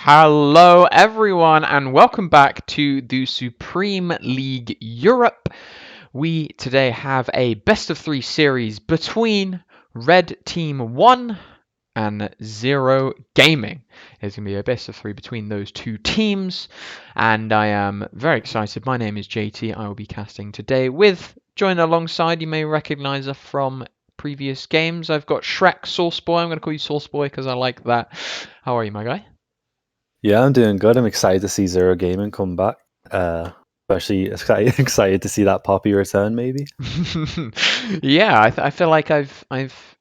Hello, everyone, and welcome back to the Supreme League Europe. We today have a best of 3 series between Red Team 1 and Zero Gaming. There's going to be a best of 3 between those two teams, and I am very excited. My name is JT. I will be casting today with, joined alongside, you may recognize her from previous games. I've got Shrek Sauceboy. I'm going to call you Sauceboy because I like that. How are you, my guy? Yeah, I'm doing good. I'm excited to see Zero Gaming come back. Especially excited to see that Poppy return, maybe. Yeah, I feel like I've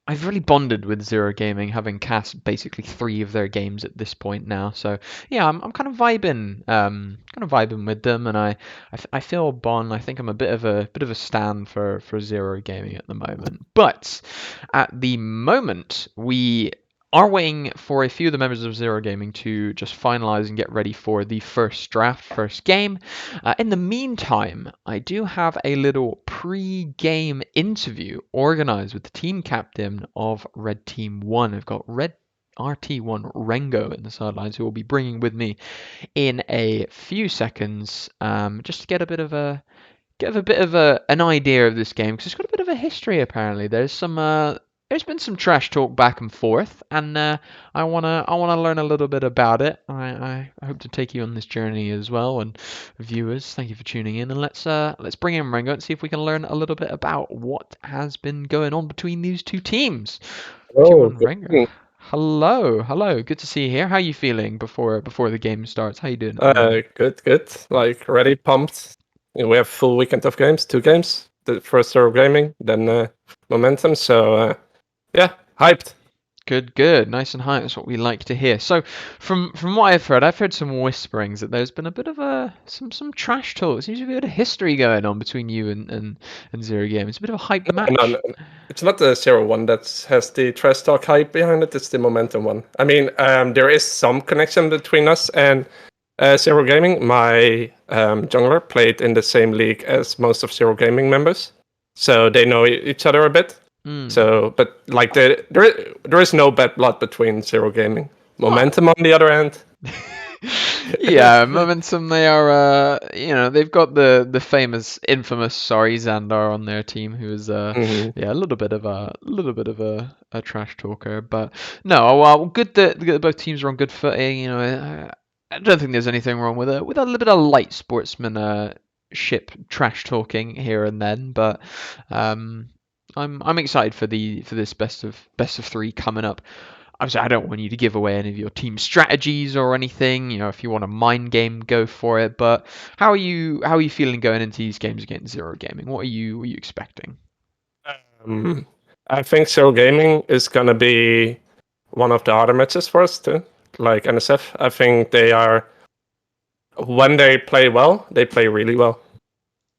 really bonded with Zero Gaming, having cast basically 3 of their games at this point now. So yeah, I'm kind of vibing with them, and I feel a bond. I think I'm a bit of a stand for Zero Gaming at the moment. But at the moment, we are waiting for a few of the members of Zero Gaming to just finalize and get ready for the first draft, first game. In the meantime, I do have a little pre-game interview organized with the team captain of Red Team 1. I've got Red RT1 Rengo in the sidelines, who will be bringing with me in a few seconds, just to get a bit of an idea of this game, because it's got a bit of a history. Apparently, there's been some trash talk back and forth, and I wanna learn a little bit about it. I hope to take you on this journey as well, and viewers, thank you for tuning in, and let's bring in Rengo and see if we can learn a little bit about what has been going on between these two teams. Oh, T1 good Rengo. evening. Hello, good to see you here. How are you feeling before the game starts? How you doing at the moment? Good. Like ready, pumped. We have full weekend of games, 2 games. The first Zero Gaming, then Momentum. So yeah, hyped. Good. Nice and high. That's what we like to hear. So, from what I've heard some whisperings that there's been a bit of some trash talk. Seems to be a bit of history going on between you and Zero Game. It's a bit of a hype No, match. it's not the Zero one that has the trash talk hype behind it. It's the Momentum one. I mean, there is some connection between us and Zero Gaming. My jungler played in the same league as most of Zero Gaming members, so they know each other a bit. So, but like there is no bad blood between Zero Gaming. Momentum, on the other hand, Yeah, Momentum. They are, they've got the famous, infamous, sorry, Xandar on their team, who is, Mhm. yeah, a little bit of a trash talker. But no, well, good that both teams are on good footing. I don't think there's anything wrong with a little bit of light sportsman ship trash talking here and then. But I'm excited for this best of 3 coming up. Obviously, I don't want you to give away any of your team strategies or anything. If you want a mind game, go for it. But how are you feeling going into these games against Zero Gaming? What are you expecting? I think Zero Gaming is gonna be one of the harder matches for us too. Like NSF, I think they are. When they play well, they play really well.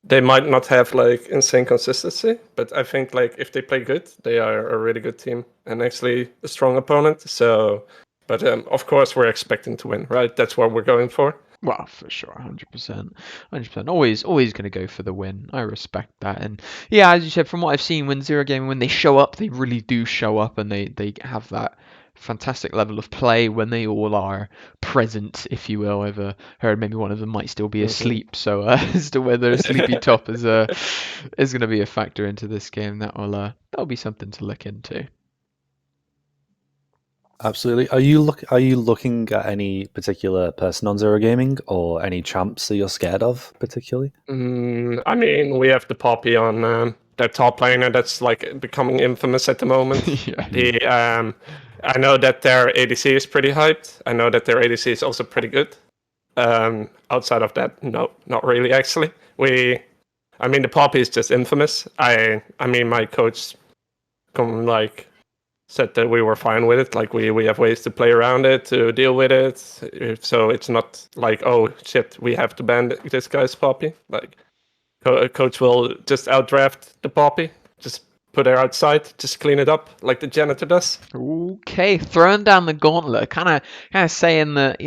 They might not have like insane consistency, but I think like if they play good, they are a really good team and actually a strong opponent. So, but of course we're expecting to win, right? That's what we're going for. Well, for sure, 100%. 100%. Always going to go for the win. I respect that. And yeah, as you said, from what I've seen, when Zero Gaming, when they show up, they really do show up, and they have that fantastic level of play when they all are present, if you will. I've heard maybe one of them might still be asleep, so as to whether a sleepy top is going to be a factor into this game, that'll be something to look into. Absolutely. Are you looking at any particular person on Zero Gaming or any champs that you're scared of particularly? I mean, we have the Poppy on their top laner that's like becoming infamous at the moment. Yeah. I know that their ADC is pretty hyped. I know that their ADC is also pretty good. Outside of that, no, not really actually. I mean, the Poppy is just infamous. I mean, my coach said that we were fine with it. Like we have ways to play around it, to deal with it. So it's not like, oh shit, we have to ban this guy's Poppy. Like coach will just outdraft the Poppy, just put her outside, just clean it up like the janitor does. Okay, throwing down the gauntlet, kind of saying that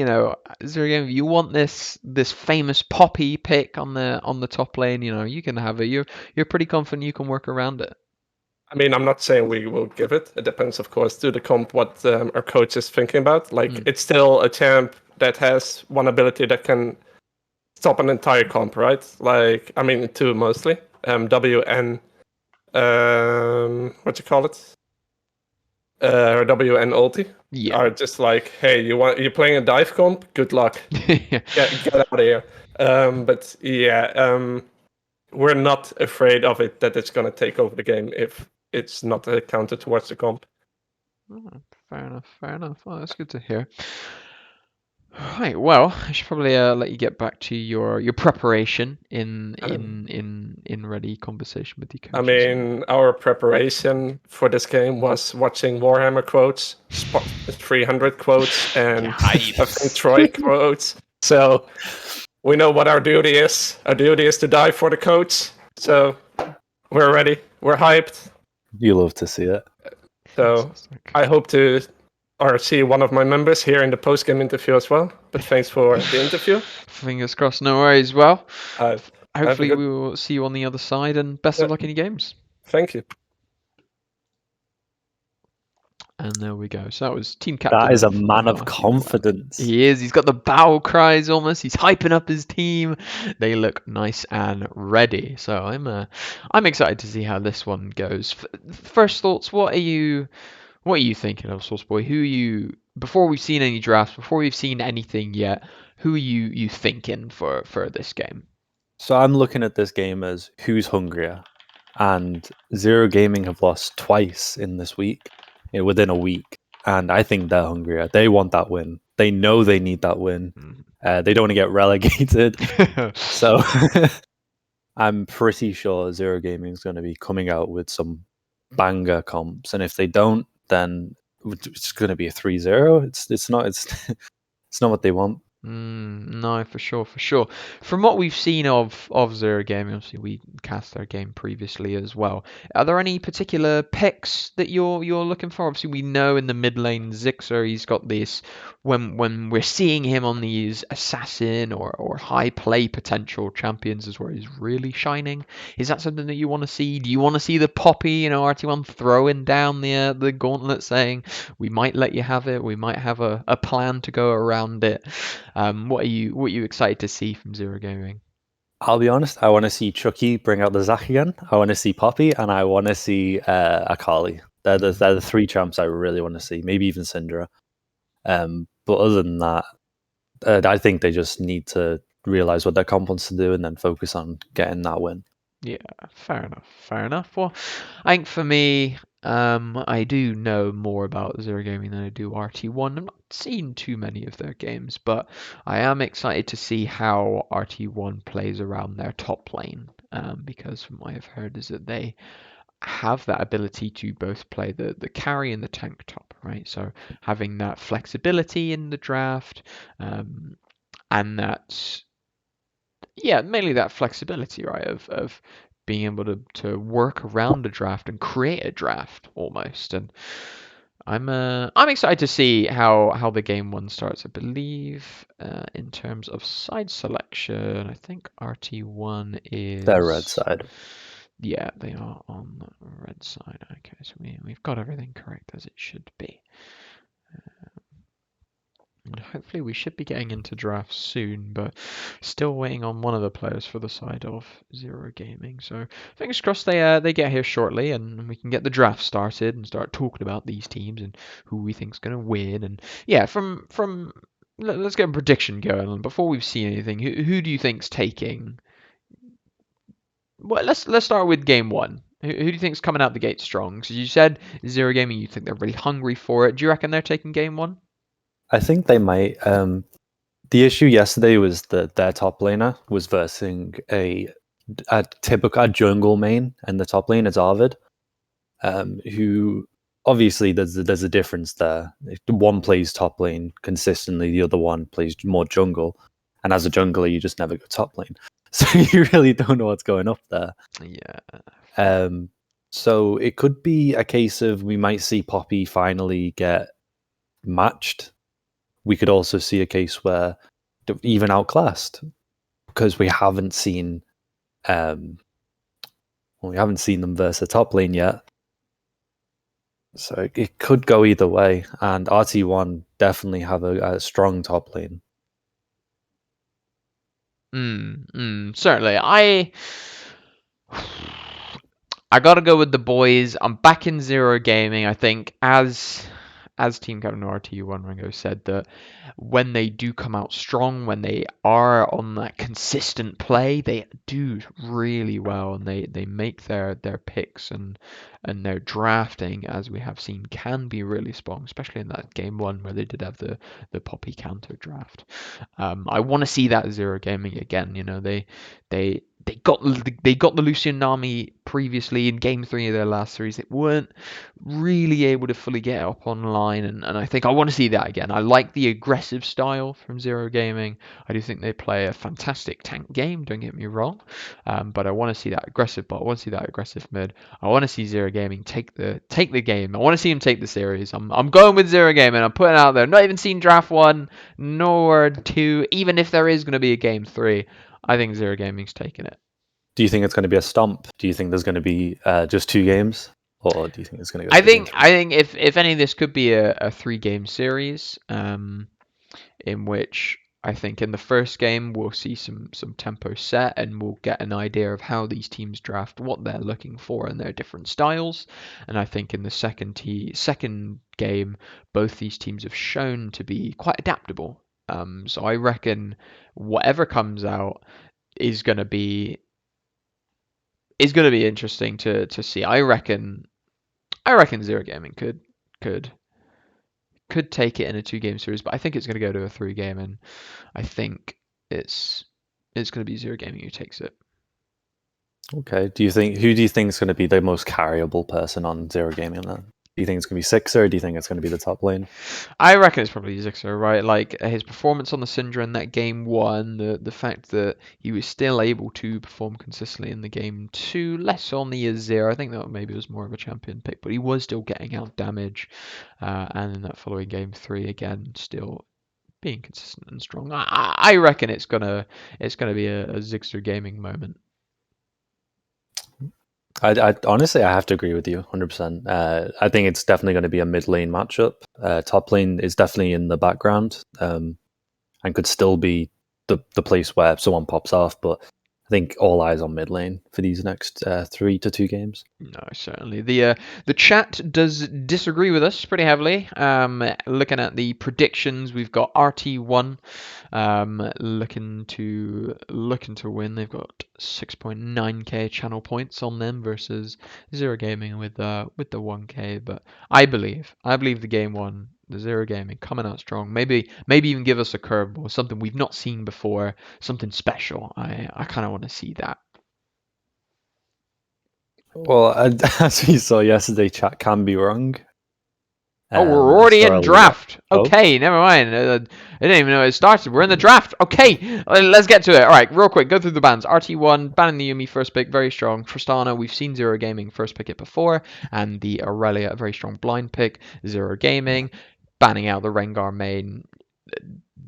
Zero Game, you want this famous Poppy pick on the top lane, you can have it. You're pretty confident you can work around it. I mean, I'm not saying we will give it. It depends, of course, to the comp what our coach is thinking about. Like, it's still a champ that has one ability that can stop an entire comp, right? Like, I mean, two mostly. W and what you call it? W and ulti are just like, hey, you're playing a dive comp? Good luck. Get out of here. But yeah, we're not afraid of it that it's gonna take over the game if it's not a counter towards the comp. Oh, fair enough. Oh, that's good to hear. Right, well, I should probably let you get back to your preparation in ready conversation with your I coaches. mean, our preparation for this game was watching Warhammer quotes, 300 quotes, and I think Troy quotes. So we know what our duty is. Our duty is to die for the coach. So we're ready. We're hyped. You love to see it. So Fantastic. I hope to see one of my members here in the post-game interview as well. But thanks for the interview. Fingers crossed, no worries. Well, hopefully good... we will see you on the other side, and best of luck in your games. Thank you. And there we go. So that was team captain. That is a man of confidence. He is. He's got the battle cries almost. He's hyping up his team. They look nice and ready. So I'm excited to see how this one goes. First thoughts. What are you thinking of, Sauce Boy? Before we've seen any drafts, before we've seen anything yet, who are you thinking for this game? So I'm looking at this game as who's hungrier, and Zero Gaming have lost twice in this week, within a week, and I think they're hungrier. They want that win. They know they need that win. They don't want to get relegated. So I'm pretty sure Zero Gaming is going to be coming out with some banger comps, and if they don't, then it's going to be a 3-0. It's not what they want. No, for sure. From what we've seen of Zero Gaming, obviously we cast their game previously as well. Are there any particular picks that you're looking for? Obviously, we know in the mid lane Zixer, he's got this. When we're seeing him on these assassin or high play potential champions, is where he's really shining. Is that something that you want to see? Do you want to see the Poppy, RT1 throwing down the gauntlet, saying we might let you have it, we might have a plan to go around it? What are you excited to see from Zero Gaming? I'll be honest, I want to see Chucky bring out the Zac again. I want to see Poppy, and I want to see Akali. They're the three champs I really want to see. Maybe even Syndra. But other than that, I think they just need to realize what their comp wants to do and then focus on getting that win. Yeah, fair enough. Fair enough. Well, I think for me, I do know more about Zero Gaming than I do RT1. I've not seen too many of their games, but I am excited to see how RT1 plays around their top lane. Because from what I've heard is that they have that ability to both play the carry and the tank top, right? So having that flexibility in the draft, and that yeah, mainly that flexibility, right, of being able to work around a draft and create a draft almost. And I'm excited to see how the game one starts. I believe in terms of side selection, I think RT1 Their red is side. yeah, they are on the red side. Okay, so we've got everything correct as it should be. And hopefully we should be getting into drafts soon, but still waiting on one of the players for the side of Zero Gaming. So fingers crossed they get here shortly and we can get the draft started and start talking about these teams and who we think's going to win. And yeah, from let's get a prediction going. And before we've seen anything, who do you think's taking? Well, let's start with game one. Who do you think's coming out the gate strong? So you said Zero Gaming, you think they're really hungry for it. Do you reckon they're taking game one? I think they might. The issue yesterday was that their top laner was versing a typical jungle main, and the top lane is Arvid, who obviously there's a difference there. If one plays top lane consistently, the other one plays more jungle, and as a jungler, you just never go top lane, so you really don't know what's going up there. Yeah. So it could be a case of we might see Poppy finally get matched. We could also see a case where they're even outclassed because we haven't seen them versus a top lane yet. So it could go either way, and RT1 definitely have a strong top lane. Certainly. I gotta go with the boys. I'm back in Zero Gaming. I think as Team Captain RT1 Ringo said that when they do come out strong, when they are on that consistent play, they do really well and they make their picks and their drafting, as we have seen, can be really strong, especially in that game one where they did have the Poppy counter draft. I want to see that Zero Gaming again. You know, they they got the Lucian Nami previously in game three of their last series. They weren't really able to fully get up online, and I think I want to see that again. I like the aggressive style from Zero Gaming. I do think they play a fantastic tank game, don't get me wrong, but I want to see that aggressive bot. I want to see that aggressive mid. I want to see Zero Gaming take the game. I want to see him take the series. I'm going with Zero Gaming. I'm putting it out there. Not even seen draft one nor two. Even if there is going to be a game three, I think Zero Gaming's taking it. Do you think it's going to be a stomp? Do you think there's going to be just 2 games, or do you think it's going to go? I think if any, this could be a 3-game series, in which I think in the first game we'll see some tempo set and we'll get an idea of how these teams draft, what they're looking for and their different styles. And I think in the second game, both these teams have shown to be quite adaptable. So I reckon whatever comes out is going to be interesting to see. I reckon Zero Gaming could take it in a 2-game series, but I think it's going to go to a 3-game, and I think it's going to be Zero Gaming who takes it. Okay. Who do you think is going to be the most carryable person on Zero Gaming then? Do you think it's going to be Sixer, or do you think it's going to be the top lane? I reckon it's probably Zixer, right? Like his performance on the Syndra in that game one, the fact that he was still able to perform consistently in the game two, less on the Azir. I think that maybe was more of a champion pick, but he was still getting out damage. And in that following game three, again, still being consistent and strong. I reckon it's gonna be a Zixer gaming moment. I honestly, I have to agree with you 100%. I think it's definitely going to be a mid lane matchup. Top lane is definitely in the background, and could still be the place where someone pops off. But think all eyes on mid lane for these next 3 to 2 games. No, certainly. The chat does disagree with us pretty heavily. Looking at the predictions, we've got RT1 looking to win. They've got 6.9k channel points on them versus Zero Gaming with the 1k. But I believe the game one, the Zero Gaming coming out strong. Maybe even give us a curveball, something we've not seen before, something special. I kind of want to see that. Well, as we saw yesterday, chat can be wrong. Oh, we're already in draft. Oh. Okay, never mind. I didn't even know it started. We're in the draft. Okay, let's get to it. All right, real quick, go through the bans. RT1, banning the Yumi, first pick, very strong. Tristana, we've seen Zero Gaming first pick it before. And the Aurelia, a very strong blind pick. Zero Gaming, banning out the Rengar main.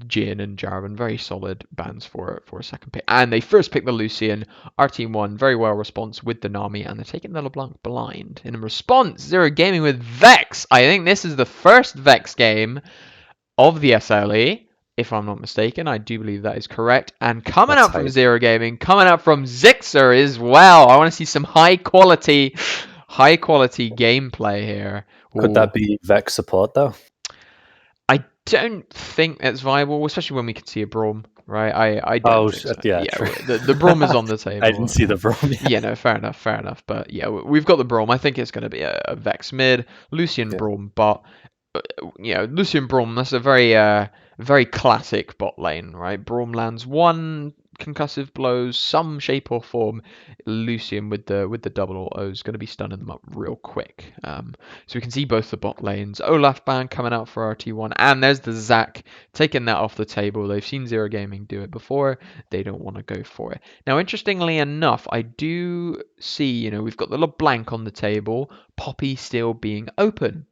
Jin and Jarvan, very solid bans for a second pick. And they first picked the Lucian. RT1, very well response with the Nami, and they're taking the LeBlanc blind. In response, Zero Gaming with Vex. I think this is the first Vex game of the SLE, if I'm not mistaken. I do believe that is correct. And coming out from Zero Gaming, coming out from Zixer as well. I want to see some high quality gameplay here. Could that be Vex support though? I don't think that's viable, especially when we can see a Braum, right? I don't think so. Yeah, the Braum is on the table. I didn't see the Braum yet. Yeah, no, fair enough. But yeah, we've got the Braum. I think it's going to be a Vex mid, Lucian Braum bot. Lucian Braum, that's a very classic bot lane, right? Braum lands one concussive blows, some shape or form. Lucian with the double auto is going to be stunning them up real quick. So we can see both the bot lanes. Olaf ban coming out for RT1, and there's the Zac taking that off the table. They've seen Zero Gaming do it before. They don't want to go for it. Now, interestingly enough, I do see, we've got the LeBlanc on the table, Poppy still being open.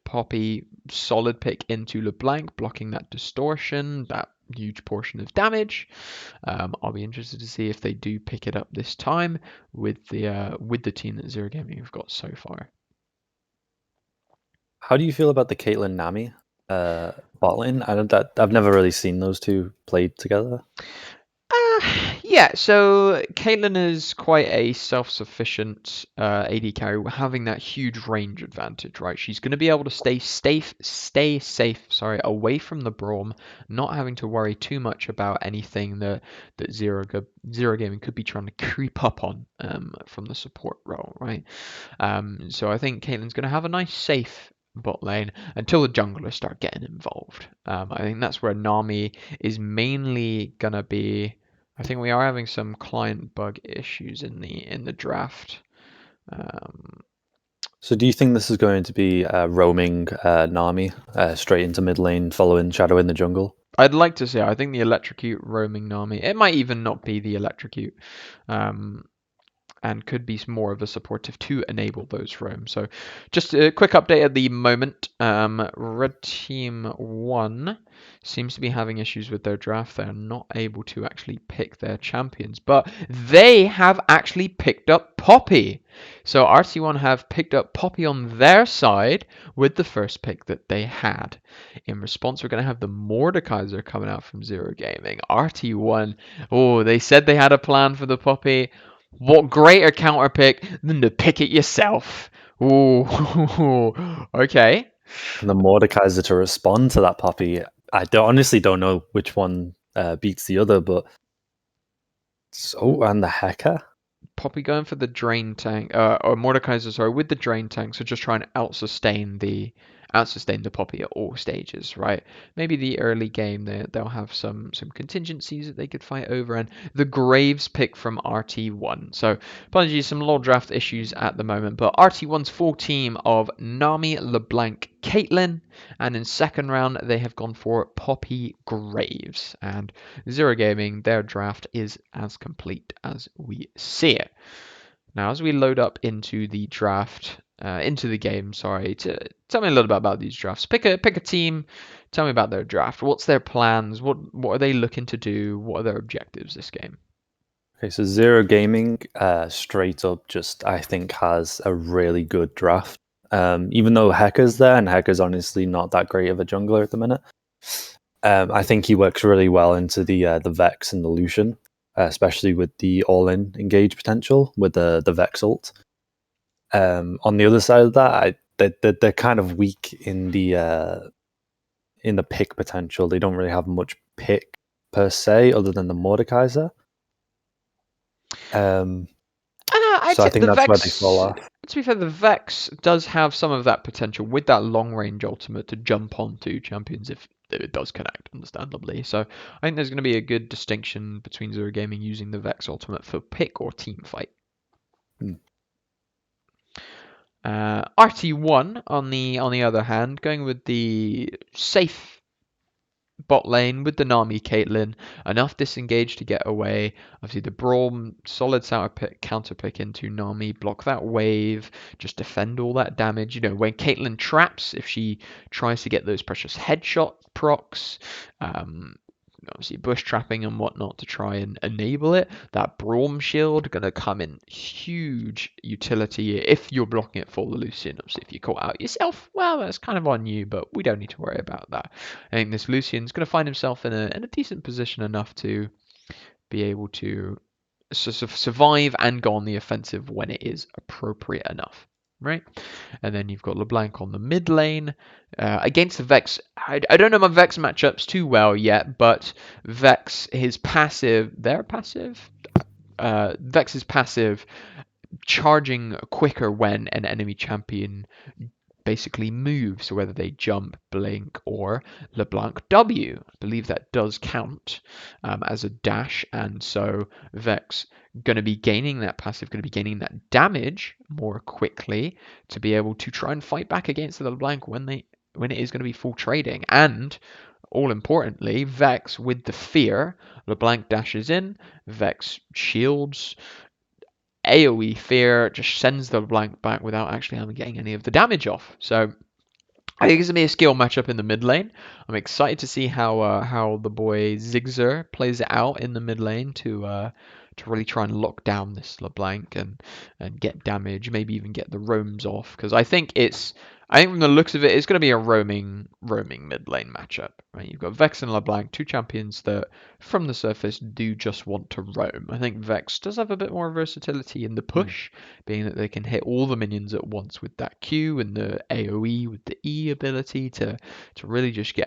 Poppy, solid pick into LeBlanc, blocking that distortion, that huge portion of damage. I'll be interested to see if they do pick it up this time with the team that Zero Gaming have got so far. How do you feel about the Caitlyn Nami bot lane? I've never really seen those two played together. Yeah, so Caitlyn is quite a self-sufficient AD carry, having that huge range advantage, right? She's going to be able to stay safe, away from the Braum, not having to worry too much about anything that Zero Gaming could be trying to creep up on from the support role, right? So I think Caitlyn's going to have a nice safe bot lane until the junglers start getting involved. I think that's where Nami is mainly going to be. I think we are having some client bug issues in the draft. So do you think this is going to be roaming Nami straight into mid lane, following Shadow in the jungle? I'd like to say I think the electrocute roaming Nami. It might even not be the electrocute. And could be more of a supportive to enable those roams. So just a quick update at the moment. Red Team 1 seems to be having issues with their draft. They're not able to actually pick their champions, but they have actually picked up Poppy. So RT1 have picked up Poppy on their side with the first pick that they had. In response, we're going to have the Mordekaiser coming out from Zero Gaming. RT1, they said they had a plan for the Poppy. What greater counter pick than to pick it yourself? Ooh, okay. And the Mordekaiser to respond to that Poppy. I honestly don't know which one beats the other, but and the Hacker. Poppy going for the drain tank, or Mordekaiser, sorry, with the drain tank, so just trying to out-sustain the Poppy at all stages, right? Maybe the early game they'll have some contingencies that they could fight over, and the Graves pick from RT1. So apologies, some low draft issues at the moment, but RT1's full team of Nami, LeBlanc, Caitlyn, and in second round they have gone for Poppy, Graves, and Zero Gaming, their draft is as complete as we see it. Now, as we load up into the draft, into the game, tell me a little bit about these drafts. Pick a team. Tell me about their draft. What's their plans? What are they looking to do? What are their objectives this game? Okay, so Zero Gaming, straight up, just I think has a really good draft. Even though Hecker's there, and Hecker's honestly not that great of a jungler at the minute. I think he works really well into the Vex and the Lucian. especially with the all-in engage potential with the Vex ult. On the other side of that, they're kind of weak in the pick potential. They don't really have much pick per se, other than the Mordekaiser. I'd So I say think the that's where they Vex. fall off. To be fair, the Vex does have some of that potential with that long range ultimate to jump onto champions if it does connect, understandably. So I think there's going to be a good distinction between Zero Gaming using the Vex ultimate for pick or team fight. RT1 on the other hand, going with the safe bot lane with the Nami Caitlyn, enough disengage to get away. Obviously, the Braum, solid counter pick into Nami, block that wave, just defend all that damage. You know, when Caitlyn traps, if she tries to get those precious headshot procs, obviously bush trapping and whatnot to try and enable it. That Braum shield going to come in huge utility if you're blocking it for the Lucian. Obviously, if you caught out yourself, well, that's kind of on you, but we don't need to worry about that. I think this Lucian's going to find himself in a decent position enough to be able to survive and go on the offensive when it is appropriate enough. Right, and then you've got LeBlanc on the mid lane against the Vex. I don't know my Vex matchups too well yet, but Vex, their passive, Vex's passive, charging quicker when an enemy champion basically moves, so whether they jump, blink, or LeBlanc W. I believe that does count as a dash, and so Vex going to be gaining that passive, going to be gaining that damage more quickly to be able to try and fight back against the LeBlanc when it is going to be full trading. And all importantly, Vex with the fear, LeBlanc dashes in, Vex shields, AoE fear just sends the LeBlanc back without actually getting any of the damage off. So I think it's gonna be a skill matchup in the mid lane. I'm excited to see how the boy Zigzor plays it out in the mid lane to really try and lock down this LeBlanc and get damage, maybe even get the roams off. Because I think from the looks of it, it's going to be a roaming mid lane matchup. Right? You've got Vex and LeBlanc, two champions that from the surface do just want to roam. I think Vex does have a bit more versatility in the push, being that they can hit all the minions at once with that Q and the AoE with the E ability to really just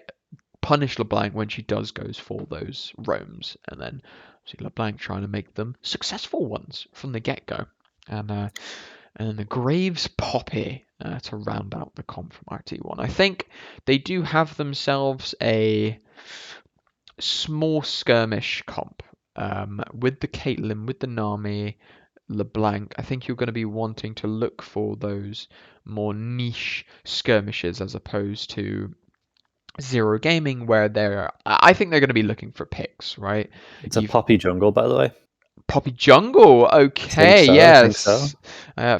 punish LeBlanc when she goes for those roams, and then see LeBlanc trying to make them successful ones from the get-go. And then the Graves Poppy to round out the comp from RT1. I think they do have themselves a small skirmish comp with the Caitlyn, with the Nami, LeBlanc. I think you're going to be wanting to look for those more niche skirmishes as opposed to Zero Gaming, where I think they're going to be looking for picks, right? It's a Poppy jungle, by the way. Poppy jungle, okay, I think so.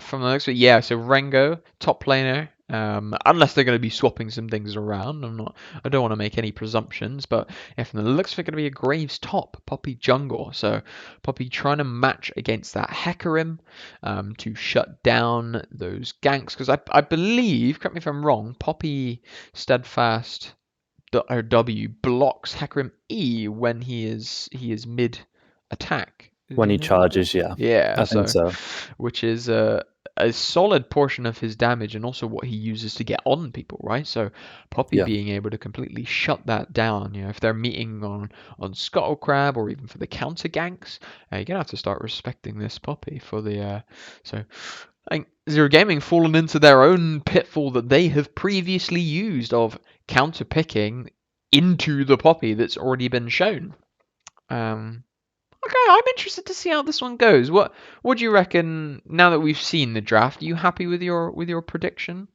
from the looks of it, yeah. So Rengo, top laner. Unless they're going to be swapping some things around, I don't want to make any presumptions, but if from the looks of it, going to be a Graves top, Poppy jungle. So Poppy trying to match against that Hecarim to shut down those ganks, because I believe, correct me if I'm wrong, Poppy Steadfast W blocks Hecarim E when he is mid attack. When he charges, yeah. Yeah, I think so. Which is a solid portion of his damage and also what he uses to get on people, right? So Poppy being able to completely shut that down, if they're meeting on Scuttle Crab or even for the counter ganks, you're gonna have to start respecting this Poppy for the so I think Zero Gaming fallen into their own pitfall that they have previously used of counter picking into the Poppy that's already been shown. Okay, I'm interested to see how this one goes. What do you reckon now that we've seen the draft? Are you happy with your prediction?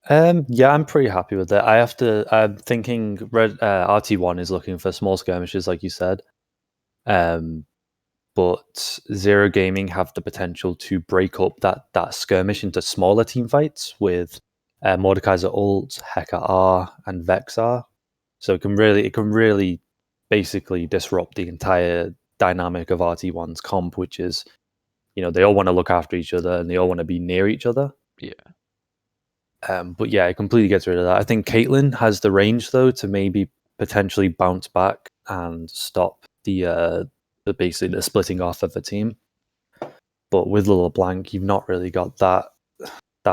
Yeah, I'm pretty happy with it. I'm thinking RT1 is looking for small skirmishes, like you said. But Zero Gaming have the potential to break up that skirmish into smaller team fights with Mordekaiser ult, Heka R, and Vex R. So it can really basically disrupt the entire dynamic of RT1's comp, which is, they all want to look after each other and they all want to be near each other. Yeah. But yeah, it completely gets rid of that. I think Caitlyn has the range though to maybe potentially bounce back and stop basically the splitting off of a team. But with LeBlanc, you've not really got that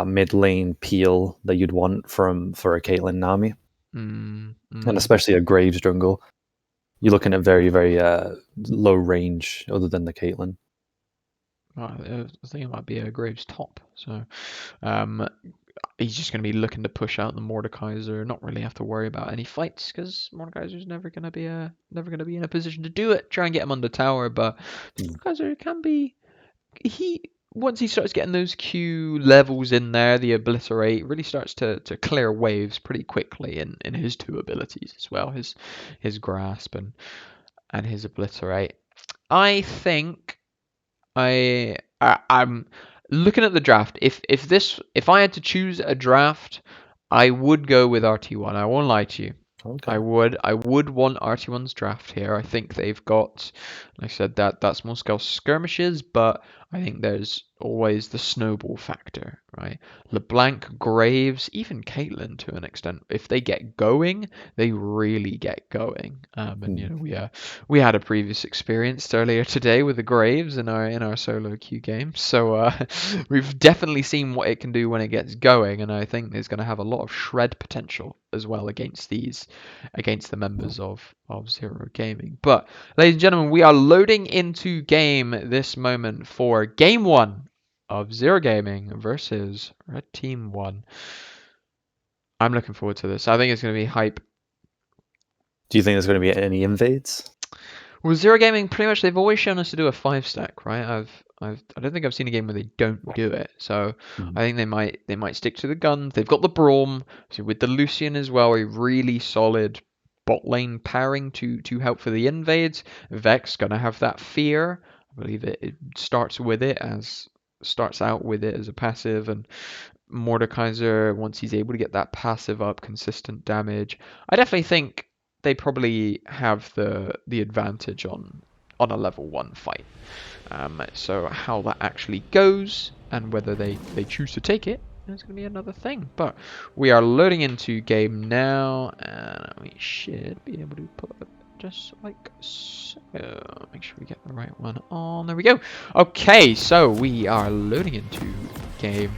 mid lane peel that you'd want for a Caitlyn Nami, and especially a Graves jungle. You're looking at very, very low range other than the Caitlyn. I think it might be a Graves top. So he's just going to be looking to push out the Mordekaiser, not really have to worry about any fights because Mordekaiser's never going to be in a position to do it. Try and get him under tower, but Mordekaiser can be. Once he starts getting those Q levels in there, the obliterate really starts to clear waves pretty quickly in his two abilities as well, his grasp and his obliterate. I think I'm looking at the draft. If I had to choose a draft, I would go with RT1. I won't lie to you. Okay. I would want RT1's draft here. I think they've got, like I said, that small scale skirmishes, but I think there's always the snowball factor, right? LeBlanc, Graves, even Caitlyn to an extent, if they get going, they really get going. And you know, we had a previous experience earlier today with the Graves in our solo queue game, so we've definitely seen what it can do when it gets going, and I think it's going to have a lot of shred potential as well against the members of Zero Gaming. But ladies and gentlemen, we are loading into game this moment for game 1 of Zero Gaming versus Red Team 1. I'm looking forward to this. I think it's going to be hype. Do you think there's going to be any invades? Well, Zero Gaming, pretty much, they've always shown us to do a 5-stack, right? I don't think I've seen a game where they don't do it. So I think they might stick to the guns. They've got the Braum, so with the Lucian as well, a really solid bot lane pairing to help for the invades. Vex gonna have that fear. I believe it starts out with it as a passive, and Mordekaiser, once he's able to get that passive up, consistent damage. I definitely think they probably have the advantage on a level 1 fight. So how that actually goes and whether they choose to take it is going to be another thing. But we are loading into game now, and we should be able to put it just like so. Make sure we get the right one on. There we go. Okay, so we are loading into game.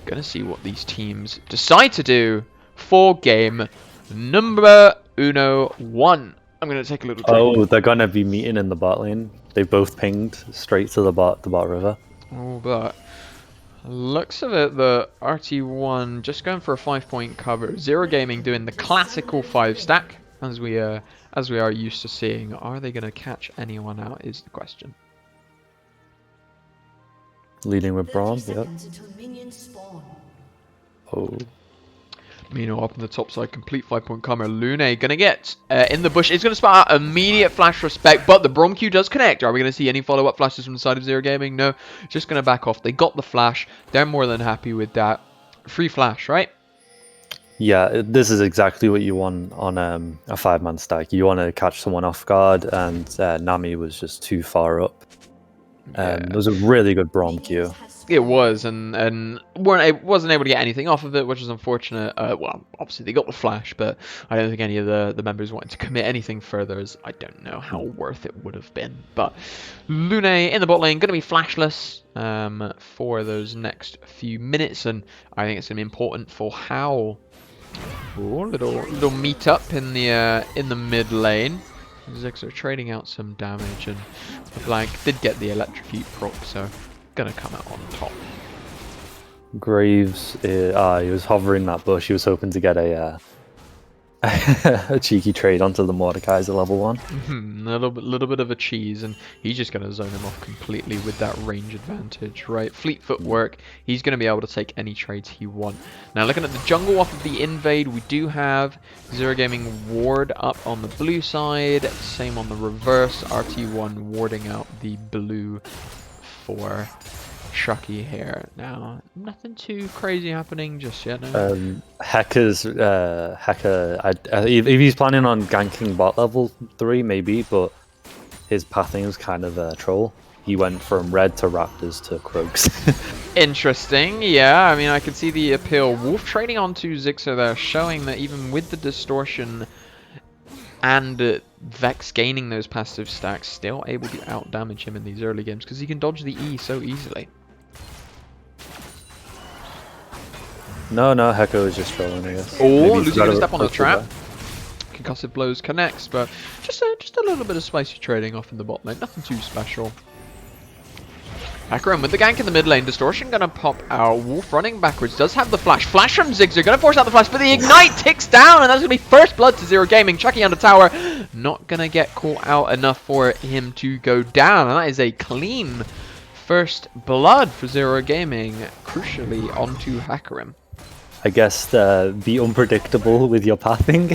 Gonna see what these teams decide to do for game number 1. I'm gonna take a little drink. Oh, they're gonna be meeting in the bot lane. They both pinged straight to the bot river. Oh, but looks of it, the RT1 just going for a 5-point cover. Zero Gaming doing the classical 5-stack as we are used to seeing. Are they gonna catch anyone out? Is the question. Leading with Braum, yep. Oh. Mino up on the top side, complete 5-point cover. Lune gonna get in the bush. It's gonna spot out immediate flash respect, but the Braum Q does connect. Are we gonna see any follow-up flashes from the side of Zero Gaming? No, just gonna back off. They got the flash. They're more than happy with that. Free flash, right? Yeah, this is exactly what you want on a 5-man stack. You want to catch someone off guard, and Nami was just too far up. It was a really good Braum Q. It was, and wasn't able to get anything off of it, which is unfortunate. Well, obviously they got the flash, but I don't think any of the members wanted to commit anything further, as I don't know how worth it would have been. But Lune in the bot lane, going to be flashless for those next few minutes, and I think it's going to be important for how. Ooh, little meet up in the mid lane. Ziggs are trading out some damage, and LeBlanc did get the electrocute proc, so gonna come out on top. Graves, he was hovering that bush. He was hoping to get a a cheeky trade onto the Mordekaiser level 1. Little bit of a cheese, and he's just gonna zone him off completely with that range advantage, right? Fleet footwork. He's gonna be able to take any trades he wants. Now, looking at the jungle off of the invade, we do have Zero Gaming ward up on the blue side. Same on the reverse. RT1 warding out the blue for Chucky here. Now, nothing too crazy happening just yet. No? Hector's if he's planning on ganking bot level 3, maybe, but his pathing was kind of a troll. He went from red to raptors to croaks. Interesting, yeah. I mean, I can see the appeal. Wolf trading onto Zixer there, showing that even with the distortion, and Vex gaining those passive stacks, still able to out damage him in these early games because he can dodge the E so easily. No, Heko is just trolling, I guess. Oh, Lucy's got gonna a step on the push trap. there. Concussive blows connects, but just a little bit of spicy trading off in the bot lane. Nothing too special. Hecarim with the gank in the mid lane. Distortion gonna pop out. Wolf running backwards. Does have the flash. Flash from Zigzag. Gonna force out the flash, but the ignite ticks down, and that's gonna be first blood to Zero Gaming. Chucky on the tower. Not gonna get caught out enough for him to go down, and that is a clean first blood for Zero Gaming. Crucially onto Hecarim. I guess be unpredictable with your pathing.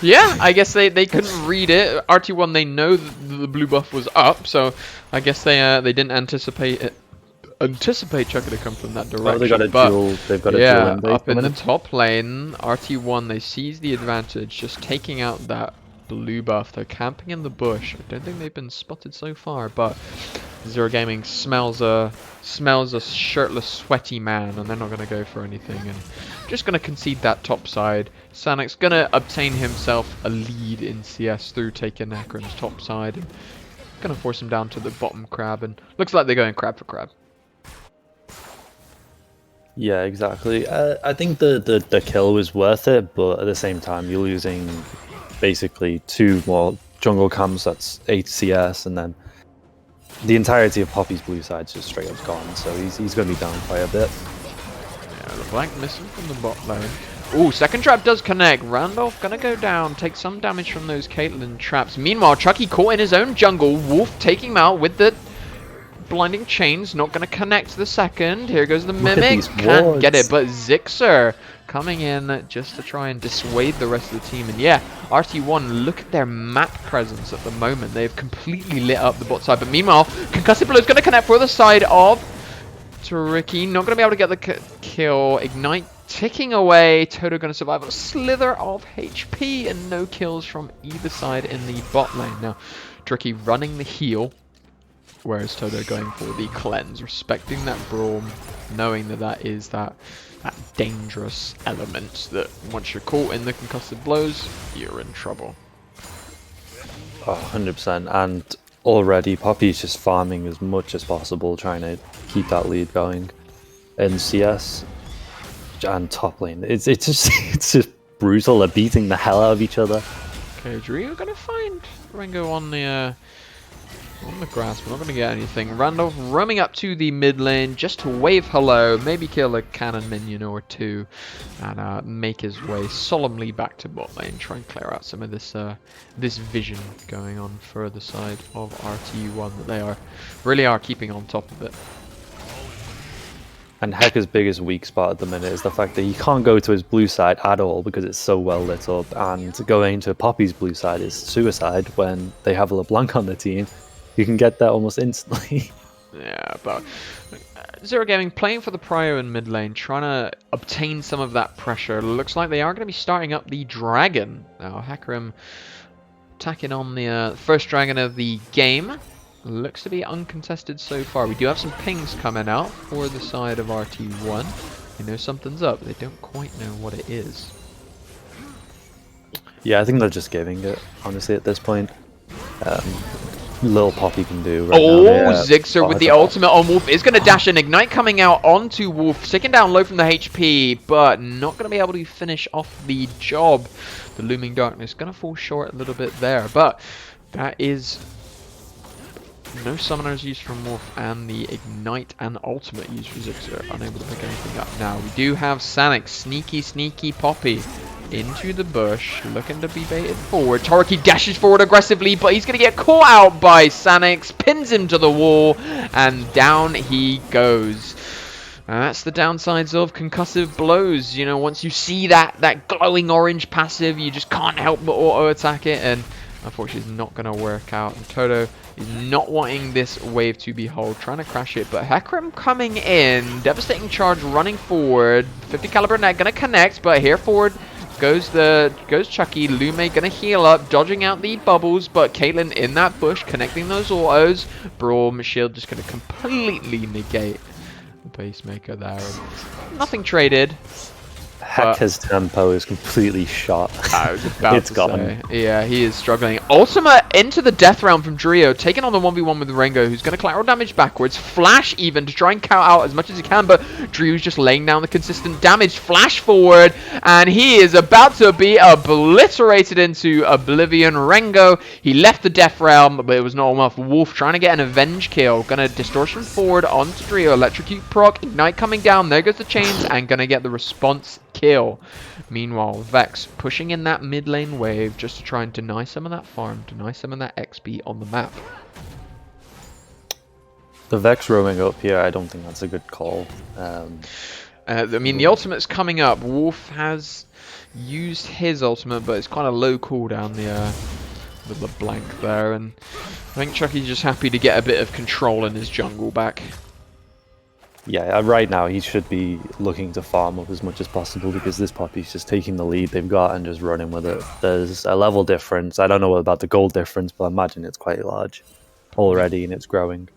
Yeah, I guess they couldn't read it. RT1, they know the blue buff was up, so I guess they didn't anticipate Chucky to come from that direction. Oh, they've got a dual yeah, invade up in the coming top lane, RT1, they seize the advantage, just taking out that blue buff. They're camping in the bush. I don't think they've been spotted so far, but Zero Gaming smells a shirtless, sweaty man, and they're not going to go for anything, and just going to concede that top side. Sanik's going to obtain himself a lead in CS through taking Hecarim's top side, and going to force him down to the bottom crab, and looks like they're going crab for crab. Yeah, exactly. I think the kill was worth it, but at the same time, you're losing basically 2 more jungle camps. That's 8 CS, and then the entirety of Poppy's blue side's just straight up gone. So he's going to be down quite a bit. Yeah, the flank missing from the bot lane. Ooh, second trap does connect. Randolph gonna go down, take some damage from those Caitlyn traps. Meanwhile, Chucky caught in his own jungle. Wolf taking him out with the blinding chains, not going to connect the second. Here goes the Mimic. Can't get it, but Zixer coming in just to try and dissuade the rest of the team. And yeah, RT1, look at their map presence at the moment. They've completely lit up the bot side. But meanwhile, Concussive Blow is going to connect for the side of Tricky. Not going to be able to get the kill. Ignite ticking away. Toto going to survive a slither of HP and no kills from either side in the bot lane. Now, Tricky running the heal, whereas Toto going for the cleanse, respecting that Braum, knowing that is that dangerous element that once you're caught in the concussive blows, you're in trouble. Oh, 100%. And already Poppy's just farming as much as possible, trying to keep that lead going in CS and top lane. It's just brutal. They're beating the hell out of each other. Okay, Drew gonna find Rengo on the grass. We're not going to get anything. Randolph roaming up to the mid lane just to wave hello, maybe kill a cannon minion or 2, and make his way solemnly back to bot lane. Try and clear out some of this this vision going on further side of RT1 that they really are keeping on top of it. And Heka's biggest weak spot at the minute is the fact that he can't go to his blue side at all because it's so well lit up, and going to Poppy's blue side is suicide when they have a LeBlanc on the team. You can get that almost instantly. Yeah, but Zero Gaming playing for the prio in mid lane, trying to obtain some of that pressure. Looks like they are going to be starting up the dragon. Now, Hecarim attacking on the first dragon of the game. Looks to be uncontested so far. We do have some pings coming out for the side of RT1. They know something's up, but they don't quite know what it is. Yeah, I think they're just giving it, honestly, at this point. Little Poppy can do right now. Zigzag with the ultimate on Wolf is going to dash in. Ignite coming out onto Wolf, sticking down low from the HP, but not going to be able to finish off the job. The Looming Darkness going to fall short a little bit there, but that is no summoners used from Wolf, and the Ignite and ultimate used for Zigzag unable to pick anything up. Now, we do have Sanic, sneaky Poppy into the bush, looking to be baited forward. Toriki dashes forward aggressively, but he's going to get caught out by Sanix, pins him to the wall, and down he goes. That's the downsides of concussive blows. You know, once you see that glowing orange passive, you just can't help but auto-attack it, and unfortunately it's not going to work out. And Toto is not wanting this wave to be hold, trying to crash it, but Hecarim coming in, devastating charge running forward, 50 caliber net going to connect, but here forward goes Chucky. Lume gonna heal up, dodging out the bubbles, but Caitlyn in that bush, connecting those autos. Braum shield just gonna completely negate the pacemaker there. Nothing traded. but His tempo is completely shot. I was about It's to gone. say, yeah, he is struggling. Ultimate into the death round from Drio, taking on the 1v1 with Rengo, who's going to collateral damage backwards. Flash even to try and count out as much as he can, but Drio's just laying down the consistent damage. Flash forward, and he is about to be obliterated into oblivion. Rengo, he left the death realm, but it was not enough. Wolf trying to get an avenge kill. Gonna distortion forward onto Drio, electrocute proc, ignite coming down. There goes the chains, and gonna get the response kill. Meanwhile, Vex pushing in that mid lane wave just to try and deny some of that farm, deny some of that XP on the map. The Vex roaming up here, I don't think that's a good call. I mean, the ultimate's coming up. Wolf has used his ultimate, but it's quite a low cooldown, the blank there, and I think Chucky's just happy to get a bit of control in his jungle back. Yeah, right now he should be looking to farm up as much as possible because this Poppy's just taking the lead they've got and just running with it. There's a level difference. I don't know about the gold difference, but I imagine it's quite large already and it's growing.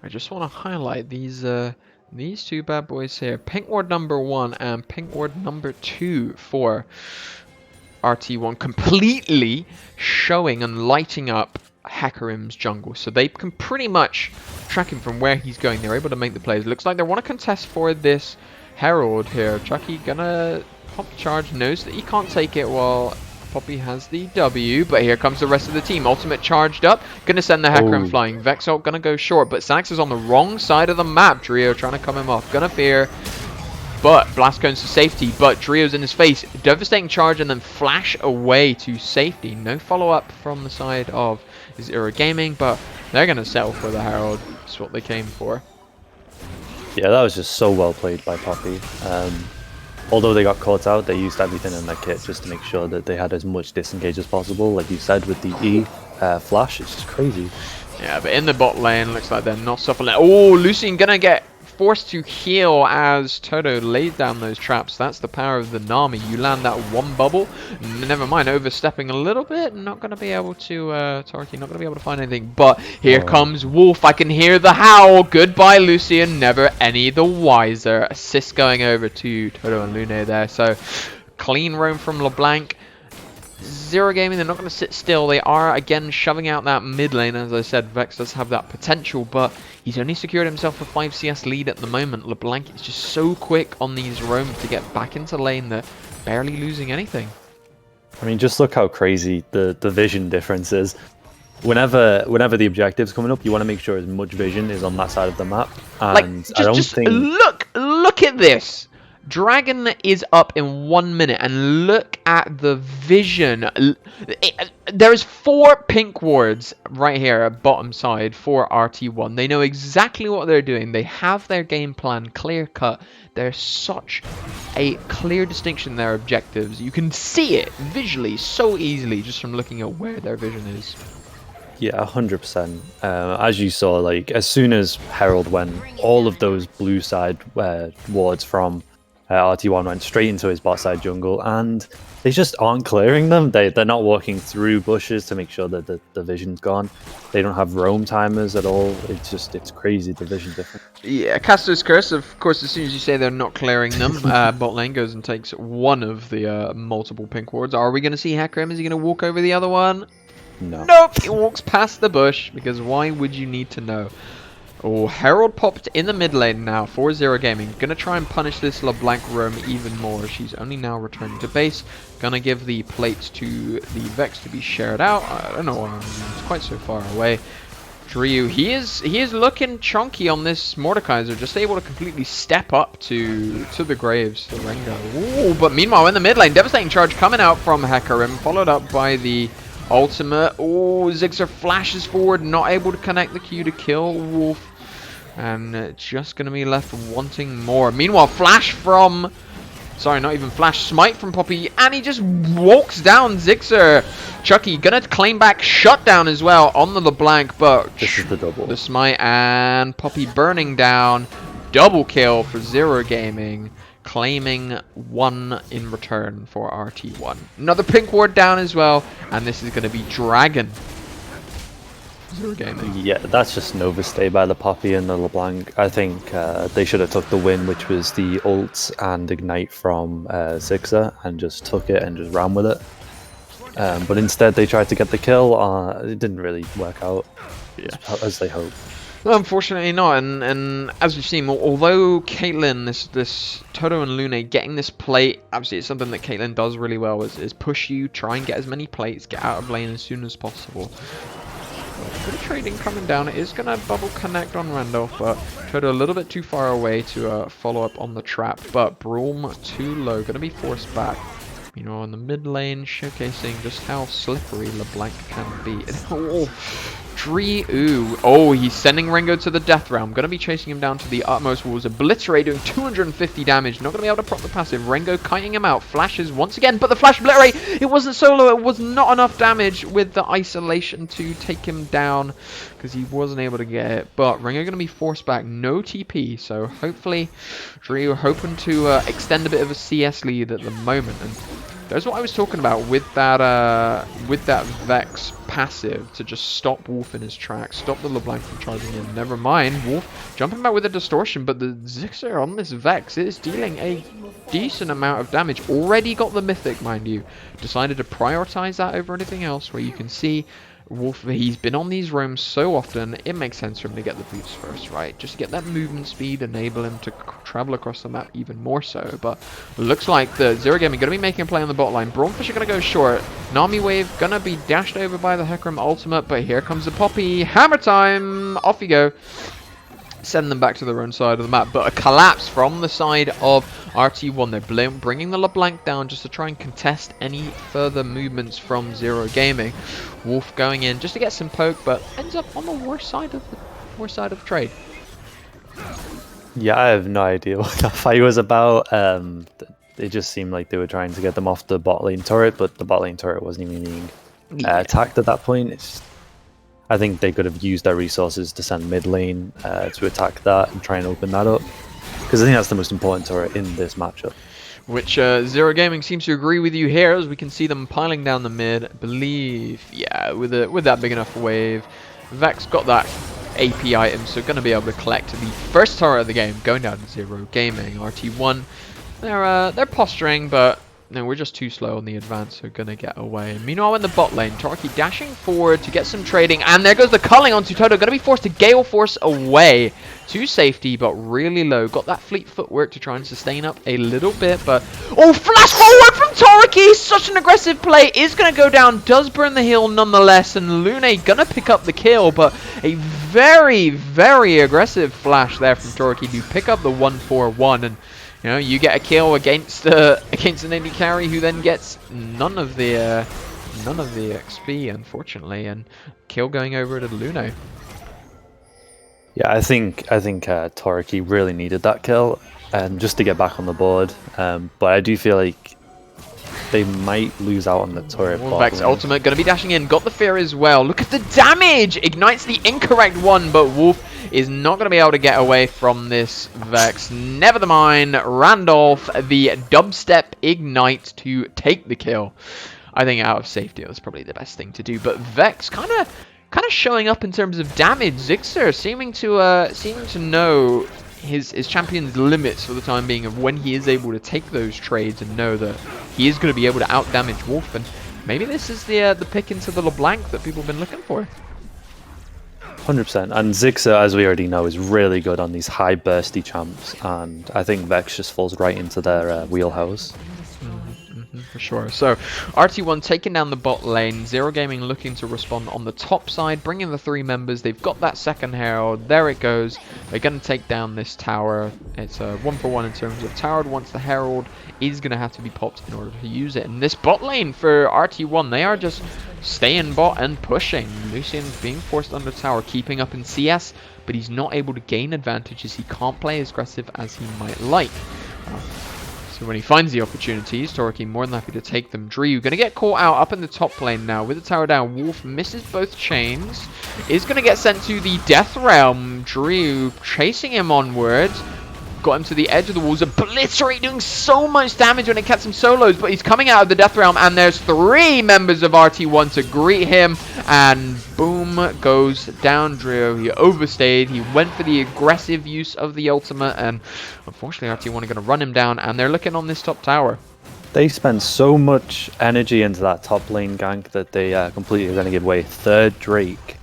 I just want to highlight these two bad boys here. Pink ward number 1 and pink ward number 2 for RT1 completely showing and lighting up Hakarim's jungle, so they can pretty much track him from where he's going. They're able to make the plays. Looks like they want to contest for this Herald here. Chucky gonna pop the charge, knows that he can't take it while Poppy has the W, but here comes the rest of the team. Ultimate charged up, gonna send the Hakarim flying. Vexalt gonna go short, but Sax is on the wrong side of the map. Drio trying to come him off, gonna fear, but Blast goes to safety, but Drio's in his face. Devastating charge and then flash away to safety. No follow-up from the side of Zero Gaming, but they're going to settle for the Herald. That's what they came for. Yeah, that was just so well played by Poppy. Although they got caught out, they used everything in their kit just to make sure that they had as much disengage as possible. Like you said, with the E flash, it's just crazy. Yeah, but in the bot lane, looks like they're not suffering. Oh, Lucian going to get forced to heal as Toto lays down those traps. That's the power of the Nami. You land that one bubble, never mind overstepping a little bit, not going to be able to, Tarky, not going to be able to find anything. But here comes Wolf. I can hear the howl. Goodbye, Lucian. Never any the wiser. Assist going over to Toto and Lune there. So clean roam from LeBlanc. Zero Gaming, they're not going to sit still. They are, again, shoving out that mid lane. As I said, Vex does have that potential, but he's only secured himself a 5 CS lead at the moment. LeBlanc is just so quick on these roams to get back into lane. They're barely losing anything. I mean, just look how crazy the vision difference is. Whenever the objective's coming up, you want to make sure as much vision is on that side of the map. And like, just look at this. Dragon is up in 1 minute, and look at the vision. There's 4 pink wards right here at bottom side for RT1. They know exactly what they're doing. They have their game plan clear cut. There's such a clear distinction in their objectives. You can see it visually so easily just from looking at where their vision is. Yeah, 100%. As you saw, like as soon as Herald went, all of those blue side wards from RT1 went straight into his bot side jungle, and they just aren't clearing them. They're not walking through bushes to make sure that the vision's gone. They don't have roam timers at all. It's crazy, the vision difference. Yeah, Caster's Curse, of course, as soon as you say they're not clearing them, bot lane goes and takes one of the multiple pink wards. Are we going to see Hakarim? Is he going to walk over the other one? No. Nope, he walks past the bush, because why would you need to know? Oh, Herald popped in the mid lane now for Zero Gaming. Gonna try and punish this LeBlanc roam even more. She's only now returning to base. Gonna give the plates to the Vex to be shared out. I don't know why it's quite so far away. Drew, he is looking chunky on this Mordekaiser, just able to completely step up to the graves, the Rengo. Ooh, but meanwhile in the mid lane, devastating charge coming out from Hakarim, followed up by the ultimate. Oh, Zigzag flashes forward, not able to connect the Q to kill Wolf. And just going to be left wanting more. Meanwhile, flash from... Sorry, not even flash. Smite from Poppy. And he just walks down Zigzag. Chucky going to claim back shutdown as well on the LeBlanc. But this is the double. The Smite and Poppy burning down. Double kill for Zero Gaming. Claiming 1 in return for RT1. Another pink ward down as well. And this is going to be Dragon. Zero Gaming. Yeah, that's just an overstay by the Poppy and the LeBlanc. I think they should have took the win, which was the ults and ignite from Zigza, and just took it and just ran with it. But instead, they tried to get the kill. It didn't really work out as they hoped. Well, unfortunately not, and as we've seen, although Caitlyn, this Toto and Lune getting this plate, absolutely it's something that Caitlyn does really well, is push you, try and get as many plates, get out of lane as soon as possible. Good trading coming down. It is going to bubble connect on Randolph, but Toto a little bit too far away to follow up on the trap, but Braum too low, going to be forced back. You know, in the mid lane, showcasing just how slippery LeBlanc can be. Oh, Drew. Oh, he's sending Rengo to the death realm. Going to be chasing him down to the utmost walls. Obliterate doing 250 damage. Not going to be able to prop the passive. Rengo kiting him out. Flashes once again, but the flash obliterate. It wasn't solo. It was not enough damage with the isolation to take him down because he wasn't able to get it. But Rengo going to be forced back. No TP. So hopefully, Drew hoping to extend a bit of a CS lead at the moment. And that's what I was talking about with that Vex passive to just stop Wolf in his tracks, stop the LeBlanc from charging in. Never mind, Wolf jumping back with a distortion, but the Zigza on this Vex is dealing a decent amount of damage. Already got the Mythic, mind you. Decided to prioritize that over anything else, where you can see Wolf, he's been on these roams so often, it makes sense for him to get the boots first, right? Just get that movement speed, enable him to travel across the map even more so. But looks like the Zero Gaming going to be making a play on the bot line. Braunfish are going to go short. Nami Wave going to be dashed over by the Hecarim ultimate, but here comes the Poppy. Hammer time! Off you go. Send them back to their own side of the map, but a collapse from the side of RT1. They're bringing the LeBlanc down just to try and contest any further movements from Zero Gaming. Wolf going in just to get some poke, but ends up on the worst side of the trade. Yeah, I have no idea what that fight was about. It just seemed like they were trying to get them off the bot lane turret, but the bot lane turret wasn't even being attacked at that point. I think they could have used their resources to send mid lane to attack that and try and open that up, because I think that's the most important turret in this matchup. Which Zero Gaming seems to agree with you here, as we can see them piling down the mid. I believe, yeah, with that big enough wave, Vex got that AP item, so going to be able to collect the first turret of the game, going down to Zero Gaming. RT1, they're posturing, but no, we're just too slow on the advance, so gonna get away. Meanwhile, in the bot lane, Torky dashing forward to get some trading, and there goes the culling onto Toto. Gonna be forced to Gale Force away to safety, but really low. Got that fleet footwork to try and sustain up a little bit, but oh, flash forward from Torky! Such an aggressive play, is gonna go down, does burn the hill nonetheless, and Lune gonna pick up the kill, but a very, very aggressive flash there from Torky to pick up the 1-4-1, and you know, you get a kill against an AD carry who then gets none of the XP, unfortunately, and kill going over to Lune. Yeah, I think Toriki really needed that kill, just to get back on the board. But I do feel like they might lose out on the turret. Vex ultimate going to be dashing in. Got the fear as well. Look at the damage! Ignites the incorrect one, but Wolf is not going to be able to get away from this Vex. Never mind, Randolph, the dubstep ignite to take the kill. I think out of safety, that's probably the best thing to do. But Vex kind of showing up in terms of damage. Zigzer seeming to know his champion's limits for the time being of when he is able to take those trades and know that he is going to be able to outdamage Wolf. And maybe this is the pick into the LeBlanc that people have been looking for. 100%. And Zigza, as we already know, is really good on these high bursty champs, and I think Vex just falls right into their wheelhouse. For sure. So RT1 taking down the bot lane. Zero Gaming looking to respond on the top side, bringing the 3 members. They've got that second herald. There it goes. They're going to take down this tower. It's a 1-for-1 in terms of tower. Once the herald is going to have to be popped in order to use it. And this bot lane for RT1, they are just staying bot and pushing. Lucian being forced under tower, keeping up in CS, but he's not able to gain advantages. He can't play as aggressive as he might like. So when he finds the opportunities, Toriki more than happy to take them. Drew going to get caught out up in the top lane now with the tower down. Wolf misses both chains. Is going to get sent to the death realm. Drew chasing him onwards. got him to the edge of the walls. Obliterate doing so much damage when it gets him solos, but he's coming out of the Death Realm, and there's 3 members of RT1 to greet him, and boom goes down Drio. He overstayed. He went for the aggressive use of the ultimate, and unfortunately RT1 are going to run him down, and they're looking on this top tower. They spend so much energy into that top lane gank that they completely are going to give away 3rd Drake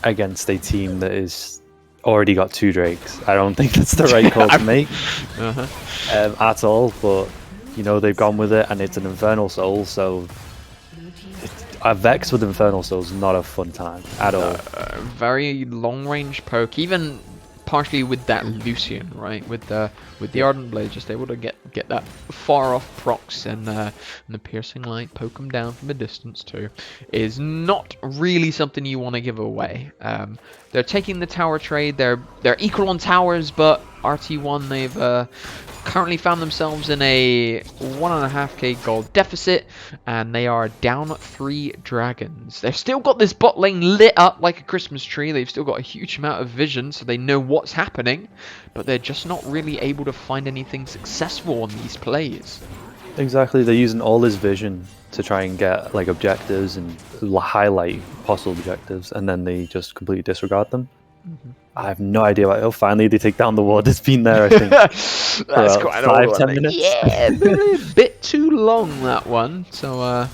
against a team that is already got 2 Drakes. I don't think that's the right call to make at all, but you know, they've gone with it, and it's an Infernal Soul, so a Vex with Infernal Soul is not a fun time at all. Very long range poke, even partially with that Lucian, right? With the Ardent Blade, just able to get that far off procs, and the Piercing Light, poke them down from a distance too, is not really something you want to give away. They're taking the tower trade. They're equal on towers, but RT1, they've currently found themselves in a 1.5k gold deficit, and they are down 3 dragons. They've still got this bot lane lit up like a Christmas tree. They've still got a huge amount of vision, so they know what's happening, but they're just not really able to find anything successful on these plays. Exactly, they're using all this vision to try and get like objectives and highlight possible objectives, and then they just completely disregard them. I have no idea why. Oh, finally they take down the ward. It's been there, I think. That's quite 5-10 minutes. Yeah, a bit too long, that one. So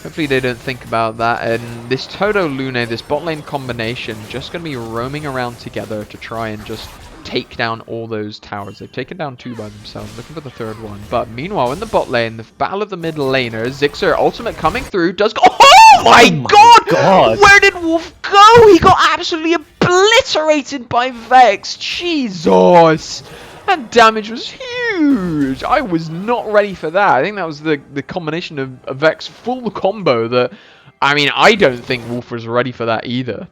hopefully they don't think about that. And this Toto Lune, this bot lane combination, just going to be roaming around together to try and just take down all those towers. They've taken down 2 by themselves, looking for the 3rd one. But meanwhile, in the bot lane, the battle of the mid laners, Zixer ultimate coming through, does go. Oh my god! Where did Wolf go? He got absolutely obliterated by Vex. Jesus! That damage was huge. I was not ready for that. I think that was the combination of Vex full combo that, I mean, I don't think Wolf was ready for that either.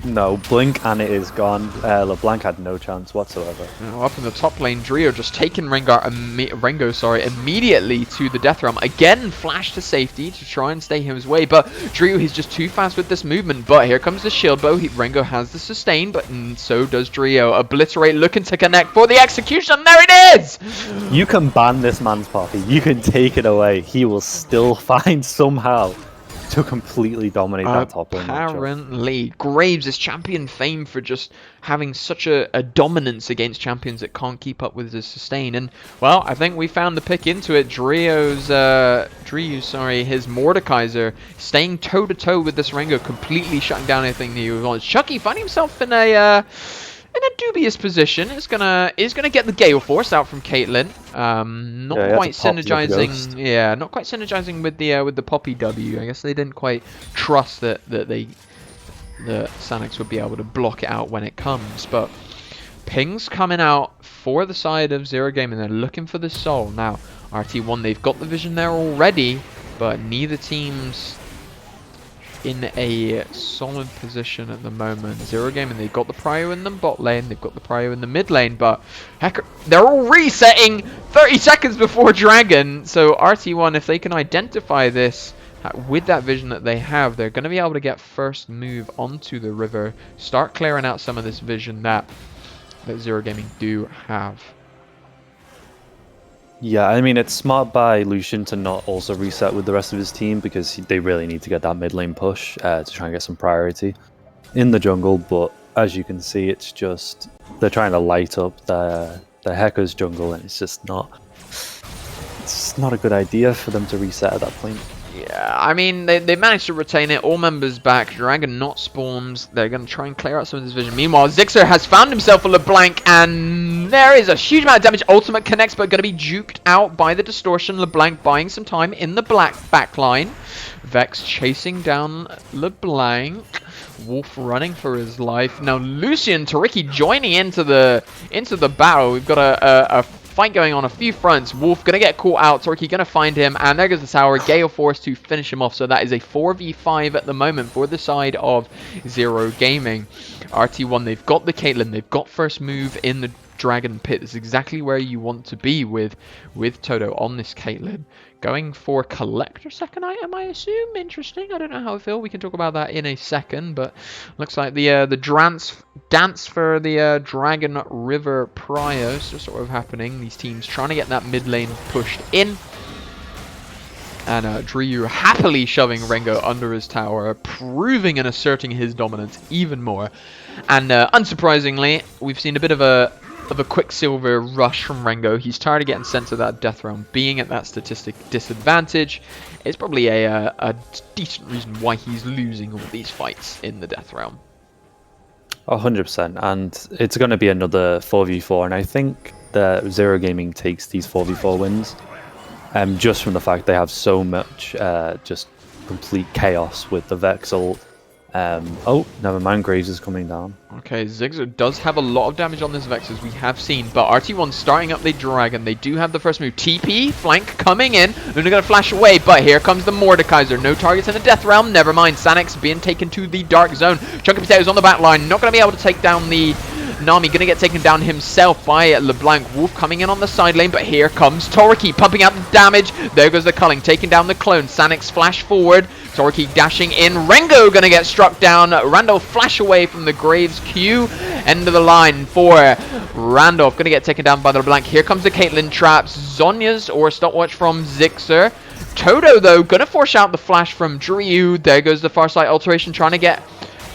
No, blink and it is gone. LeBlanc had no chance whatsoever. Up in the top lane, Drio just taking Rengo immediately to the Death Realm. Again, flash to safety to try and stay his way, but Drio is just too fast with this movement. But here comes the shield bow. Rengo has the sustain, but so does Drio. Obliterate looking to connect for the execution. There it is! You can ban this man's poppy. You can take it away. He will still find somehow to completely dominate that top lane. Apparently. Graves is champion famed for just having such a dominance against champions that can't keep up with his sustain. And, well, I think we found the pick into it. Drio's, his Mordekaiser staying toe-to-toe with this Rengo, completely shutting down anything he wants. Chucky finding himself in a dubious position. Is gonna get the Gale Force out from Caitlyn. Not quite synergizing. Not quite synergizing with the Poppy W. I guess they didn't quite trust that Sanix would be able to block it out when it comes. But pings coming out for the side of Zero Game, and they're looking for the soul. Now RT1, they've got the vision there already, but neither team's in a solid position at the moment. Zero Game, and they've got the prio in the bot lane, they've got the prio in the mid lane, but heck, they're all resetting 30 seconds before Dragon. So RT1, if they can identify this with that vision that they have, they're going to be able to get first move onto the river, start clearing out some of this vision that Zero Gaming do have. Yeah, I mean, it's smart by Lucian to not also reset with the rest of his team, because they really need to get that mid lane push to try and get some priority in the jungle. But as you can see, it's just they're trying to light up the Hecker's jungle, and it's not a good idea for them to reset at that point. Yeah, I mean, they managed to retain it. All members back. Dragon not spawns. They're going to try and clear out some of this vision. Meanwhile, Zixer has found himself a LeBlanc, and there is a huge amount of damage. Ultimate connects, but going to be juked out by the distortion. LeBlanc buying some time in the backline. Vex chasing down LeBlanc. Wolf running for his life. Now Lucian Tariki joining into the battle. We've got a fight going on a few fronts. Wolf gonna get caught out. Torky gonna find him, and there goes the tower. Gale Force to finish him off. So that is a 4v5 at the moment for the side of Zero Gaming. RT1, they've got the Caitlyn, they've got first move in the Dragon Pit. It's exactly where you want to be with Toto on this Caitlyn. Going for collector second item, I assume. Interesting. I don't know how I feel. We can talk about that in a second, but looks like the dance for the Dragon River Prios is sort of happening. These teams trying to get that mid lane pushed in. And Dryu happily shoving Rengo under his tower, proving and asserting his dominance even more. And unsurprisingly, we've seen a bit of a Quicksilver rush from Rengo. He's tired of getting sent to that death realm, being at that statistic disadvantage. It's probably a decent reason why he's losing all these fights in the death realm. 100%, and it's going to be another 4v4, and I think that Zero Gaming takes these 4v4 wins. Just from the fact they have so much just complete chaos with the Vex ult. Oh, never mind, Graves is coming down. Okay, Zigzag does have a lot of damage on this Vex, as we have seen, but RT1 starting up the Dragon. They do have the first move. TP, flank coming in. They're going to flash away, but here comes the Mordekaiser. No targets in the Death Realm. Never mind, Sanix being taken to the Dark Zone. Chunky Potatoes on the back line. Not going to be able to take down the Nami, going to get taken down himself by LeBlanc. Wolf coming in on the side lane, but here comes Toriki pumping out the damage. There goes the Culling, taking down the clone. Sanix flash forward. Toriki dashing in. Rengo going to get struck down. Randolph flash away from the Graves Q. End of the line for Randolph. Going to get taken down by the LeBlanc. Here comes the Caitlyn traps. Zhonya's or stopwatch from Zixer. Toto, though, going to force out the flash from Dryu. There goes the Farsight alteration, trying to get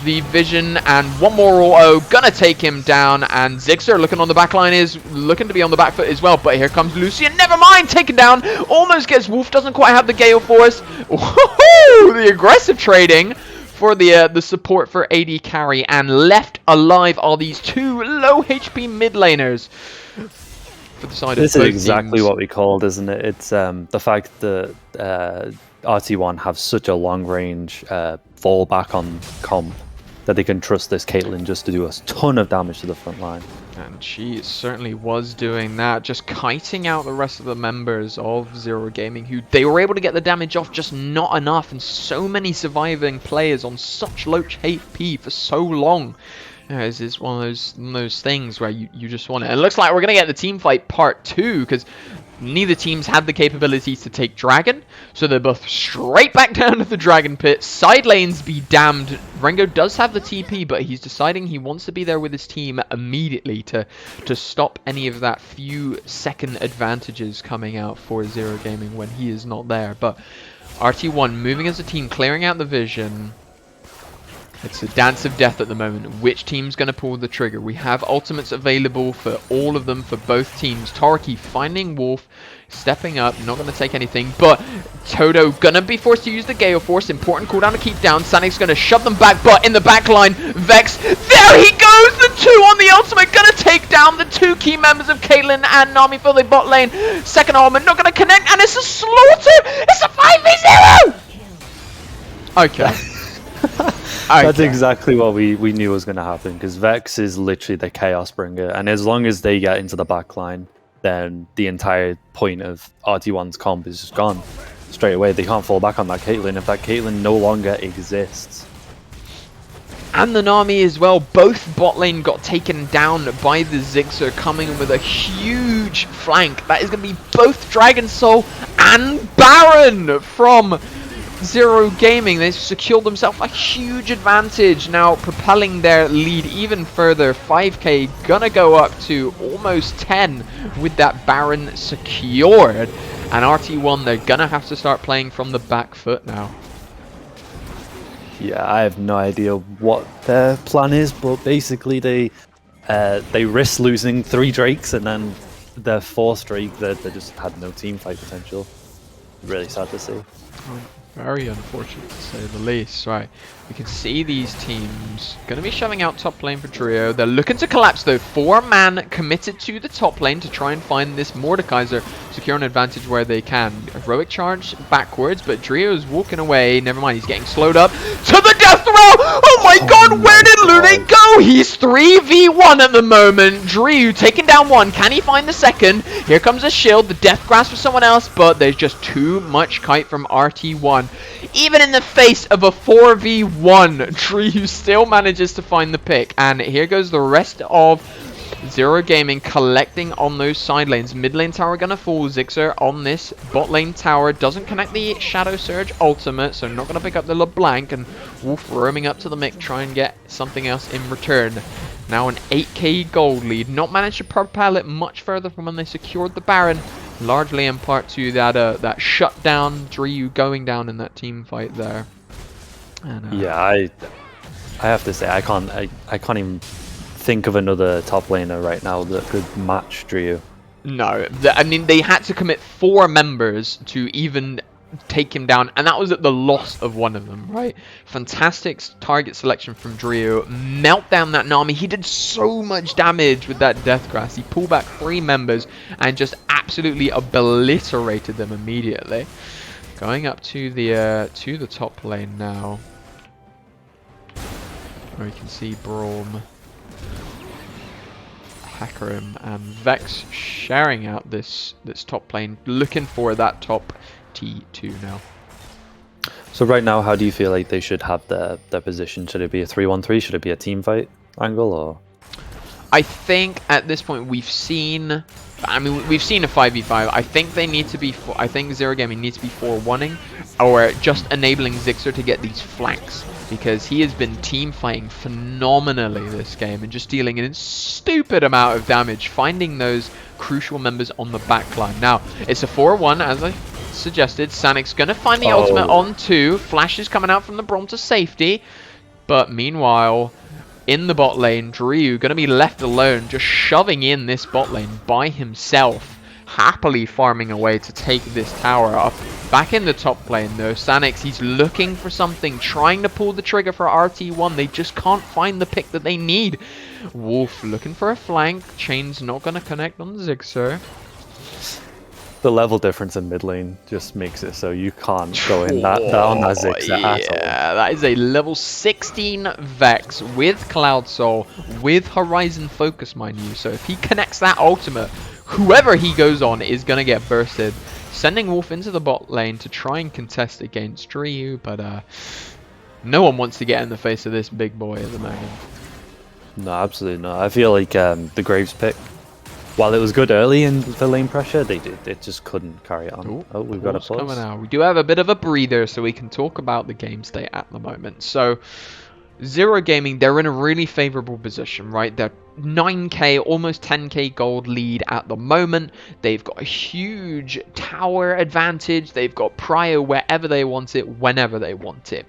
the vision, and one more auto, gonna take him down, and Zixer looking on the back line is looking to be on the back foot as well, but here comes Lucian, never mind, taken down, almost gets Wolf, doesn't quite have the Gale Force. The aggressive trading for the support for AD carry, and left alive are these two low HP mid laners. For the side this of is both exactly teams. what we called, isn't it? It's the fact that RT1 have such a long range fallback on comp that they can trust this Caitlyn just to do a ton of damage to the front line. And she certainly was doing that, just kiting out the rest of the members of Zero Gaming, who they were able to get the damage off, just not enough, and so many surviving players on such low HP for so long. It's one of those things where you just want it. And it looks like we're going to get the team fight part 2, because neither teams had the capabilities to take Dragon, so they're both straight back down to the Dragon Pit. Side lanes be damned. Rengo does have the TP, but he's deciding he wants to be there with his team immediately to stop any of that few second advantages coming out for Zero Gaming when he is not there. But RT1 moving as a team, clearing out the vision. It's a dance of death at the moment. Which team's going to pull the trigger? We have ultimates available for all of them, for both teams. Toriki finding Wolf, stepping up, not going to take anything, but Toto going to be forced to use the Gale Force. Important cooldown to keep down. Sanik's going to shove them back, but in the back line, Vex, there he goes! The 2 on the ultimate, going to take down the 2 key members of Caitlyn and Nami for the bot lane. Second armor, not going to connect, and it's a slaughter! It's a 5v0! Okay. That's exactly what we knew was going to happen, because Vex is literally the chaos bringer, and as long as they get into the backline, then the entire point of RT1's comp is just gone straight away. They can't fall back on that Caitlyn if that Caitlyn no longer exists. And the Nami as well. Both bot lane got taken down by the Zigzag, coming in with a huge flank. That is going to be both Dragon Soul and Baron from Zero Gaming. They've secured themselves a huge advantage, now propelling their lead even further. 5k gonna go up to almost 10 with that Baron secured, and RT1, they're gonna have to start playing from the back foot now. Yeah, I have no idea what their plan is, but basically they risk losing 3 Drakes, and then their 4th Drake, they just had no team fight potential. Really sad to see. Very unfortunate to say the least. Right, we can see these teams going to be shoving out top lane for Trio. They're looking to collapse though. 4-man committed to the top lane to try and find this Mordekaiser, secure an advantage where they can. Heroic charge backwards, but Trio's walking away. Never mind, he's getting slowed up to the death throw! Oh my god, where did Lune go? He's 3v1 at the moment. Drew taking down one. Can he find the second? Here comes a shield. The death grasp for someone else, but there's just too much kite from RT1. Even in the face of a 4v1, Drew still manages to find the pick. And here goes the rest of Zero Gaming collecting on those side lanes. Mid lane tower gonna fall. Zixer on this bot lane tower. Doesn't connect the Shadow Surge ultimate, so not gonna pick up the LeBlanc. And Wolf roaming up to the mid, try and get something else in return. Now an 8k gold lead. Not managed to propel it much further from when they secured the Baron. Largely in part to that shutdown, Drew going down in that team fight there. And, yeah, I have to say I can't even think of another top laner right now that could match Drew. No, I mean they had to commit 4 members to even take him down, and that was at the loss of one of them, right? Fantastic target selection from Drew. Melt down that Nami. He did so much damage with that Death Grasp. He pulled back 3 members and just absolutely obliterated them immediately. Going up to the top lane now, where you can see Braum, Hecarim, and Vex sharing out this top lane, looking for that top T2 now. So right now, how do you feel like they should have their position? Should it be a 3-1-3? Should it be a team fight angle? Or I think at this point we've seen a 5v5. I think they need to be. I think Zero Gaming needs to be 4-1ing, or just enabling Zixer to get these flanks, because he has been team fighting phenomenally this game and just dealing a stupid amount of damage, finding those crucial members on the back line. Now it's a 4-1 as I suggested. Sanik's gonna find the ultimate on 2. Flash is coming out from the Braum to safety, but meanwhile, in the bot lane, Drew gonna be left alone, just shoving in this bot lane by himself, happily farming away to take this tower up. Back in the top lane though, Sanix, he's looking for something, trying to pull the trigger for RT1. They just can't find the pick that they need. Wolf looking for a flank. Chain's not gonna connect on Zixer. the level difference in mid lane just makes it so you can't go in that on that Ziggs at all. Yeah, that is a level 16 Vex with Cloud Soul, with Horizon Focus, mind you. So if he connects that ultimate, whoever he goes on is going to get bursted. Sending Wolf into the bot lane to try and contest against Ryu, but no one wants to get in the face of this big boy at the moment. No, absolutely not. I feel like the Graves pick, while it was good early in the lane pressure, it just couldn't carry it on. Ooh, oh, we've got a pause. coming out. We do have a bit of a breather, so we can talk about the game state at the moment. So, Zero Gaming, they're in a really favorable position, right? They're 9k, almost 10k gold lead at the moment. They've got a huge tower advantage. They've got prio wherever they want it, whenever they want it.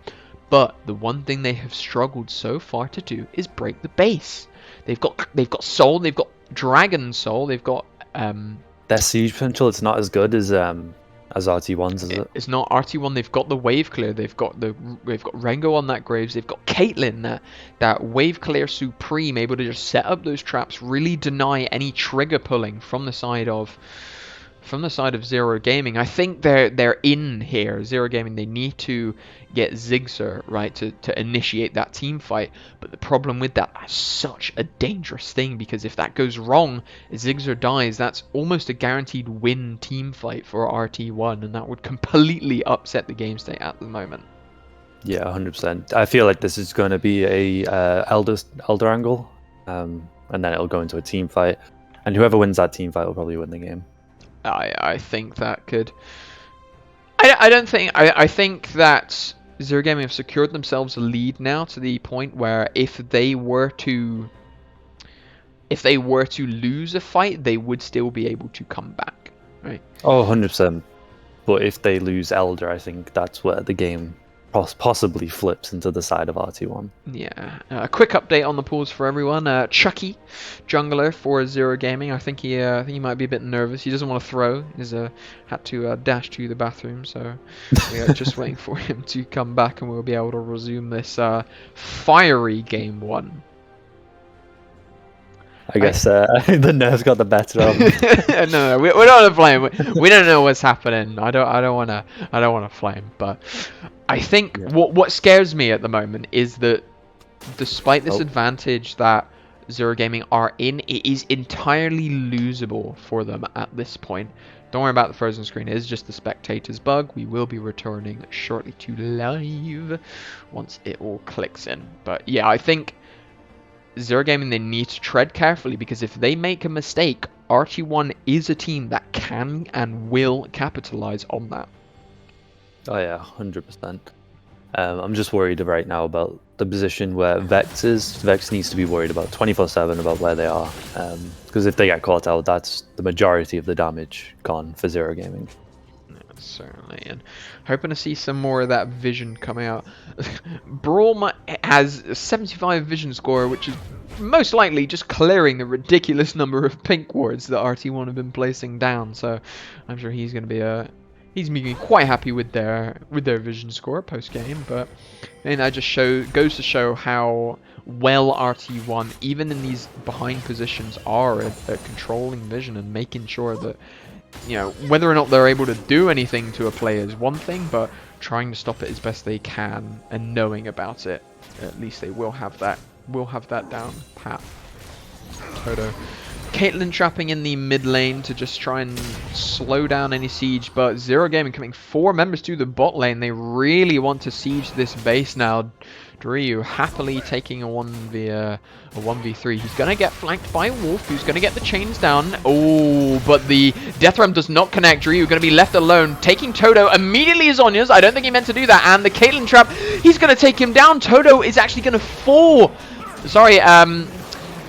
But the one thing they have struggled so far to do is break the base. They've got soul, they've got dragon soul, they've got their siege potential, it's not as good as RT1's, is it? It's not RT1. They've got the wave clear. They've got Rengo on that Graves. They've got Caitlyn, that wave clear supreme, able to just set up those traps, really deny any trigger pulling from the side of Zero Gaming. I think they're in here. Zero Gaming, they need to get Zigzer right to initiate that team fight. But the problem with that's such a dangerous thing, because if that goes wrong, Zigzer dies, that's almost a guaranteed win team fight for RT1, and that would completely upset the game state at the moment. Yeah, 100%. I feel like this is going to be a elder angle, and then it'll go into a team fight, and whoever wins that team fight will probably win the game. I think that could. I think that Zero Gaming have secured themselves a lead now, to the point where if they were to lose a fight, they would still be able to come back, right? Oh, 100%. But if they lose Elder, I think that's where the game possibly flips into the side of RT1. Yeah. A quick update on the pools for everyone. Chucky, jungler for Zero Gaming. I think he might be a bit nervous. He doesn't want to throw. He's had to dash to the bathroom, so we are just waiting for him to come back, and we'll be able to resume this fiery game one. I guess the nerves got the better of him. No, we don't want to blame. We don't know what's happening. I don't want to flame, but I think Yeah. what scares me at the moment is that despite this Oh. advantage that Zero Gaming are in, it is entirely losable for them at this point. Don't worry about the frozen screen, it is just the spectators bug. We will be returning shortly to live once it all clicks in. But yeah, I think Zero Gaming, they need to tread carefully, because if they make a mistake, RT1 is a team that can and will capitalize on that. Oh yeah, 100%. I'm just worried right now about the position where Vex is. Vex needs to be worried about 24/7 about where they are, because if they get caught out, that's the majority of the damage gone for Zero Gaming. Certainly, and hoping to see some more of that vision coming out. Braum has a 75 vision score, which is most likely just clearing the ridiculous number of pink wards that RT1 have been placing down. So I'm sure he's going to be he's going to be quite happy with their vision score post game. But then that just goes to show how well RT1, even in these behind positions, are at controlling vision and making sure that, you know, whether or not they're able to do anything to a player is one thing, but trying to stop it as best they can and knowing about it, at least they will have that down pat. Toto. Caitlyn trapping in the mid lane to just try and slow down any siege, but Zero Gaming coming 4 members to the bot lane. They really want to siege this base now. Ryu happily taking a 1v3. He's going to get flanked by Wolf, who's going to get the chains down. Oh, but the Death Realm does not connect. Ryu going to be left alone, taking Toto immediately as Onya's. I don't think he meant to do that. And the Caitlyn trap, he's going to take him down. Toto is actually going to fall. Sorry,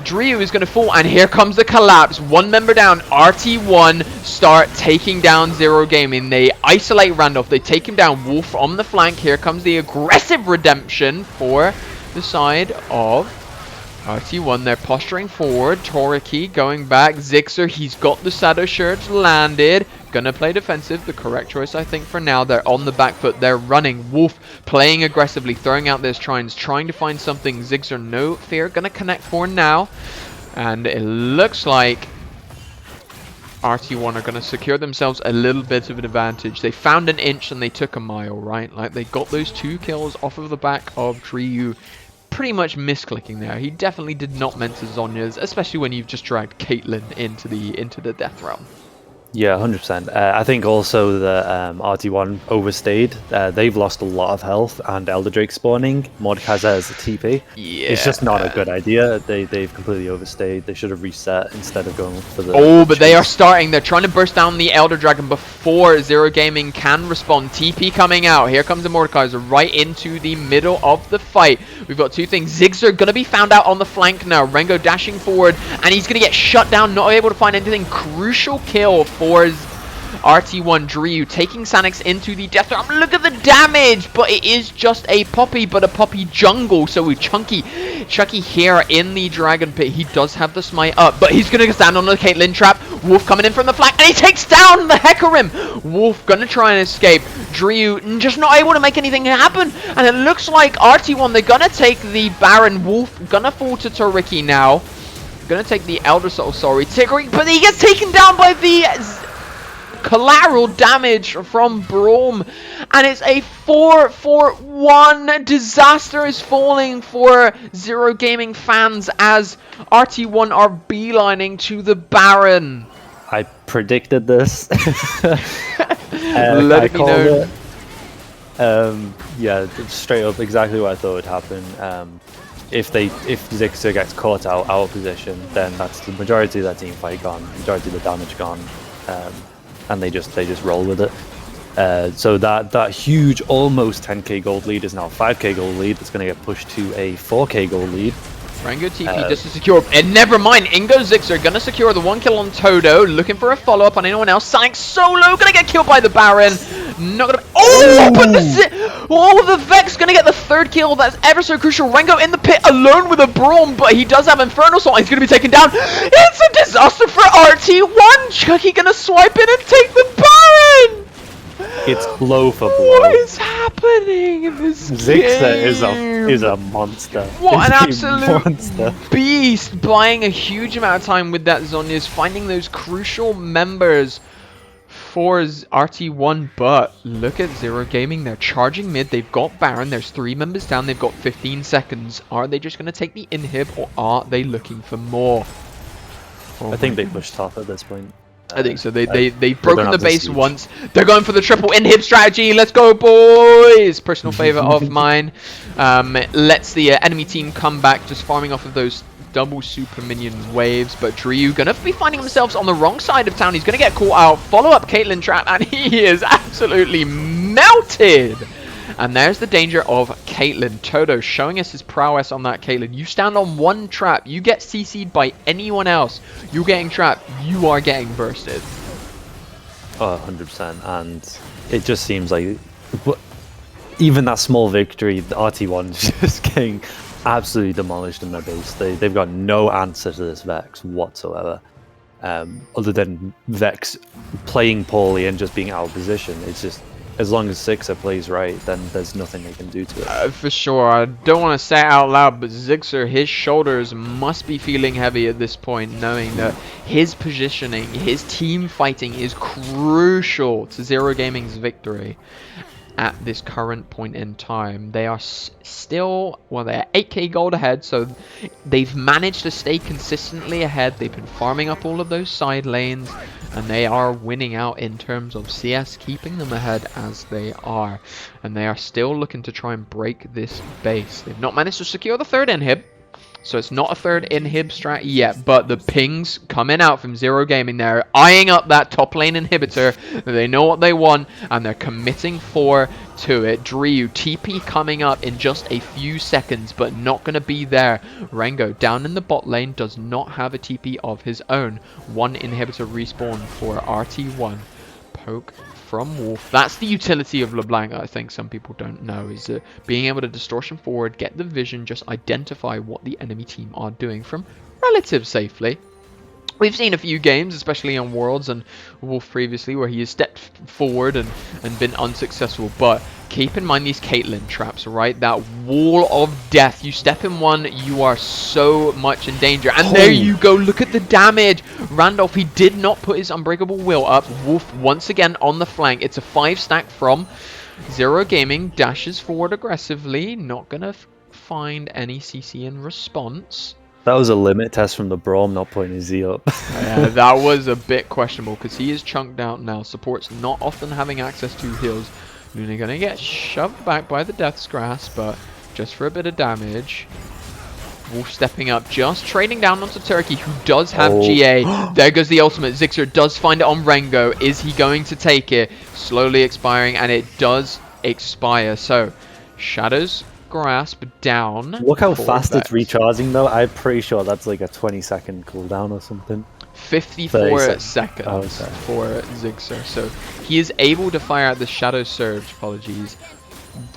Ryu is going to fall, and here comes the collapse. 1 member down. RT1 start taking down Zero Gaming. They isolate Randolph. They take him down. Wolf on the flank. Here comes the aggressive redemption for the side of RT1. They're posturing forward. Toriki going back. Zixer, he's got the Shadow Surge landed. Gonna play defensive. The correct choice, I think, for now. They're on the back foot. They're running. Wolf playing aggressively, throwing out their trines, trying to find something. Zixer, no fear. Gonna connect for now. And it looks like RT1 are going to secure themselves a little bit of an advantage. They found an inch and they took a mile, right? Like, they got those 2 kills off of the back of Ryu. Pretty much misclicking there. He definitely did not meant to Zonya's, especially when you've just dragged Caitlyn into the Death Realm. Yeah, 100%. I think also that RT1 overstayed. They've lost a lot of health, and Elder Drake spawning. Mordekaiser as a TP. Yeah. It's just not a good idea. They've completely overstayed. They should have reset instead of going for the... Oh, but they are starting. They're trying to burst down the Elder Dragon before Zero Gaming can respond. TP coming out. Here comes the Mordekaiser right into the middle of the fight. We've got 2 things. Zigzag going to be found out on the flank now. Rengo dashing forward, and he's going to get shut down. Not able to find anything. Crucial kill for RT1. Ryu taking Sanix into the Death Realm. Look at the damage, but it is just a Poppy, but a Poppy jungle. So with Chucky here in the Dragon Pit, he does have the smite up, but he's going to stand on the Caitlyn trap. Wolf coming in from the flank, and he takes down the Hecarim. Wolf going to try and escape. Ryu just not able to make anything happen, and it looks like RT1, they're going to take the Baron. Wolf going to fall to Toriki now. Going to take the Elder Soul, Tigreek, but he gets taken down by the collateral damage from Braum, and it's a 4-for-1. Disaster is falling for Zero Gaming fans as RT1 are beelining to the Baron. I predicted this. Let it be known. Yeah, straight up exactly what I thought would happen. If Zixer gets caught out of position, then that's the majority of that team fight gone, majority of the damage gone, and they just roll with it. So that huge almost 10k gold lead is now a 5k gold lead. That's going to get pushed to a 4k gold lead. Rango TP just to secure, and never mind, Ingo Zixer gonna secure the 1 kill on Toto, looking for a follow-up on anyone else. Sonic solo, gonna get killed by the Baron. Not gonna, but the Vex gonna get the 3rd kill. That's ever so crucial. Rango in the pit alone with a Braum, but he does have Infernal Soul. He's gonna be taken down. It's a disaster for RT1. Chucky gonna swipe in and take the Baron. It's blow for blow. What is happening in this Zixer game? is a monster. What an absolute monster. Beast, buying a huge amount of time with that Zonya's, finding those crucial members for RT1, but look at Zero Gaming. They're charging mid. They've got Baron. There's 3 members down. They've got 15 seconds. Are they just going to take the inhib, or are they looking for more? Oh, I think they pushed top at this point. I think so. They've don't broken the have the base siege. once. They're going for the triple inhib strategy. Let's go, boys! Personal favorite of mine. Lets the enemy team come back, just farming off of those double super minion waves. But Drew gonna be finding themselves on the wrong side of town. He's gonna get caught out. Follow up Caitlyn trap, and he is absolutely melted. And there's the danger of Caitlyn. Toto showing us his prowess on that Caitlyn. You stand on one trap, you get CC'd by anyone else, you're getting trapped, you are getting bursted. Oh, 100%. And it just seems like even that small victory, the RT1 is just getting absolutely demolished in their base. They've got no answer to this Vex whatsoever. Other than Vex playing poorly and just being out of position. It's just, as long as Zixer plays right, then there's nothing they can do to it. For sure. I don't want to say it out loud, but Zixer, his shoulders must be feeling heavy at this point, knowing that his positioning, his team fighting is crucial to Zero Gaming's victory at this current point in time. They are still, well, they're 8k gold ahead, so they've managed to stay consistently ahead. They've been farming up all of those side lanes, and they are winning out in terms of CS, keeping them ahead as they are. And they are still looking to try and break this base. They've not managed to secure the third inhib, so it's not a third inhib strat yet, but the pings coming out from Zero Gaming. They're eyeing up that top lane inhibitor. They know what they want, and they're committing to it. Drew, TP coming up in just a few seconds, but not going to be there. Rengo down in the bot lane does not have a TP of his own. One inhibitor respawn for RT1. Poke from Wolf. That's the utility of LeBlanc, I think some people don't know, is that being able to distortion forward, get the vision, just identify what the enemy team are doing from relative safely. We've seen a few games, especially on Worlds and Wolf previously, where he has stepped forward and been unsuccessful. But keep in mind these Caitlyn traps, right? That wall of death. You step in one, you are so much in danger. And there you go. Look at the damage. Randolph, he did not put his Unbreakable Will up. Wolf once again on the flank. It's a 5-stack from Zero Gaming. Dashes forward aggressively. Not going to find any CC in response. That was a limit test from the Braum not putting his Z up. Yeah, that was a bit questionable because he is chunked out now. Support's not often having access to heals. Luna gonna get shoved back by the Death's Grasp, but just for a bit of damage. Wolf stepping up, just trading down onto Turkey, who does have GA. There goes the ultimate. Zixer does find it on Rengo. Is he going to take it? Slowly expiring, and it does expire. So, Shadow's Grasp down. Look how fast Vex. it's recharging though. I'm pretty sure that's like a 20-second cooldown or something. 54 seconds Oh, okay. for Zixer. So he is able to fire out the Shadow Surge,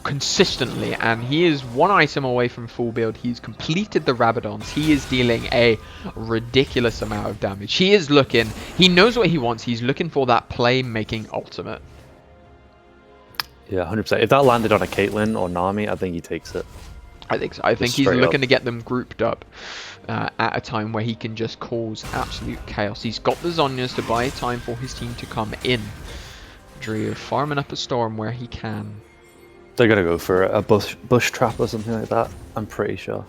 consistently, and he is one item away from full build. He's completed the Rabadons. He is dealing a ridiculous amount of damage. He is looking, he knows what he wants. He's looking for that play-making ultimate. Yeah, 100%. If that landed on a Caitlyn or Nami, I think he takes it. I think so. I think he's looking to get them grouped up at a time where he can just cause absolute chaos. He's got the Zonyas to buy time for his team to come in. Drew farming up a storm where he can. They're gonna go for a bush trap or something like that, I'm pretty sure.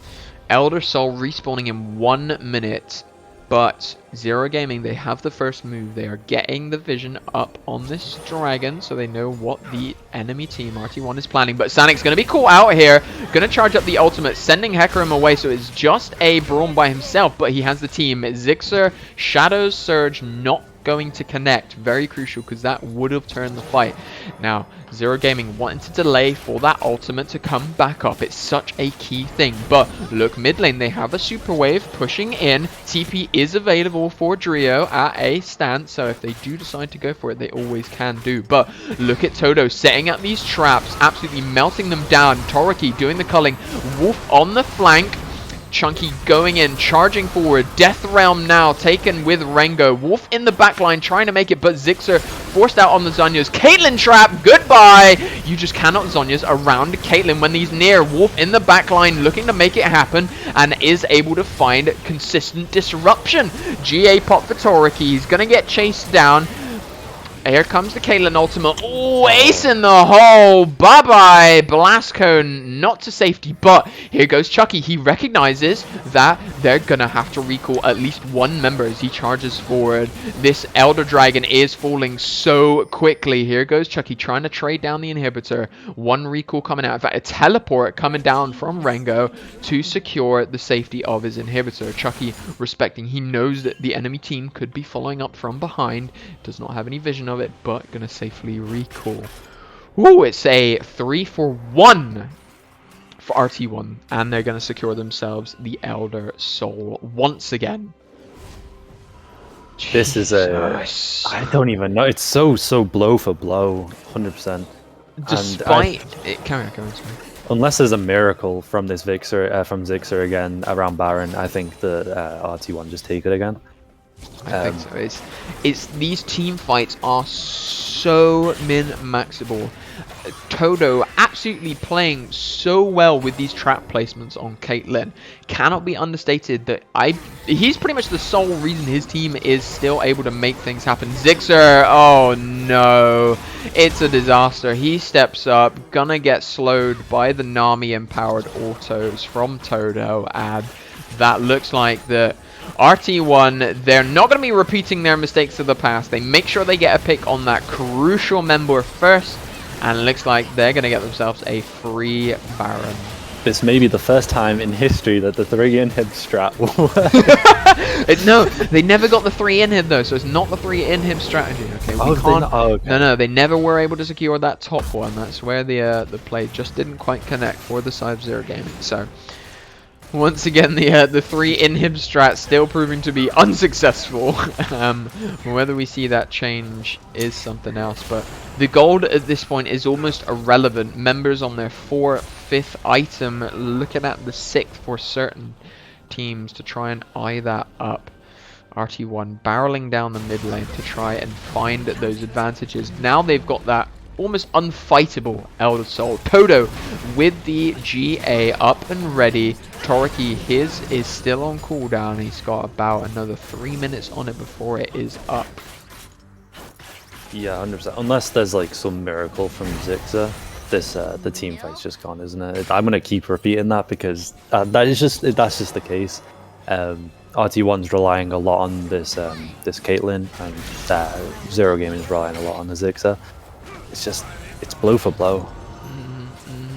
Elder Soul respawning in 1 minute, but Zero Gaming, they have the first move. They are getting the vision up on this dragon, so they know what the enemy team, RT1, is planning. But Sanik's going to be caught out here, going to charge up the ultimate, sending Hecarim away, so it's just a Braum by himself, but he has the team. Zixer, Shadow's Surge not going to connect. Very crucial, because that would have turned the fight. Now, Zero Gaming wanting to delay for that ultimate to come back up. It's such a key thing. But look, mid lane, they have a super wave pushing in. TP is available for Drio at a stance, so if they do decide to go for it, they always can do. But look at Toto setting up these traps, absolutely melting them down. Toriki doing the culling. Wolf on the flank. Chunky going in, charging forward. Death Realm now taken with Rengo. Wolf in the backline trying to make it, but Zixer forced out on the Zonyas. Caitlyn trap, goodbye! You just cannot Zonyas around Caitlyn when he's near. Wolf in the backline looking to make it happen and is able to find consistent disruption. GA pop for Toriki. He's going to get chased down. Here comes the Caitlyn ultimate. Oh, ace in the hole. Bye-bye. Blast Cone, not to safety, but here goes Chucky. He recognizes that they're going to have to recall at least one member as he charges forward. This Elder Dragon is falling so quickly. Here goes Chucky trying to trade down the inhibitor. One recall coming out. In fact, a teleport coming down from Rengo to secure the safety of his inhibitor. Chucky respecting. He knows that the enemy team could be following up from behind. Does not have any vision of it, but gonna safely recall. Ooh, it's a 3-for-1 for RT1, and they're gonna secure themselves the Elder Soul once again. This is I don't even know. It's so blow for blow, 100%. Despite it, carry on, sorry. Unless there's a miracle from this from Zixer again around Baron, I think the RT1 just take it again. I think so. It's these team fights are so min-maxable. Todo absolutely playing so well with these trap placements on Caitlyn. Cannot be understated that he's pretty much the sole reason his team is still able to make things happen. Zixer, oh no. It's a disaster. He steps up, gonna get slowed by the Nami empowered autos from Todo, and that looks like the RT1, they're not going to be repeating their mistakes of the past. They make sure they get a pick on that crucial member first, and it looks like they're going to get themselves a free Baron. This may be the first time in history that the 3 inhib strat will work. No, they never got the 3 inhib though, so it's not the 3 inhib strategy. Okay, we can't. Okay. No, they never were able to secure that top one. That's where the play just didn't quite connect for the side of Zero Gaming. So once again, the 3 inhib strat still proving to be unsuccessful. Whether we see that change is something else, but the gold at this point is almost irrelevant. Members on their 4th, 5th item, looking at the 6th for certain teams to try and eye that up. RT1 barreling down the mid lane to try and find those advantages. Now they've got that almost unfightable Elder Soul. Todo with the GA up and ready. Toriki, his is still on cooldown. He's got about another 3 minutes on it before it is up. Yeah, 100%. Unless there's like some miracle from Zixer, the team fight's just gone, isn't it? I'm gonna keep repeating that because that's just the case. RT1's relying a lot on this Caitlyn, and Zero Gaming is relying a lot on the Zixer. It's blow for blow.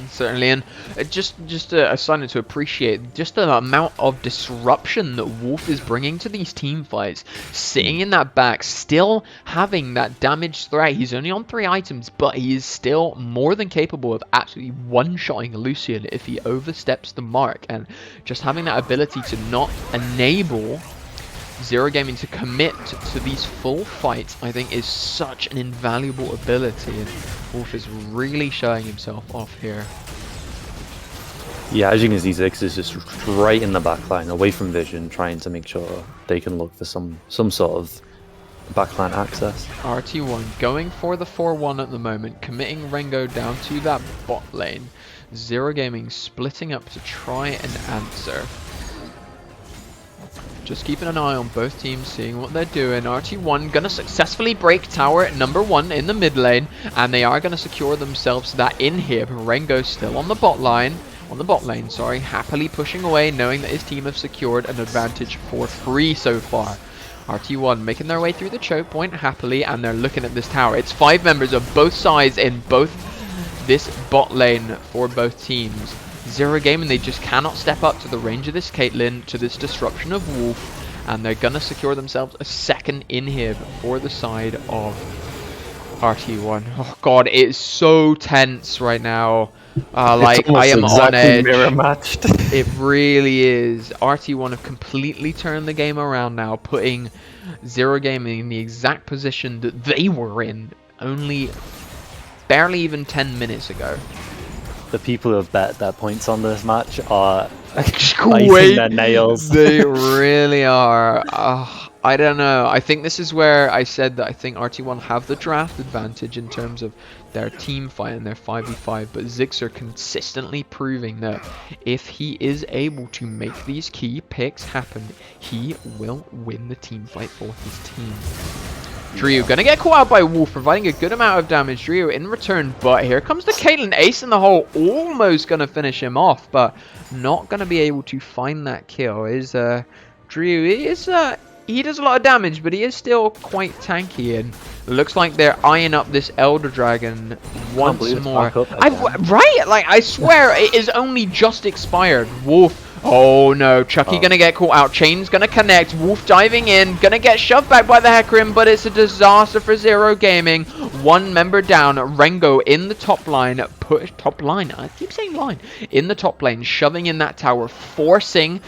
Certainly, and just a sign to appreciate just the amount of disruption that Wolf is bringing to these team fights. Sitting in that back, still having that damage threat. He's only on 3 items, but he is still more than capable of absolutely one-shotting Lucian if he oversteps the mark. And just having that ability to not enable Zero Gaming to commit to these full fights, I think, is such an invaluable ability, and Wolf is really showing himself off here. Yeah, as you can see, Zix is just right in the backline, away from vision, trying to make sure they can look for some sort of backline access. RT1 going for the 4-1 at the moment, committing Rengo down to that bot lane. Zero Gaming splitting up to try and answer. Just keeping an eye on both teams, seeing what they're doing. RT1 gonna successfully break tower number 1 in the mid lane, and they are gonna secure themselves that inhib. Rengo still on the bot lane, sorry, happily pushing away, knowing that his team have secured an advantage for free so far. RT1 making their way through the choke point happily, and they're looking at this tower. It's 5 members of both sides in both this bot lane for both teams. Zero Gaming, they just cannot step up to the range of this Caitlyn, to this disruption of Wolf, and they're gonna secure themselves a second inhib for the side of RT1. Oh god, it is so tense right now. Like, I am on edge. Mirror matched. It really is. RT1 have completely turned the game around now, putting Zero Gaming in the exact position that they were in only barely even 10 minutes ago. The people who have bet their points on this match are biting their nails. They really are. I don't know. I think this is where I said that I think RT1 have the draft advantage in terms of their team fight and their 5v5, but Zixer consistently proving that if he is able to make these key picks happen, he will win the team fight for his team. Drew gonna get caught out by Wolf, providing a good amount of damage. Drew in return, but here comes the Caitlyn ace in the hole, almost gonna finish him off, but not gonna be able to find that kill. Drew is he does a lot of damage, but he is still quite tanky, and looks like they're eyeing up this Elder Dragon once more. Right? Like, I swear, it is only just expired. Wolf. Oh no, Chucky gonna get caught out. Chain's gonna connect. Wolf diving in, gonna get shoved back by the Hecarim, but it's a disaster for Zero Gaming. One member down. Rengo in the top line. Top line? I keep saying line. In the top lane, shoving in that tower, forcing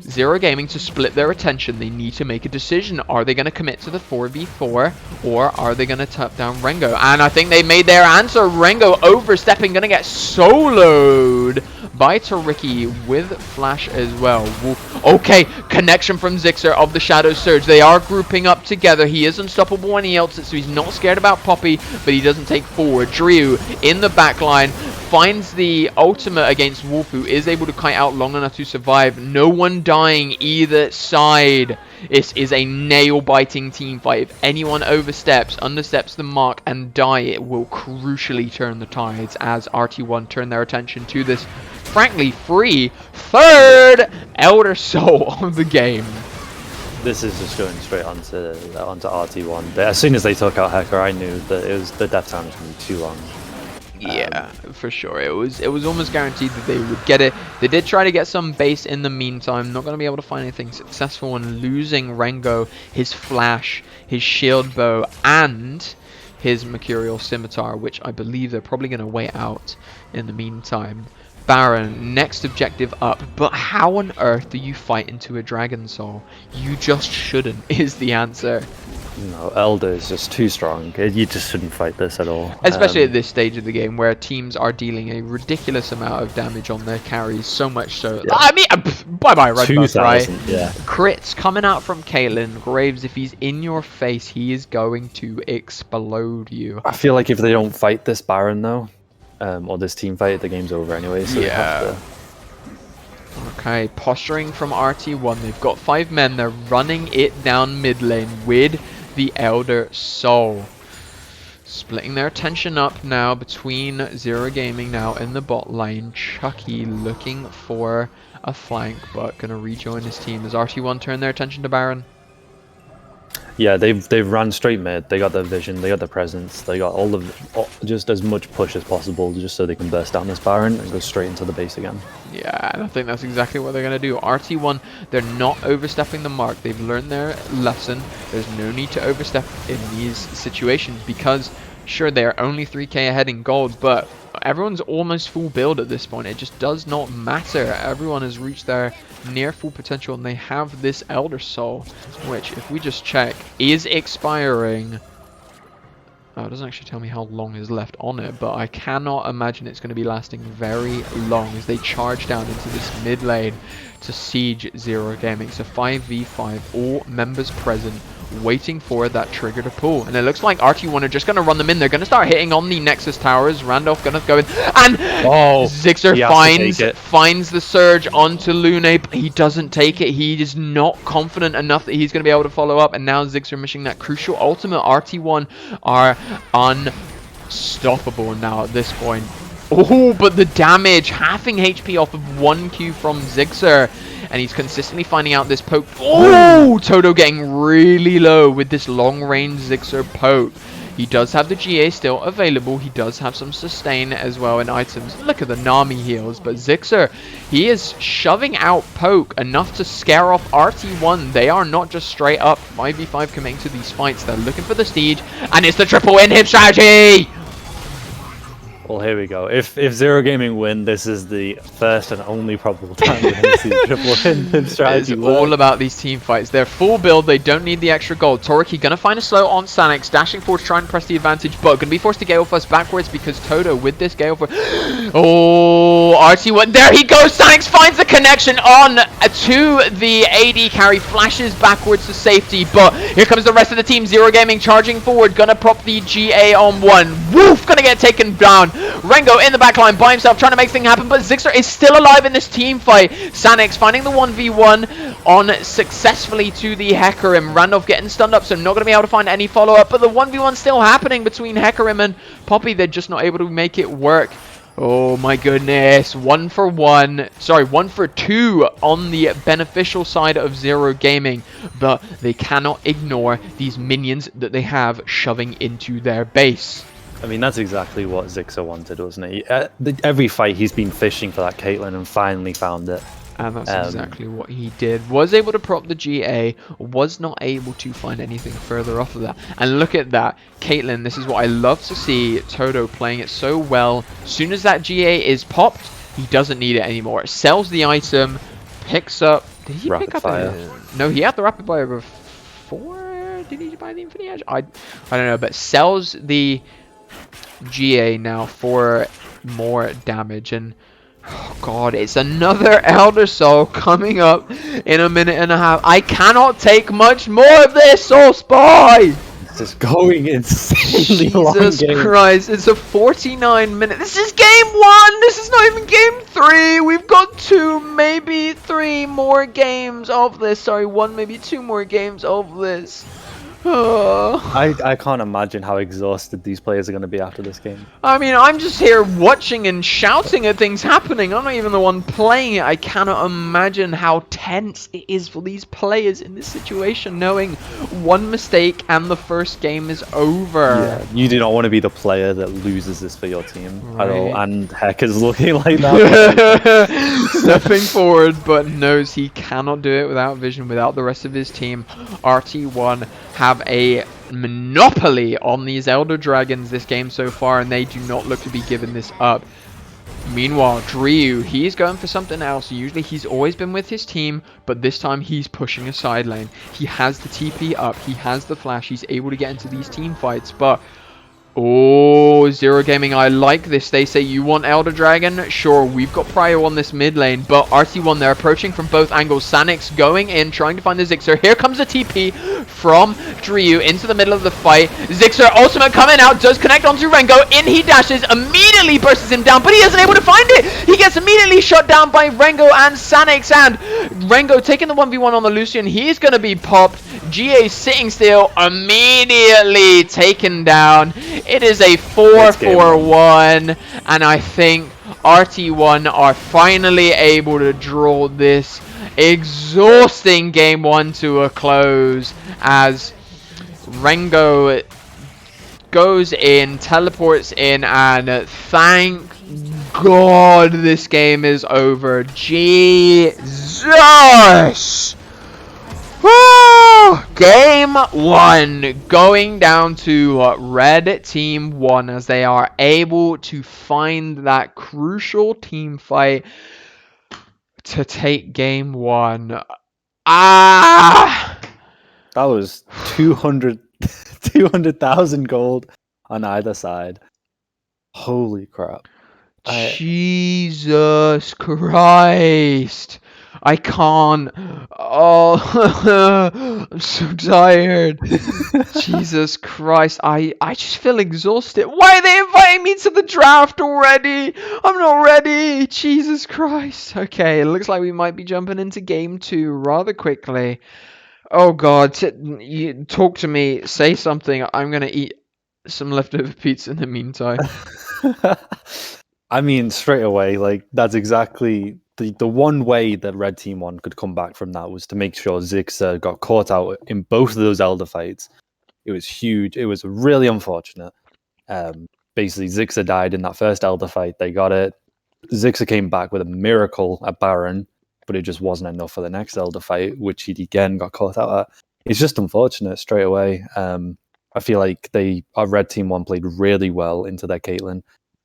Zero Gaming to split their attention. They need to make a decision. Are they going to commit to the 4v4, or are they going to tap down Rengo? And I think they made their answer. Rengo overstepping, going to get soloed by Tariki with flash as well. Okay, connection from Zixer of the Shadow Surge. They are grouping up together. He is unstoppable when he ults, so he's not scared about Poppy, but he doesn't take forward. Drew in the backline finds the ultimate against Wolf, who is able to kite out long enough to survive. No one dying either side. This is a nail-biting team fight. If anyone understeps the mark and die, it will crucially turn the tides as RT1 turn their attention to this, frankly, free third Elder Soul of the game. This is just going straight onto RT1. But as soon as they took out Hecker, I knew that the death time was going to be too long. Yeah, for sure. It was almost guaranteed that they would get it. They did try to get some base in the meantime. Not going to be able to find anything successful, and losing Rengo, his flash, his shield bow, and his Mercurial Scimitar, which I believe they're probably going to wait out in the meantime. Baron, next objective up, but how on earth do you fight into a Dragon Soul? You just shouldn't, is the answer. No, Elder is just too strong. You just shouldn't fight this at all. Especially at this stage of the game, where teams are dealing a ridiculous amount of damage on their carries, so much so. Yeah. I mean, bye-bye, Red Buff, right? Yeah. Crits coming out from Caitlyn. Graves, if he's in your face, he is going to explode you. I feel like if they don't fight this Baron, though, or this team fight, the game's over anyway, so yeah. Okay, posturing from RT1. They've got 5 men. They're running it down mid lane with the Elder Soul. Splitting their attention up now between Zero Gaming now in the bot lane. Chucky looking for a flank, but gonna rejoin his team as RT1 turn their attention to Baron. Yeah, they've run straight mid. They got the vision, they got the presence, they got just as much push as possible, just so they can burst down this Baron and go straight into the base again. Yeah, and I think that's exactly what they're going to do. RT1, they're not overstepping the mark. They've learned their lesson. There's no need to overstep in these situations because, sure, they're only 3k ahead in gold, but everyone's almost full build at this point. It just does not matter. Everyone has reached their near full potential, and they have this Elder Soul, which, if we just check, is expiring. Oh, it doesn't actually tell me how long is left on it, but I cannot imagine it's going to be lasting very long as they charge down into this mid lane to siege Zero Gaming. So 5v5, all members present, waiting for that trigger to pull. And it looks like RT1 are just going to run them in. They're going to start hitting on the Nexus towers. Randolph going to go in. And Zixer finds the surge onto Lune, but he doesn't take it. He is not confident enough that he's going to be able to follow up. And now Zixer missing that crucial ultimate. RT1 are unstoppable now at this point. Oh, but the damage, halving HP off of 1Q from Zixer. And he's consistently finding out this poke. Oh, Toto getting really low with this long-range Zixer poke. He does have the GA still available. He does have some sustain as well in items. Look at the Nami heals. But Zixer, he is shoving out poke enough to scare off RT1. They are not just straight up 5v5 committing to these fights. They're looking for the siege. And it's the triple inhib strategy! Well, here we go. If Zero Gaming win, this is the first and only probable time we're going to see the triple inhib strategy. It's all about these team fights. They're full build. They don't need the extra gold. Toriki going to find a slow on Sanix, dashing forward to try and press the advantage, but going to be forced to Gale Force backwards because Toto with this Gale Force. Oh, RT1. There he goes. Sanix finds the connection on to the AD carry, flashes backwards to safety, but here comes the rest of the team. Zero Gaming charging forward, going to prop the GA on one. Wolf going to get taken down. Rengo in the backline by himself trying to make things happen, but Zixer is still alive in this team fight. Sanix finding the 1v1 on successfully to the Hecarim. Randolph getting stunned up, so not going to be able to find any follow-up, but the 1v1 still happening between Hecarim and Poppy. They're just not able to make it work. Oh my goodness, 1 for 2 on the beneficial side of Zero Gaming, but they cannot ignore these minions that they have shoving into their base. I mean, that's exactly what Zixer wanted, wasn't it? Every fight he's been fishing for that Caitlyn and finally found it. And that's exactly what he did. Was able to prop the GA, was not able to find anything further off of that. And look at that. Caitlyn, this is what I love to see. Toto playing it so well. As soon as that GA is popped, he doesn't need it anymore. Sells the item, picks up... Did he pick up a... No, he had the rapid fire before? Did he buy the Infinity Edge? I don't know, but sells the GA now for more damage. And... oh god, it's another Elder Soul coming up in a minute and a half. I cannot take much more of this, Soul Spy! It's just going insanely long game. Jesus Christ, it's a 49-minute... This is game 1! This is not even game 3! We've got 2, maybe 3 more games of this. Sorry, 1, maybe 2 more games of this. I can't imagine how exhausted these players are going to be after this game. I mean, I'm just here watching and shouting at things happening. I'm not even the one playing it. I cannot imagine how tense it is for these players in this situation, knowing one mistake and the first game is over. Yeah, you do not want to be the player that loses this for your team at all. Right. And Heck is looking like that. Stepping forward, but knows he cannot do it without vision, without the rest of his team. RT1 have a monopoly on these Elder Dragons this game so far, and they do not look to be giving this up. Meanwhile, Drew, he's going for something else. Usually he's always been with his team, but this time he's pushing a side lane. He has the TP up, he has the flash, he's able to get into these team fights, but... oh, Zero Gaming, I like this. They say you want Elder Dragon? Sure, we've got Prio on this mid lane, but RT1, they're approaching from both angles. Sanix going in, trying to find the Zixer. Here comes a TP from Drew into the middle of the fight. Zixer ultimate coming out, does connect onto Rengo. In he dashes, immediately bursts him down, but he isn't able to find it. He gets immediately shot down by Rengo and Sanix, and Rengo taking the 1v1 on the Lucian. He's going to be popped. GA sitting still, immediately taken down. It is a 4-4-1, and I think RT1 are finally able to draw this exhausting game 1 to a close as Rengo goes in, teleports in, and thank God this game is over. Jesus! Game 1 going down to Red Team 1 as they are able to find that crucial team fight to take game 1. That was 200,000 gold on either side. Holy crap. Jesus Christ. I can't. Oh, I'm so tired. Jesus Christ. I just feel exhausted. Why are they inviting me to the draft already? I'm not ready. Jesus Christ. Okay, it looks like we might be jumping into game 2 rather quickly. Oh God, you talk to me. Say something. I'm going to eat some leftover pizza in the meantime. I mean, straight away, like, that's exactly the one way that Red Team 1 could come back from that was to make sure Zixer got caught out in both of those Elder fights. It was huge. It was really unfortunate. Basically, Zixer died in that first Elder fight. They got it. Zixer came back with a miracle at Baron, but it just wasn't enough for the next Elder fight, which he again got caught out at. It's just unfortunate straight away. I feel like our Red Team 1 played really well into their Caitlyn.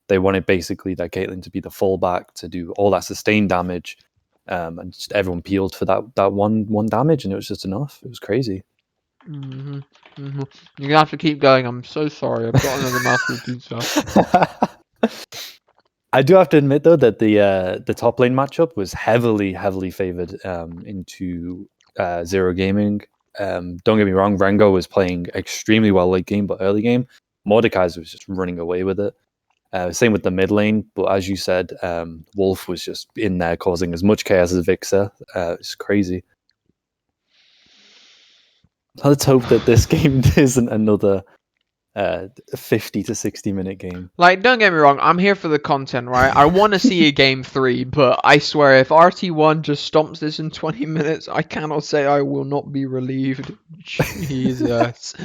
They wanted basically their Caitlyn to be the fullback, to do all that sustained damage, and just everyone peeled for that one damage, and it was just enough. It was crazy. You're gonna have to keep going. I'm so sorry. I've got another mouthful of pizza. I do have to admit though that the top lane matchup was heavily favored into Zero Gaming. Don't get me wrong, Rengo was playing extremely well late game, but early game, Mordekaiser was just running away with it. Same with the mid lane, but as you said, Wolf was just in there causing as much chaos as Vixer. It's crazy. Let's hope that this game isn't another 50 to 60-minute game. Like, don't get me wrong, I'm here for the content, right? I want to see a game 3, but I swear, if RT1 just stomps this in 20 minutes, I cannot say I will not be relieved. Jesus.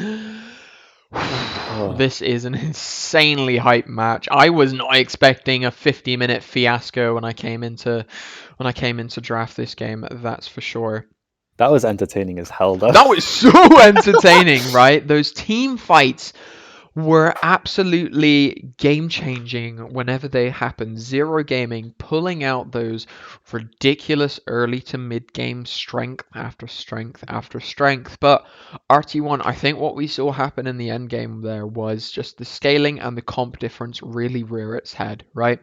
This is an insanely hype match. I was not expecting a 50-minute fiasco when I came into draft this game, that's for sure. That was entertaining as hell, though. That was so entertaining, right? Those team fights were absolutely game-changing whenever they happened. Zero Gaming pulling out those ridiculous early to mid-game strength after strength after strength. But RT1, I think what we saw happen in the end game there was just the scaling and the comp difference really rear its head, right?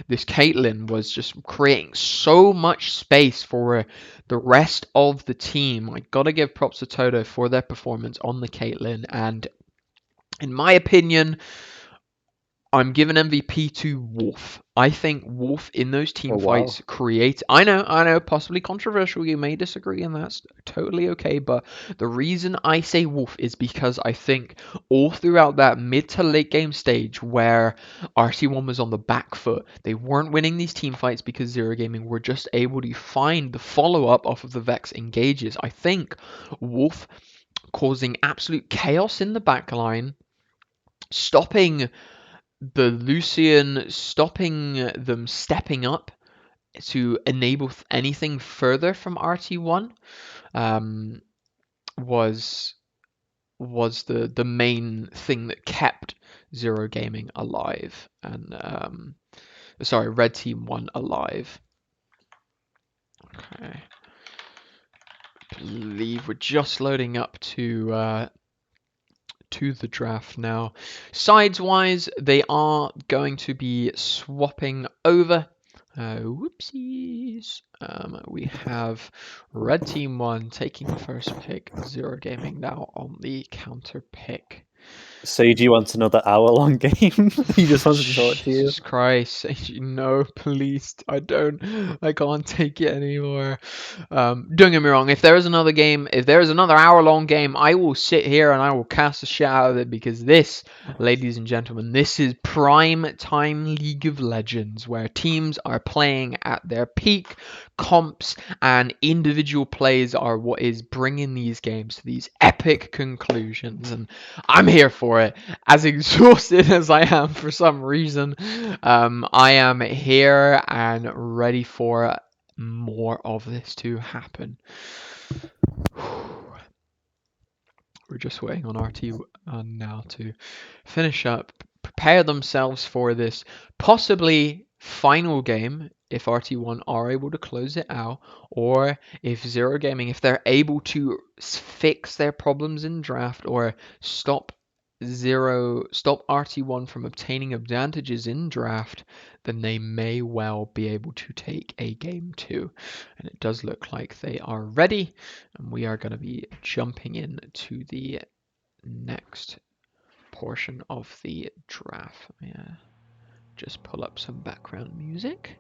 This Caitlyn was just creating so much space for the rest of the team. I gotta give props to Toto for their performance on the Caitlyn, and in my opinion, I'm giving MVP to Wolf. I think Wolf in those team fights create. I know, possibly controversial. You may disagree, and that's totally okay. But the reason I say Wolf is because I think all throughout that mid to late game stage where RT1 was on the back foot, they weren't winning these team fights because Zero Gaming were just able to find the follow up off of the Vex engages. I think Wolf causing absolute chaos in the back line, stopping the Lucian, stopping them stepping up to enable anything further from RT1 was the main thing that kept Zero Gaming alive, and Red Team 1 alive. Okay, I believe we're just loading up to the draft now. Sides-wise, they are going to be swapping over. Whoopsies. We have Red Team 1 taking the first pick, Zero Gaming now on the counter pick. Seiji wants another hour-long game. He just wants to talk to you. Jesus Christ, Seiji, no, please. I can't take it anymore. Don't get me wrong, if there is another game, if there is another hour-long game, I will sit here and I will cast a shit out of it, because this, ladies and gentlemen, this is prime time League of Legends, where teams are playing at their peak, comps and individual plays are what is bringing these games to these epic conclusions, and I'm here for it. As exhausted as I am for some reason, I am here and ready for more of this to happen. We're just waiting on RT1 now to finish up, prepare themselves for this possibly final game if RT1 are able to close it out, or if Zero Gaming, if they're able to fix their problems in draft or stop RT1 from obtaining advantages in draft, then they may well be able to take a game 2. And it does look like they are ready, and we are going to be jumping into the next portion of the draft. Yeah, just pull up some background music.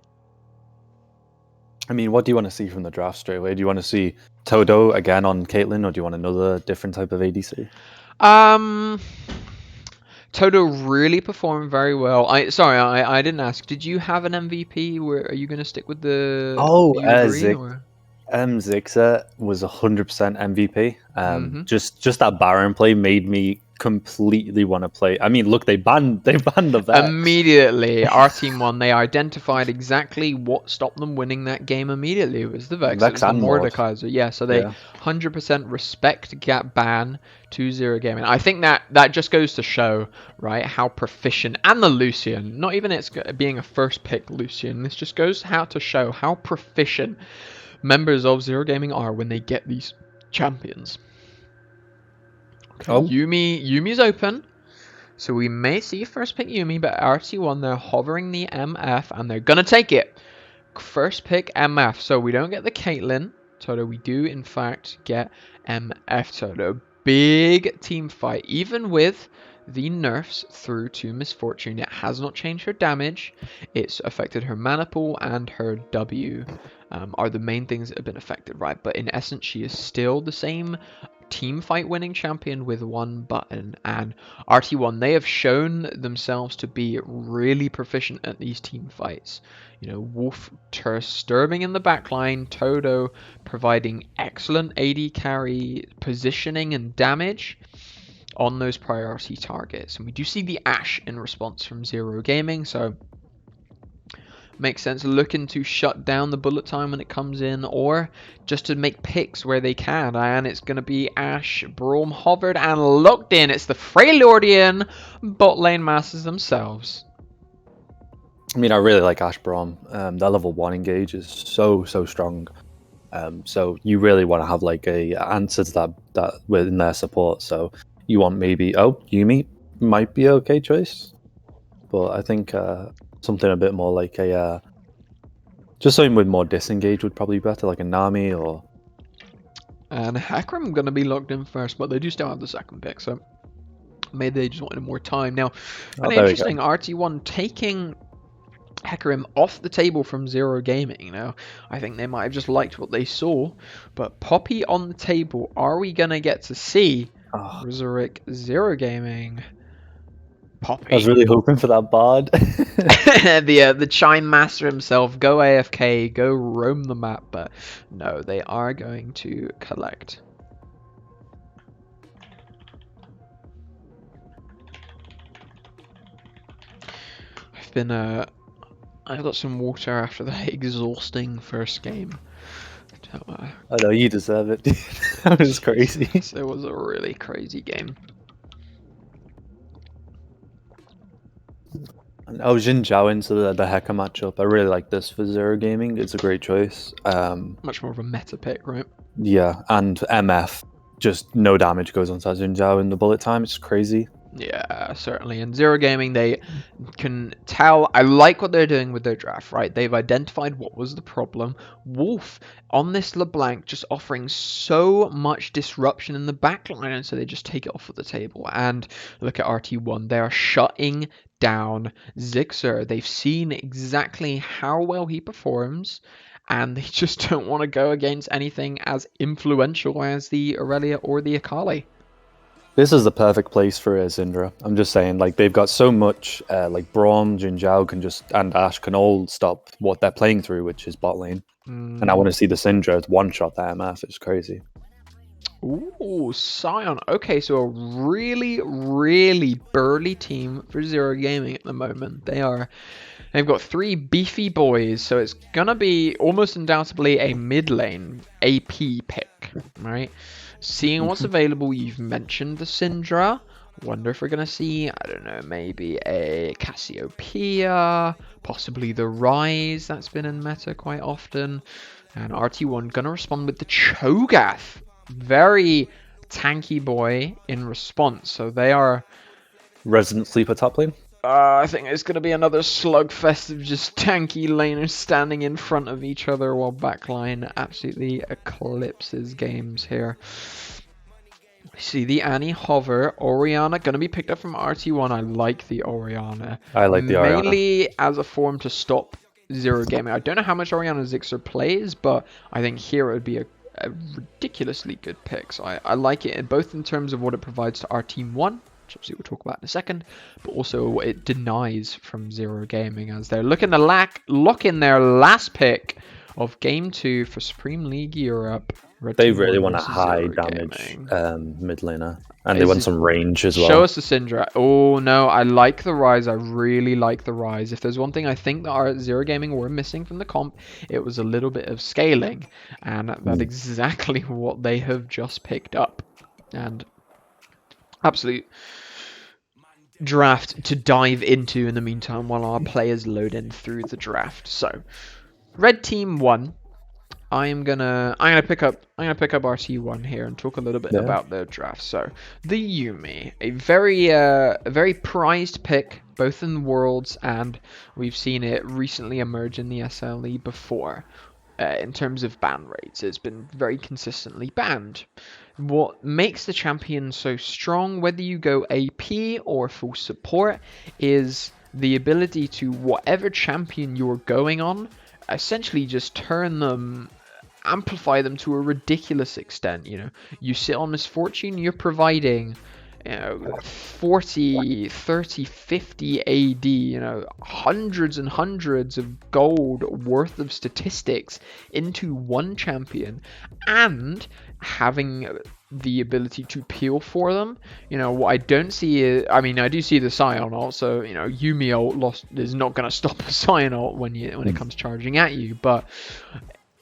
I mean, what do you want to see from the draft straight away? Do you want to see Todo again on Caitlyn, or do you want another different type of ADC? Toto really performed very well. I didn't ask. Did you have an MVP? Are you going to stick with the? Zixer was 100% MVP. Just that Baron play made me completely want to play. I mean, look, they banned the Vex. Immediately, our team won. They identified exactly what stopped them winning that game immediately. It was the Vex. It was the Mordekaiser. Yeah, so they 100% respect gap ban to Zero Gaming. I think that just goes to show, right, how proficient, and the Lucian, not even it's being a first pick Lucian, this just goes to show how proficient members of Zero Gaming are when they get these champions. Okay. Oh. Yumi's open, so we may see first pick Yumi, but RT1, they're hovering the MF, and they're gonna take it. First pick MF, so we don't get the Caitlyn Toto, we do in fact get MF Toto. Big team fight, even with the nerfs through to Misfortune. It has not changed her damage. It's affected her mana pool and her W are the main things that have been affected, right? But in essence, she is still the same team fight winning champion with one button. And RT1, they have shown themselves to be really proficient at these team fights. You know, Wolf disturbing in the backline, Todo providing excellent AD carry positioning and damage on those priority targets. And we do see the Ashe in response from Zero Gaming, so makes sense looking to shut down the bullet time when it comes in, or just to make picks where they can. And it's going to be Ashe, Braum hovered and locked in. It's the Freylordian bot lane masters themselves. I mean, I really like Ashe Braum. Their level 1 engage is so strong. So you really want to have like a answer to that within their support. So you want maybe Yuumi might be okay choice, but I think something a bit more like a just something with more disengage would probably be better, like a Nami or. And Hecarim going to be locked in first, but they do still have the second pick, so maybe they just wanted more time. Now, kind of interesting, RT1 taking Hecarim off the table from Zero Gaming. Now, I think they might have just liked what they saw, but Poppy on the table. Are we going to get to see Resurrect Zero Gaming? Poppy. I was really hoping for that bard. the Chime Master himself, go AFK, go roam the map, but no, they are going to collect. I got some water after the exhausting first game. I know, you deserve it. That was crazy. It was a really crazy game. Jin Zhao into the Heka matchup. I really like this for Zero Gaming. It's a great choice. Much more of a meta pick, right? Yeah, and MF, just no damage goes on Jin Zhao in the bullet time. It's crazy. Yeah, certainly. In Zero Gaming, they can tell. I like what they're doing with their draft, right? They've identified what was the problem. Wolf on this LeBlanc just offering so much disruption in the backline, and so they just take it off of the table. And look at RT1. They are shutting down Zixer. They've seen exactly how well he performs, and they just don't want to go against anything as influential as the Aurelia or the Akali. This is the perfect place for Syndra. I'm just saying, like, they've got so much, like Braum, Jin Zhao and Ashe can all stop what they're playing through, which is bot lane. And I want to see the Syndra one-shot the MF. It's crazy. Ooh, Sion. Okay, so a really, really burly team for Zero Gaming at the moment. They've got 3 beefy boys, so it's gonna be almost undoubtedly a mid lane AP pick, right? Seeing what's available, you've mentioned the Syndra. Wonder if we're gonna see, I don't know, maybe a Cassiopeia, possibly the Rise that's been in meta quite often, and RT1 gonna respond with the Cho'Gath. Very tanky boy in response, so they are Resident Sleeper top lane. I think it's going to be another slugfest of just tanky laners standing in front of each other while backline absolutely eclipses games here. We see the Annie hover. Orianna going to be picked up from RT1. I like the Orianna. I like the Orianna. Mainly as a form to stop Zero Gaming. I don't know how much Orianna Zixer plays, but I think here it would be a ridiculously good pick. So I like it both in terms of what it provides to RT1, which obviously we'll talk about in a second, but also what it denies from Zero Gaming, as they're looking to lock in their last pick of Game 2 for Supreme League Europe. They really want a high damage mid laner, and they want some range as well. Show us the Syndra. Oh no, I like the Rise. I really like the Rise. If there's one thing I think that our Zero Gaming were missing from the comp, it was a little bit of scaling, and that's exactly what they have just picked up. And absolute draft to dive into in the meantime while our players load in through the draft. So, red team 1. I'm gonna pick up RT1 here and talk a little bit about their draft. So, the Yuumi, a very prized pick, both in Worlds, and we've seen it recently emerge in the SLE before. In terms of ban rates, it's been very consistently banned. what makes the champion so strong, whether you go AP or full support, is the ability to, whatever champion you're going on, essentially just turn them, amplify them to a ridiculous extent. You sit on Misfortune, you're providing 40, 30, 50 AD, hundreds and hundreds of gold worth of statistics into one champion, and having the ability to peel for them. What I don't see is, I do see the Scion ult, so Yuumi ult is not going to stop a Scion ult when it comes charging at you, but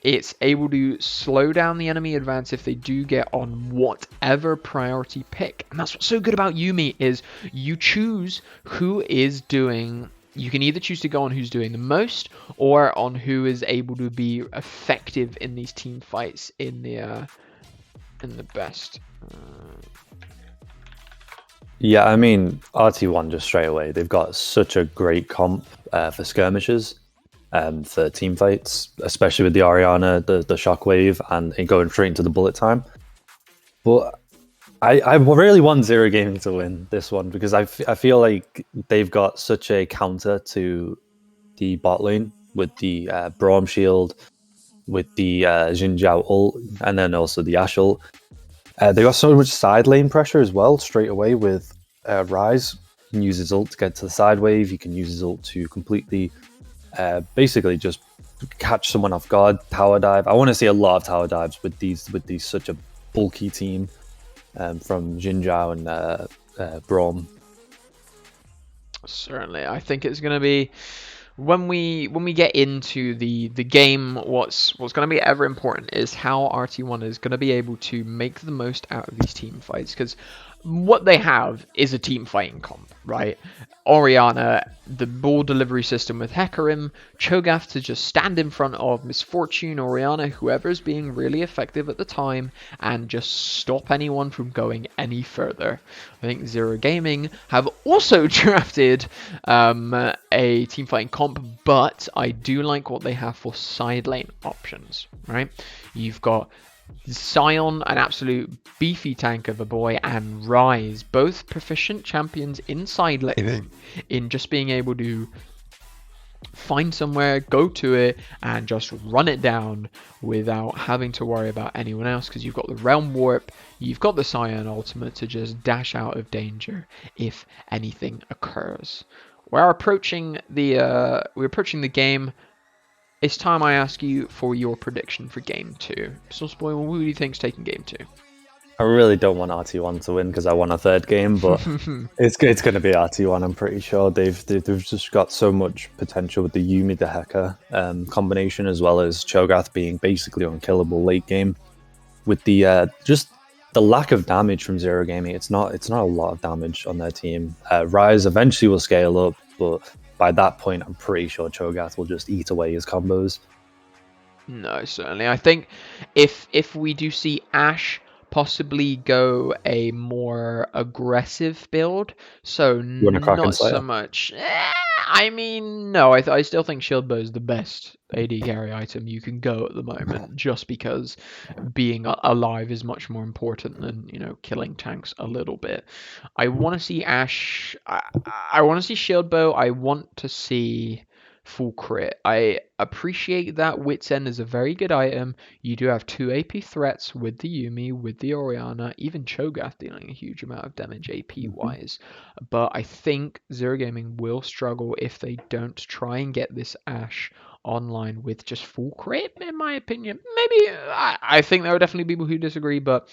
it's able to slow down the enemy advance if they do get on whatever priority pick. And that's what's so good about Yuumi, is you choose who is doing. You can either choose to go on who's doing the most, or on who is able to be effective in these team fights in the best. Yeah, I mean, RT1 just straight away, they've got such a great comp for skirmishes, for team fights, especially with the Orianna, the Shockwave, and going straight into the bullet time. But I really want Zero Gaming to win this one, because I feel like they've got such a counter to the bot lane with the Braum shield, with the Xin Zhao ult, and then also the Ashe ult. They got so much side lane pressure as well, straight away with Rise. You can use his ult to get to the side wave. You can use his ult to completely, basically just catch someone off guard, tower dive. I want to see a lot of tower dives with these such a bulky team from Xin Zhao and Braum. Certainly, I think it's going to be, when we get into the game, what's going to be ever important is how RT1 is going to be able to make the most out of these team fights, because what they have is a team fighting comp, right? Orianna, the ball delivery system with Hecarim, Cho'Gath to just stand in front of Misfortune, Orianna, whoever's being really effective at the time, and just stop anyone from going any further. I think Zero Gaming have also drafted a team fighting comp, but I do like what they have for side lane options, right? You've got Scion, an absolute beefy tank of a boy, and Rise, both proficient champions in side laning, in just being able to find somewhere, go to it, and just run it down without having to worry about anyone else, because you've got the Realm Warp, you've got the Scion ultimate to just dash out of danger if anything occurs. We're approaching the game. It's time I ask you for your prediction for Game 2. Sauceboy, who do you think's taking Game 2? I really don't want RT1 to win because I won a third game, but it's going to be RT1. I'm pretty sure they've just got so much potential with the Yuumi the Heka combination, as well as Cho'Gath being basically unkillable late game. With the just the lack of damage from Zero Gaming, it's not a lot of damage on their team. Rise eventually will scale up, but by that point, I'm pretty sure Cho'Gath will just eat away his combos. No, certainly. I think if we do see Ashe possibly go a more aggressive build, so not so much. No, I still think Shieldbow is the best AD carry item you can go at the moment, just because being alive is much more important than killing tanks a little bit. I want to see Ashe. I want to see Shieldbow. I want to see full crit. I appreciate that Wit's End is a very good item. You do have 2 AP threats with the Yuumi, with the Orianna, even Cho'Gath dealing a huge amount of damage AP wise. But I think Zero Gaming will struggle if they don't try and get this Ashe online with just full crit, in my opinion. Maybe, I think there are definitely people who disagree, but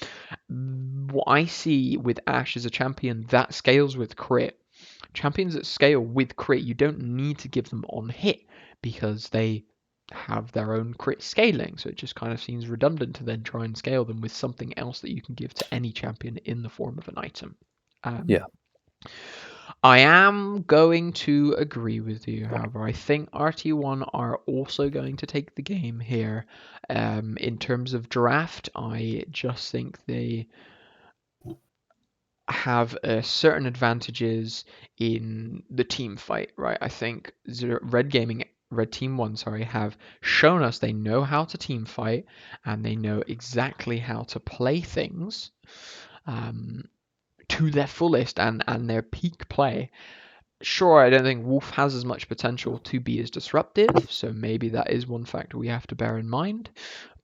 what I see with Ashe as a champion that scales with crit, champions that scale with crit, you don't need to give them on hit because they have their own crit scaling. So it just kind of seems redundant to then try and scale them with something else that you can give to any champion in the form of an item. Yeah. I am going to agree with you, however. I think RT1 are also going to take the game here. In terms of draft, I just think they have certain advantages in the team fight, right? I think Red Red Team 1, sorry, have shown us they know how to team fight and they know exactly how to play things to their fullest and their peak play. Sure, I don't think Wolf has as much potential to be as disruptive, so maybe that is one factor we have to bear in mind.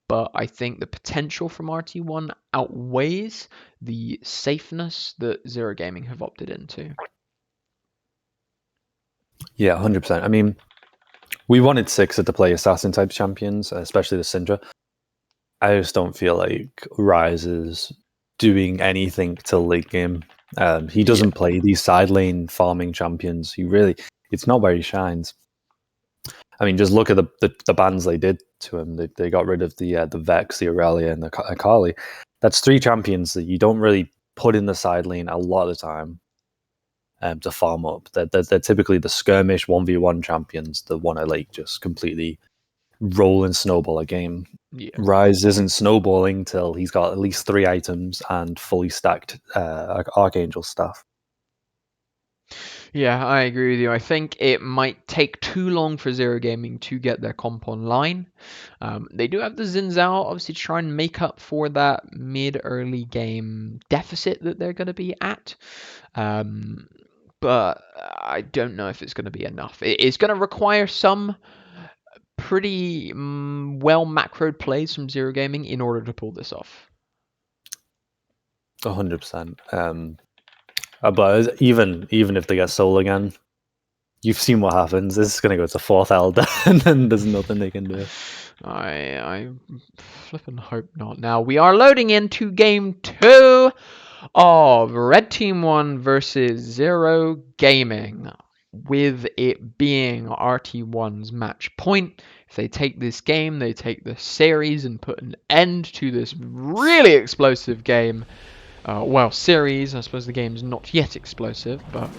But I think the potential from RT1 outweighs the safeness that Zero Gaming have opted into. Yeah, 100%. I mean, we wanted Sixer to play assassin type champions, especially the Syndra. I just don't feel like Rise is doing anything till late game. He doesn't play these side lane farming champions. It's not where he shines. I mean, just look at the bans they did to him. They got rid of the Vex, the Aurelia, and the Akali. That's 3 champions that you don't really put in the side lane a lot of the time to farm up. They're typically the skirmish 1v1 champions that want to like just completely roll and snowball a game. Yeah. Rise isn't snowballing till he's got at least 3 items and fully stacked Archangel stuff. Yeah, I agree with you. I think it might take too long for Zero Gaming to get their comp online. They do have the Xin Zhao, obviously, to try and make up for that mid-early game deficit that they're going to be at. But I don't know if it's going to be enough. It is going to require some pretty well macroed plays from Zero Gaming in order to pull this off. 100%. But even if they get soul again, you've seen what happens. This is going to go to 4th Elder, and then there's nothing they can do. I flippin' hope not. Now we are loading into game 2 of Red Team 1 versus Zero Gaming, with it being RT1's match point. If they take this game, they take the series and put an end to this really explosive game. Series. I suppose the game's not yet explosive, but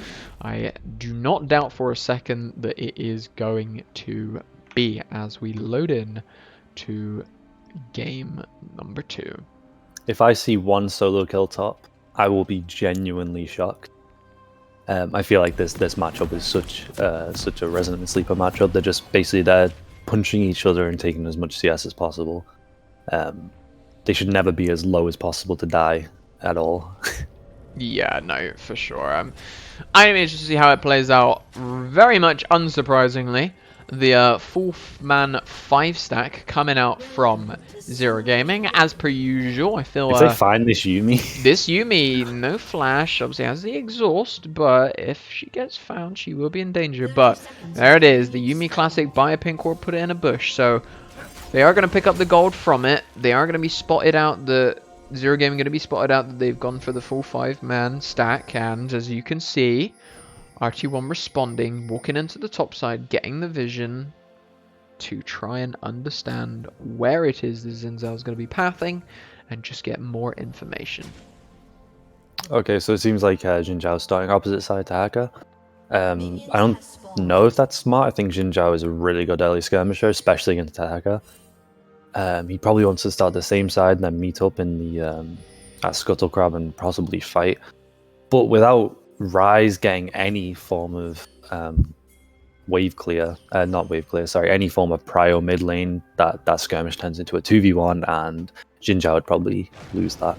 I do not doubt for a second that it is going to be as we load in to game number 2. If I see one solo kill top, I will be genuinely shocked. I feel like this matchup is such a resonant sleeper matchup. They're just basically there punching each other and taking as much CS as possible. They should never be as low as possible to die at all. Yeah, no, for sure. I'm interested to see how it plays out. Very much unsurprisingly, the full man 5 stack coming out from Zero Gaming, as per usual. I feel if they find this Yuumi, this Yuumi, no flash, obviously has the exhaust, but if she gets found, she will be in danger. But there it is, the Yuumi classic, buy a pink orb, put it in a bush. So they are going to pick up the gold from it. They are going to be spotted out. The Zero Gaming going to be spotted out that they've gone for the full 5-man stack, and as you can see, RT1 responding, walking into the top side, getting the vision to try and understand where it is the Xin Zhao is going to be pathing, and just get more information. Okay, so it seems like Xin Zhao's starting opposite side to Haka. I don't know if that's smart. I think Xin Zhao is a really good early skirmisher, especially against Haka. He probably wants to start the same side and then meet up in the at Scuttle Crab and possibly fight. But without Rise getting any form of wave clear, any form of prio mid lane, that skirmish turns into a 2v1, and Xin Zhao would probably lose that.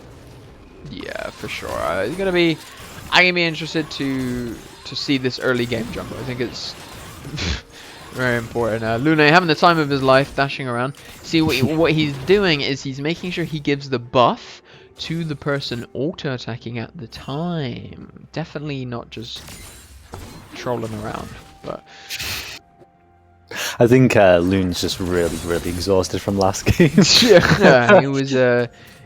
Yeah, for sure. I'm gonna be interested to see this early game jungle. I think it's very important. Lune having the time of his life, dashing around. See, what he's doing is he's making sure he gives the buff to the person auto-attacking at the time. Definitely not just trolling around, but I think Lune's just really, really exhausted from last game. yeah, he was.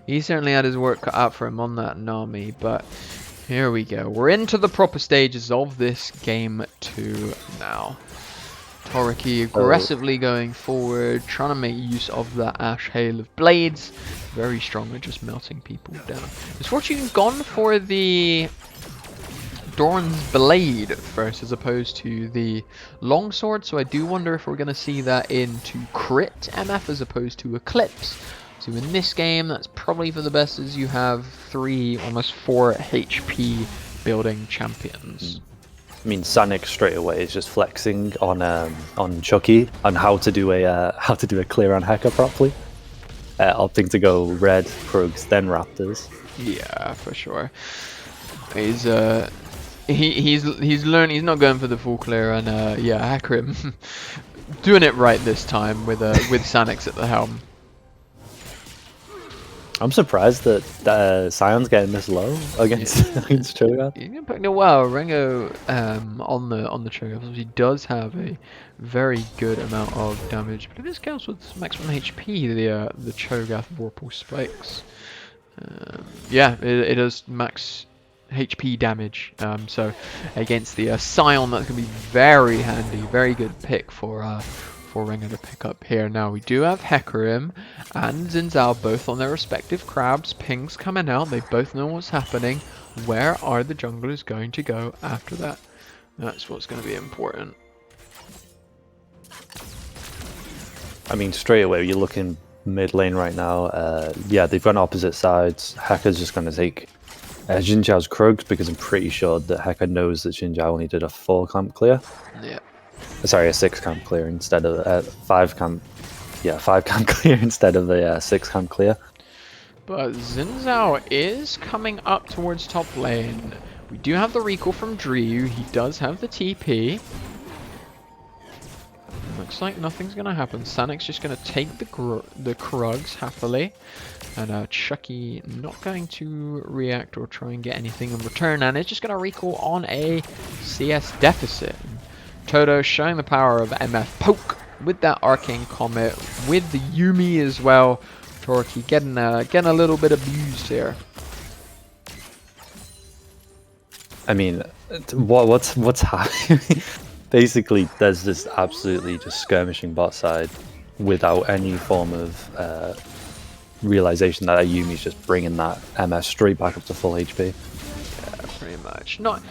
He certainly had his work cut out for him on that Nami, but here we go. We're into the proper stages of this game 2 now. Toriki aggressively going forward, trying to make use of that Ash Hail of Blades. Very strong at just melting people down. Is Fortune gone for the Doran's Blade first as opposed to the Longsword? So I do wonder if we're going to see that into Crit MF as opposed to Eclipse. So in this game, that's probably for the best, as you have 3, almost 4 HP building champions. I mean, Sonic straight away is just flexing on Chucky on how to do a clear on Hacker properly, opting to go red, Krugs, then Raptors. Yeah, for sure. He's he's learned. He's not going for the full clear, and yeah, Hakrim doing it right this time with Sanix at the helm. I'm surprised that Sion's getting this low against against Cho'Gath. He's putting it well. Rengo on the Cho'Gath, he does have a very good amount of damage, but this counts with maximum HP. The Cho'Gath Vorpal spikes. Yeah, it does max HP damage. So against the Sion, that's gonna be very handy. Very good pick for Rengo to pick up here. Now we do have Hecarim and Zinzao both on their respective crabs. Pings coming out. They both know what's happening. Where are the junglers going to go after that? That's what's going to be important. I mean, straight away, you're looking mid lane right now. Yeah, they've gone opposite sides. Heka's just going to take Xin Zhao's Krugs because I'm pretty sure that Heka knows that Xin Zhao only did a 4 camp clear. Yeah. Sorry, a 6 camp clear instead of 5 camp. Yeah, 5 camp clear instead of a 6 camp clear. But Zinzao is coming up towards top lane. We do have the recall from Dryu. He does have the TP. Looks like nothing's going to happen. Sanik's just going to take the Krugs happily. And Chucky not going to react or try and get anything in return. And it's just going to recall on a CS deficit. Toto showing the power of MF Poke with that Arcane Comet, with the Yumi as well. Torquay getting a little bit abused here. I mean, what's happening? Basically, there's this absolutely just skirmishing bot side without any form of realization that Ayumi's just bringing that MS straight back up to full HP. Yeah, pretty much. Not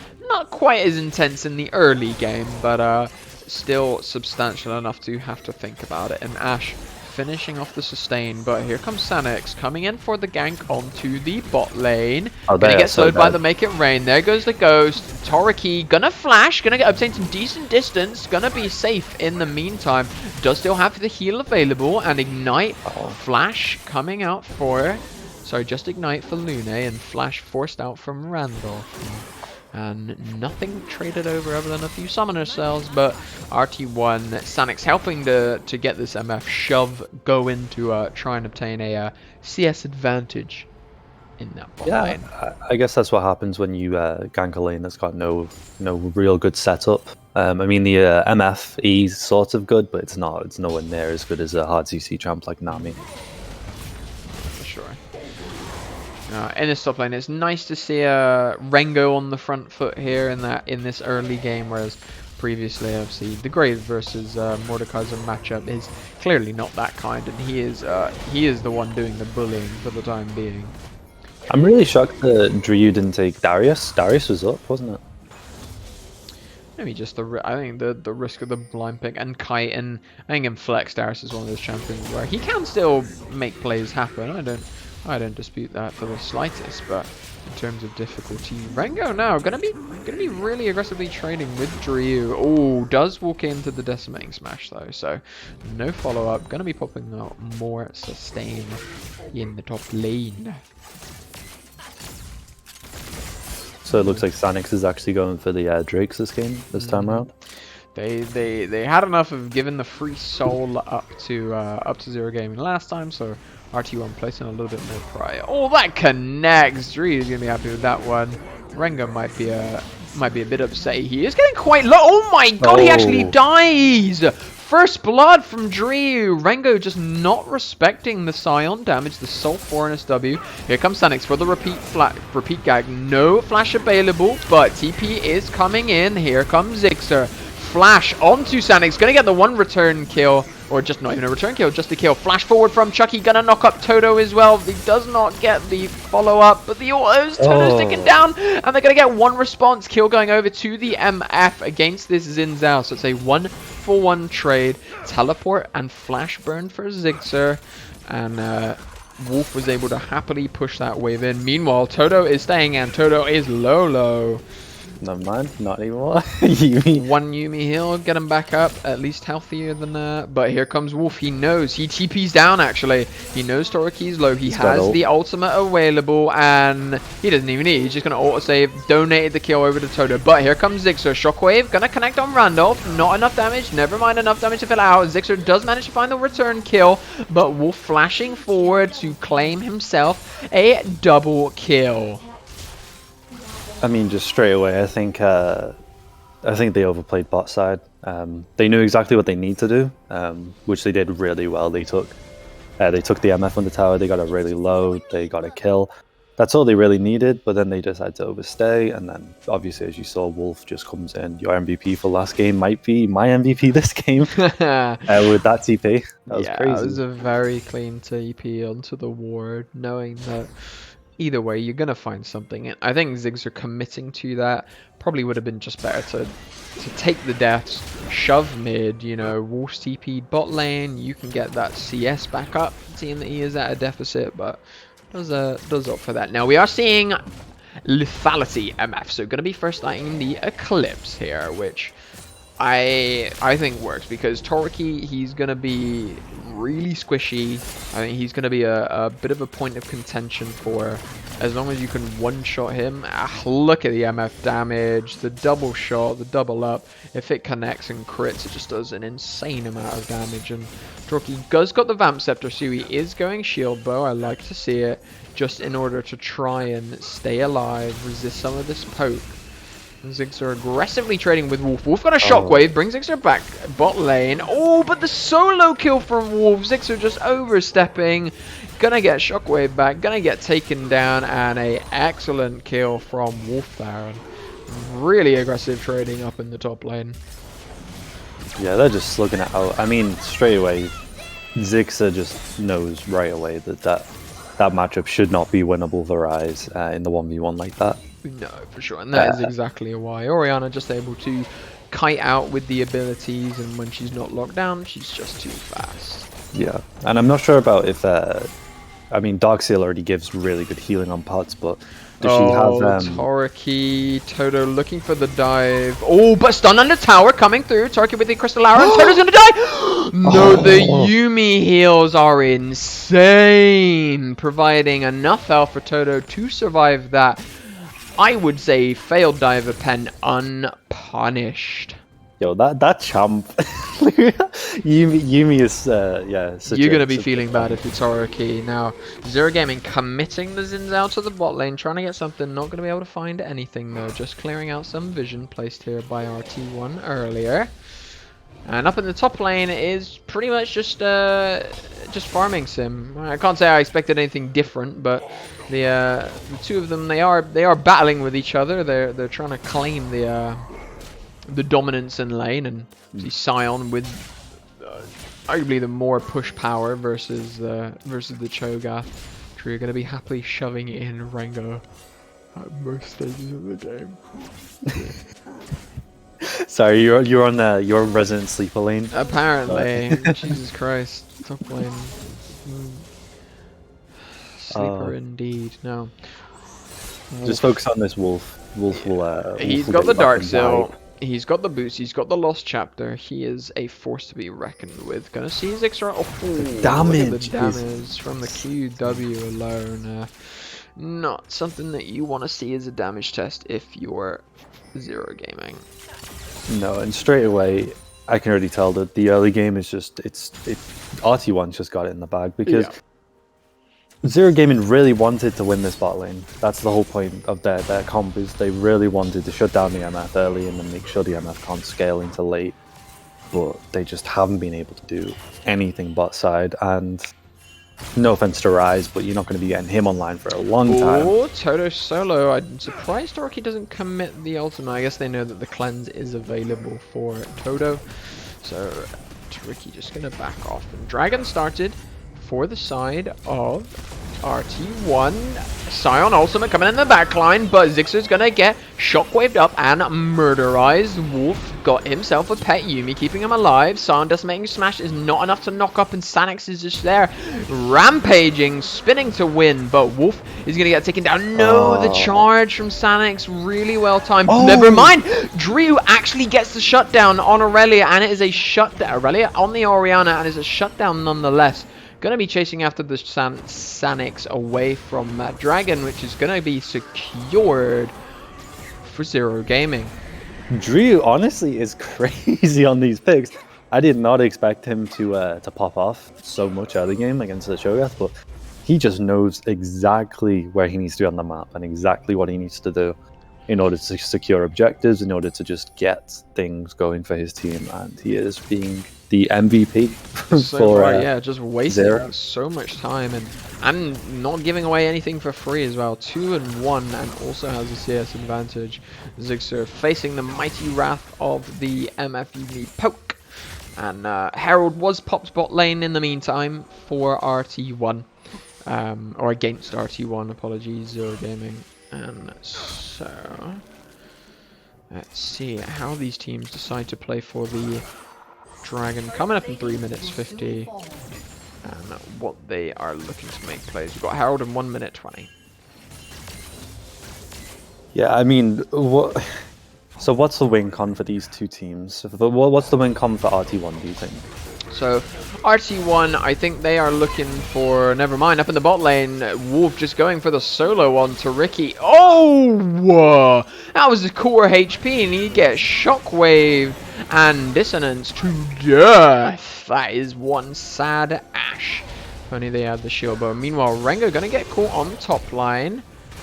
quite as intense in the early game, but still substantial enough to have to think about it. And Ashe finishing off the sustain, but here comes Sanix coming in for the gank onto the bot lane. Oh, gonna get slowed by the Make It Rain. There goes the Ghost. Toriki gonna flash, gonna obtain some decent distance, gonna be safe in the meantime. Does still have the heal available, and Ignite. Flash coming out for... Sorry, just Ignite for Lune, and Flash forced out from Randolph. And nothing traded over other than a few summoner cells, but RT1, Sanix helping to get this MF shove go into try and obtain a CS advantage in that bot lane. I guess that's what happens when you gank a lane that's got no real good setup. I mean, the MF is sort of good, but it's nowhere near as good as a hard CC champ like Nami. For sure. In this top lane, it's nice to see Rengo on the front foot here in this early game, whereas previously, obviously, the Grave versus Mordekaiser matchup is clearly not that kind, and he is the one doing the bullying for the time being. I'm really shocked that Dryu didn't take Darius. Darius was up, wasn't it? Maybe just I think the risk of the blind pick and Kite, and I think in Flex, Darius is one of those champions where he can still make plays happen. I don't dispute that for the slightest, but in terms of difficulty, Rengo now gonna be really aggressively trading with Dryu. Oh, does walk into the decimating smash though, so no follow up. Gonna be popping out more sustain in the top lane. So it looks like Sanix is actually going for the Drakes this time around. They had enough of giving the free soul up to Zero Gaming last time, so RT1 placing a little bit more prior. Oh, that connects. Dryu is gonna be happy with that one. Rengo might be a bit upset. He is getting quite low. Oh my god, he actually dies. First blood from Dryu. Rengo just not respecting the Sion damage, the Soul 4 and SW. Here comes Sanix for the repeat gag. No flash available, but TP is coming in. Here comes Zigzer. Flash onto Sanix. Gonna get the one return kill. Or just not even a return kill, just a kill. Flash forward from Chucky. Gonna knock up Toto as well. He does not get the follow-up, but the autos. Toto's taken down. And they're gonna get one response kill going over to the MF against this Xin Zhao. So it's a 1-for-1 trade. Teleport and flash burn for Zigzer. And Wolf was able to happily push that wave in. Meanwhile, Toto is staying, and Toto is low. Never mind, not anymore. Yuumi. One Yuumi heal, get him back up, at least healthier than but here comes Wolf. He knows, he TP's down actually. He knows Toriki's low, he got has ult. the ultimate available, and he doesn't even need, he's just gonna autosave, donated the kill over to Toto. But here comes Zixer, Shockwave, gonna connect on Randolph, not enough damage, never mind, enough damage to fill out. Zixer does manage to find the return kill, but Wolf flashing forward to claim himself a double kill. I mean, just straight away, I think they overplayed bot side. They knew exactly what they need to do, which they did really well. They took the MF on the tower. They got it really low. They got a kill. That's all they really needed. But then they decided to overstay, and then obviously, as you saw, Wolf just comes in. Your MVP for last game might be my MVP this game with that TP. That was crazy. Yeah, it was a very clean TP onto the ward, knowing that either way, you're going to find something. I think Ziggs are committing to that. Probably would have been just better to take the deaths, shove mid, you know, Wolf's TP bot lane. You can get that CS back up, seeing that he is at a deficit, but does opt for that. Now, we are seeing lethality MF, so going to be first lighting the Eclipse here, which I think works because Toriki, he's going to be really squishy. I think he's going to be a bit of a point of contention for as long as you can one-shot him. Look at the MF damage, the double shot, the double up. If it connects and crits, it just does an insane amount of damage. And Toriki does got the Vamp Scepter, so he is going Shield Bow. I like to see it, just in order to try and stay alive, resist some of this poke. Ziggs aggressively trading with Wolf. Wolf got a shockwave, brings Ziggs back bot lane. Oh, but the solo kill from Wolf. Ziggs just overstepping. Gonna get shockwave back, gonna get taken down, and a excellent kill from Wolf there. Really aggressive trading up in the top lane. Yeah, they're just looking at how. I mean, straight away, Ziggs just knows right away that matchup should not be winnable for Rise in the 1v1 like that. No, for sure, and that is exactly why Orianna just able to kite out with the abilities, and when she's not locked down, she's just too fast. Yeah, and I'm not sure about if I mean, Darkseal already gives really good healing on pots, but does she have Toriki, Toto looking for the dive. Oh, but stun on the tower coming through. Toriki with the crystal arrow, and Toto's gonna die. No, the Yuumi heals are insane, providing enough health for Toto to survive that. I would say failed diver pen unpunished. Yo, that champ. Yuumi is yeah. You're gonna be feeling bad if it's Toriki. Now, Zero Gaming committing the Zins out to the bot lane, trying to get something. Not gonna be able to find anything though. Just clearing out some vision placed here by RT1 earlier. And up in the top lane is pretty much just farming sim. I can't say I expected anything different, but the two of them, they are battling with each other. They're trying to claim the dominance in lane, and see Sion with arguably the more push power versus the Cho'Gath. You're going to be happily shoving in Rengo at most stages of the game. Sorry, you're on your resident sleeper lane. Apparently, Jesus Christ, top lane. Sleeper indeed. No. Just focus on this Wolf. Wolf will. He's got the Darkseal. He's got the boost. He's got the Lost Chapter. He is a force to be reckoned with. Gonna see his extra. Oh, damage! Look at the damage from the QW alone. Not something that you want to see as a damage test if you're Zero Gaming. No, and straight away, I can already tell that the early game is just RT1's just got it in the bag because Zero Gaming really wanted to win this bot lane. That's the whole point of their comp, is they really wanted to shut down the MF early and then make sure the MF can't scale into late. But they just haven't been able to do anything bot side, and no offense to Rise, but you're not going to be getting him online for a long time. Oh, Toto solo. I'm surprised Toriki doesn't commit the ultimate. I guess they know that the cleanse is available for Toto. So Toriki just going to back off. And Dragon started for the side of RT1. Scion Ultimate coming in the backline, but Zixer's gonna get shockwaved up and murderized. Wolf got himself a pet Yumi, keeping him alive. Scion decimating smash is not enough to knock up, and Sanix is just there, rampaging, spinning to win, but Wolf is gonna get taken down. No, the charge from Sanix, really well timed. Never mind, Drew actually gets the shutdown on Aurelia, and it is a shutdown. Aurelia on the Oriana, and it's a shutdown nonetheless. Going to be chasing after the Sanix away from that dragon, which is going to be secured for Zero Gaming. Drew honestly is crazy on these picks. I did not expect him to pop off so much out of the game against the Shogath, but he just knows exactly where he needs to be on the map and exactly what he needs to do in order to secure objectives, in order to just get things going for his team, and he is being the MVP yeah, just wasting so much time and not giving away anything for free as well. 2-1, and also has a CS advantage. Zixer facing the mighty wrath of the MFUV poke, and Herald was popped bot lane in the meantime for RT1, or against RT1, apologies, Zero Gaming. And so let's see how these teams decide to play for the Dragon, coming up in 3 minutes 50, and what they are looking to make plays. We've got Harold in 1 minute 20. Yeah, I mean, so what's the win con for these two teams? What's the win con for RT1, do you think? So RT1, I think they are looking for, never mind, up in the bot lane, Wolf just going for the solo on to Ricky. Oh, that was a core HP, and he gets shockwave and dissonance to death. That is one sad Ash. If only they had the shield bow. Meanwhile, Rengo gonna get caught on top line.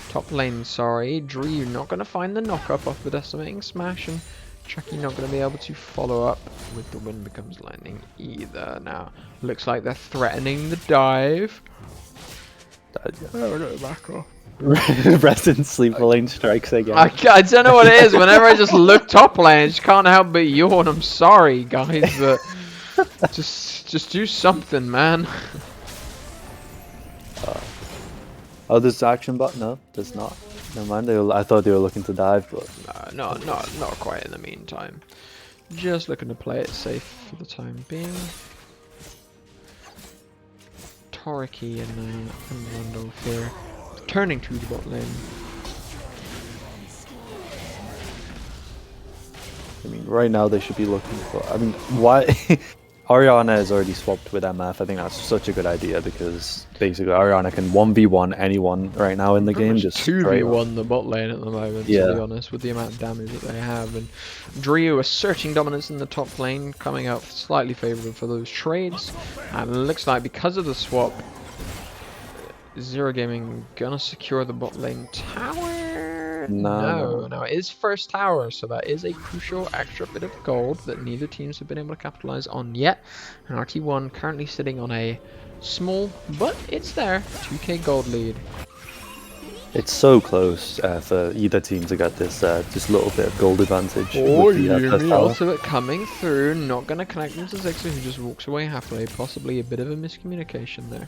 Top lane, sorry. Drew not gonna find the knock up off the decimating smash, and Chucky not going to be able to follow up with the wind becomes lightning either. Now, looks like they're threatening the dive. Oh, no, back off. Rest in sleep, lane strikes again. I don't know what it is. Whenever I just look top lane, I just can't help but yawn. I'm sorry, guys, but just do something, man. Oh, there's action bot? No, there's not. Never mind. I thought they were looking to dive, but no, not quite in the meantime. Just looking to play it safe for the time being. Toriki and Randolph here, turning to the bot lane. I mean, right now they should be looking for. I mean, why? Oriana is already swapped with MF. I think that's such a good idea because basically Oriana can 1v1 anyone right now in the game. Just 2v1 the bot lane at the moment, to be honest, with the amount of damage that they have. And Drew asserting dominance in the top lane, coming out slightly favourable for those trades. And it looks like because of the swap, Zero Gaming gonna secure the bot lane tower. No, it is first tower, so that is a crucial extra bit of gold that neither teams have been able to capitalize on yet. And RT1 currently sitting on a small, but it's there, 2k gold lead. It's so close for either team to get this little bit of gold advantage. Oh, Yumi ultimate coming through, not going to connect into Zixer, who just walks away happily. Possibly a bit of a miscommunication there.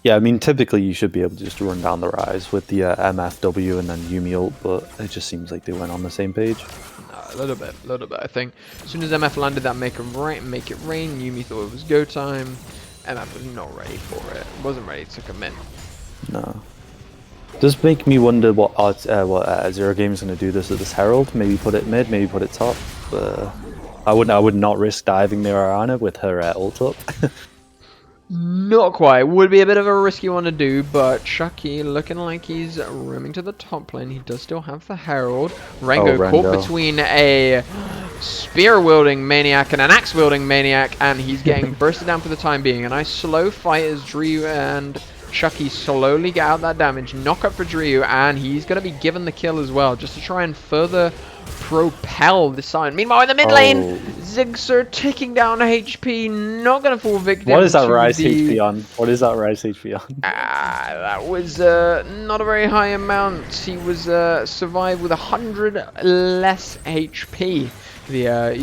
Yeah, I mean, typically you should be able to just run down the rise with the MFW and then Yumi ult, but it just seems like they went on the same page. A little bit. I think as soon as MF landed that make it rain, Yumi thought it was go time. MF was not ready for it. Wasn't ready to commit. No. Does make me wonder what Zero Game's going to do this with this Herald. Maybe put it mid, maybe put it top. I would not risk diving near Ariana with her ult up. Not quite. Would be a bit of a risky one to do, but Chucky looking like he's roaming to the top lane. He does still have the Herald. Rengo caught between a spear-wielding maniac and an axe-wielding maniac, and he's getting bursted down for the time being. A nice slow fight as Drew and Chucky slowly get out that damage. Knock up for Drew, and he's going to be given the kill as well, just to try and further propel the sign. Meanwhile, in the mid lane, Zigzor taking down HP, not going to fall victim. What is that rise HP on? What is that rise HP on? That was not a very high amount. He was survived with 100 less HP. The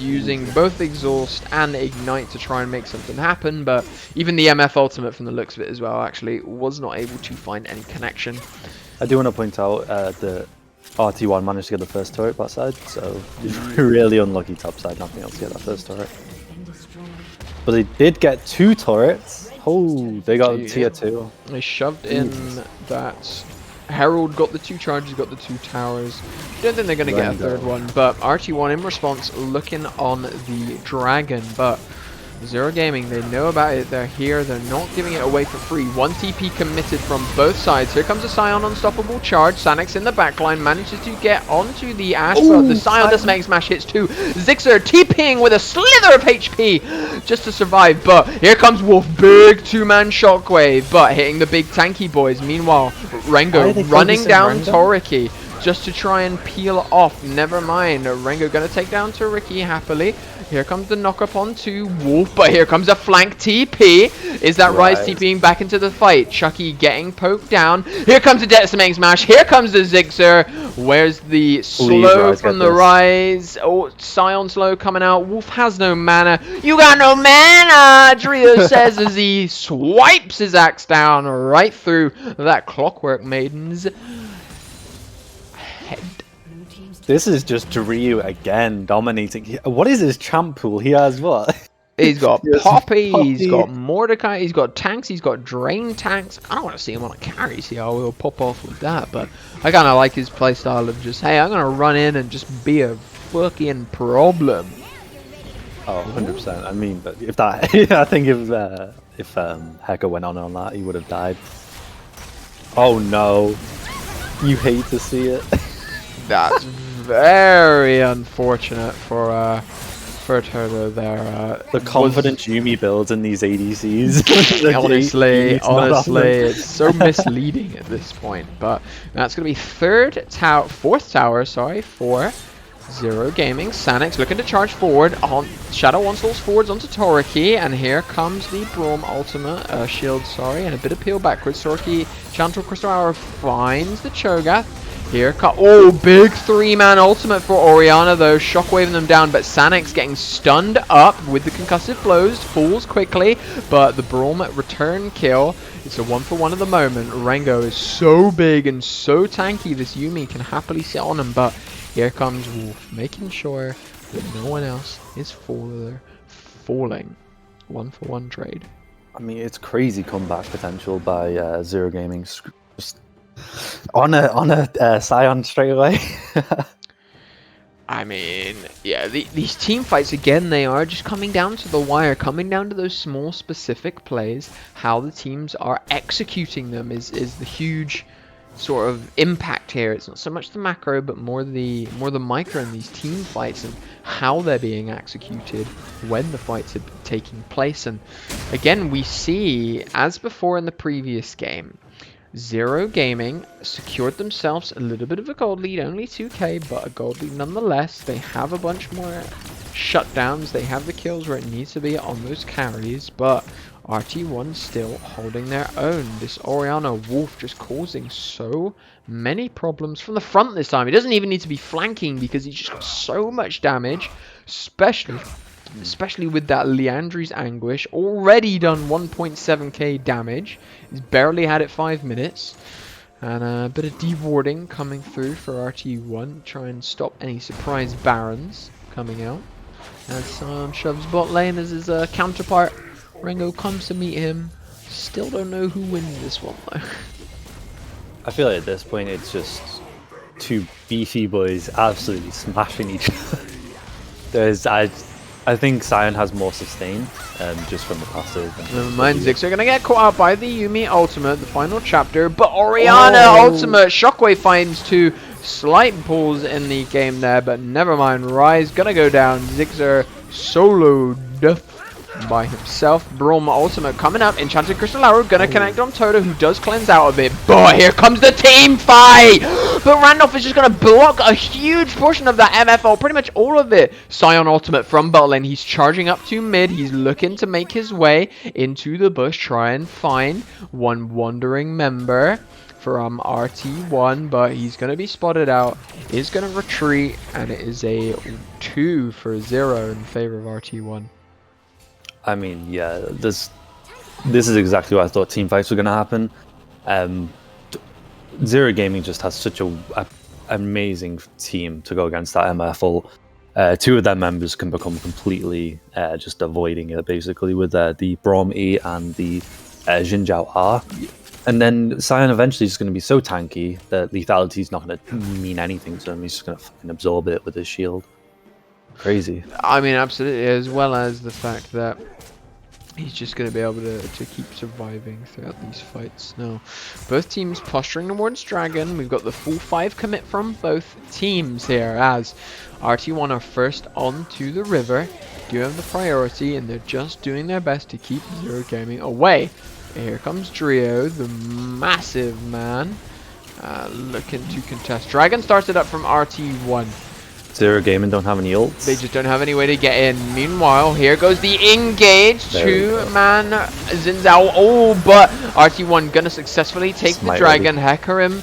using both Exhaust and Ignite to try and make something happen, but even the MF ultimate from the looks of it as well actually was not able to find any connection. I do want to point out that RT1 managed to get the first turret backside, so he's really unlucky topside not being able to get that first turret. But they did get 2 turrets. Oh, they got tier 2. They shoved in that Herald, got the 2 charges, got the 2 towers. Don't think they're going to get a third one, but RT1 in response looking on the Dragon, but Zero Gaming, they know about it, they're here, they're not giving it away for free. 1 TP committed from both sides. Here comes a Scion unstoppable charge. Sanix in the backline manages to get onto the Ash, but the Scion does make smash hits too. Zixer TPing with a slither of HP just to survive, but here comes Wolf, big 2-man shockwave, but hitting the big tanky boys. Meanwhile, Rengo running down Toriki just to try and peel off. Never mind, Rengo gonna take down Toriki happily. Here comes the knock up onto Wolf, but here comes a flank TP. Is that Rise TPing back into the fight? Chucky getting poked down. Here comes the Decimating Smash. Here comes the Zixer. Where's the slow from the Rise? Oh, Scion slow coming out. Wolf has no mana. You got no mana, Drio says as he swipes his axe down right through that Clockwork Maiden's head. This is just Ryu again dominating. What is his champ pool? He has what? He's got Poppy, he's got Mordecai, he's got tanks, he's got drain tanks. I don't want to see him on a carry, see how he'll pop off with that, but I kind of like his playstyle of just, hey, I'm going to run in and just be a fucking problem. Oh, 100%. I mean, but if that, I think if Heka went on that, he would have died. Oh no. You hate to see it. That's very unfortunate for Toto there. The confident Yumi builds in these ADCs. honestly, it's so misleading at this point. But that's going to be fourth tower, for Zero Gaming. Sanix looking to charge forward on Shadow Onslaught's forwards onto Toriki, and here comes the Braum ultimate shield, and a bit of peel backwards. Toriki, Chantal Crystal Hour finds the Cho'Gath. Here, big 3-man ultimate for Orianna though, shockwaving them down, but Sanix getting stunned up with the concussive blows, falls quickly, but the Braum return kill. It's a 1-for-1 at the moment. Rengo is so big and so tanky, this Yumi can happily sit on him, but here comes Wolf, making sure that no one else is falling. 1-for-1 trade. I mean, it's crazy comeback potential by Zero Gaming. Just on a Scion straight away. I mean, yeah, these team fights, again, they are just coming down to the wire, coming down to those small specific plays. How the teams are executing them is the huge sort of impact here. It's not so much the macro, but more the micro in these team fights and how they're being executed when the fights are taking place. And again, we see, as before in the previous game, Zero Gaming secured themselves a little bit of a gold lead, only 2k, but a gold lead nonetheless. They have a bunch more shutdowns, they have the kills where it needs to be on those carries, but RT1 still holding their own. This Orianna Wolf just causing so many problems from the front this time. He doesn't even need to be flanking because he's just got so much damage, especially with that Liandry's Anguish, already done 1.7k damage. He's barely had it 5 minutes. And a bit of dewarding coming through for RT1. Try and stop any surprise Barons coming out. As Scion shoves bot lane as his counterpart Rengo comes to meet him. Still don't know who wins this one though. I feel like at this point it's just 2 beefy boys absolutely smashing each other. I think Scion has more sustain, just from the passive. Never mind, Zixer gonna get caught out by the Yumi ultimate, the final chapter, but Orianna ultimate, Shockwave finds 2 slight pulls in the game there, but never mind, Rise gonna go down, Zixer soloed by himself. Braum ultimate coming up, Enchanted Crystal Arrow gonna connect on Toto, who does cleanse out a bit, but here comes the team fight! But Randolph is just gonna block a huge portion of that MFL, pretty much all of it. Scion ultimate from bot lane, he's charging up to mid, he's looking to make his way into the bush, try and find one wandering member. from RT1, but he's going to be spotted out. Is going to retreat, and it is a 2 for 0 in favor of RT1. I mean, yeah, this is exactly what I thought team fights were going to happen. Zero Gaming just has such a amazing team to go against that MFL. Two of their members can become completely just avoiding it, basically, with the Brom E and the Jinjiao R. And then Sion eventually is going to be so tanky that lethality is not going to mean anything to him. He's just going to fucking absorb it with his shield. Crazy. I mean, absolutely, as well as the fact that he's just going to be able to keep surviving throughout these fights. Now, both teams posturing towards Dragon. We've got the full 5 commit from both teams here, as RT1 are first onto the river, do have the priority, and they're just doing their best to keep Zero Gaming away. Here comes Drio, the massive man, looking to contest. Dragon starts it up from RT1. Zero Gaming don't have any ults. They just don't have any way to get in. Meanwhile, here goes the engage. Two-man Xin Zhao. Oh, but RT1 gonna successfully take the Dragon. Hecarim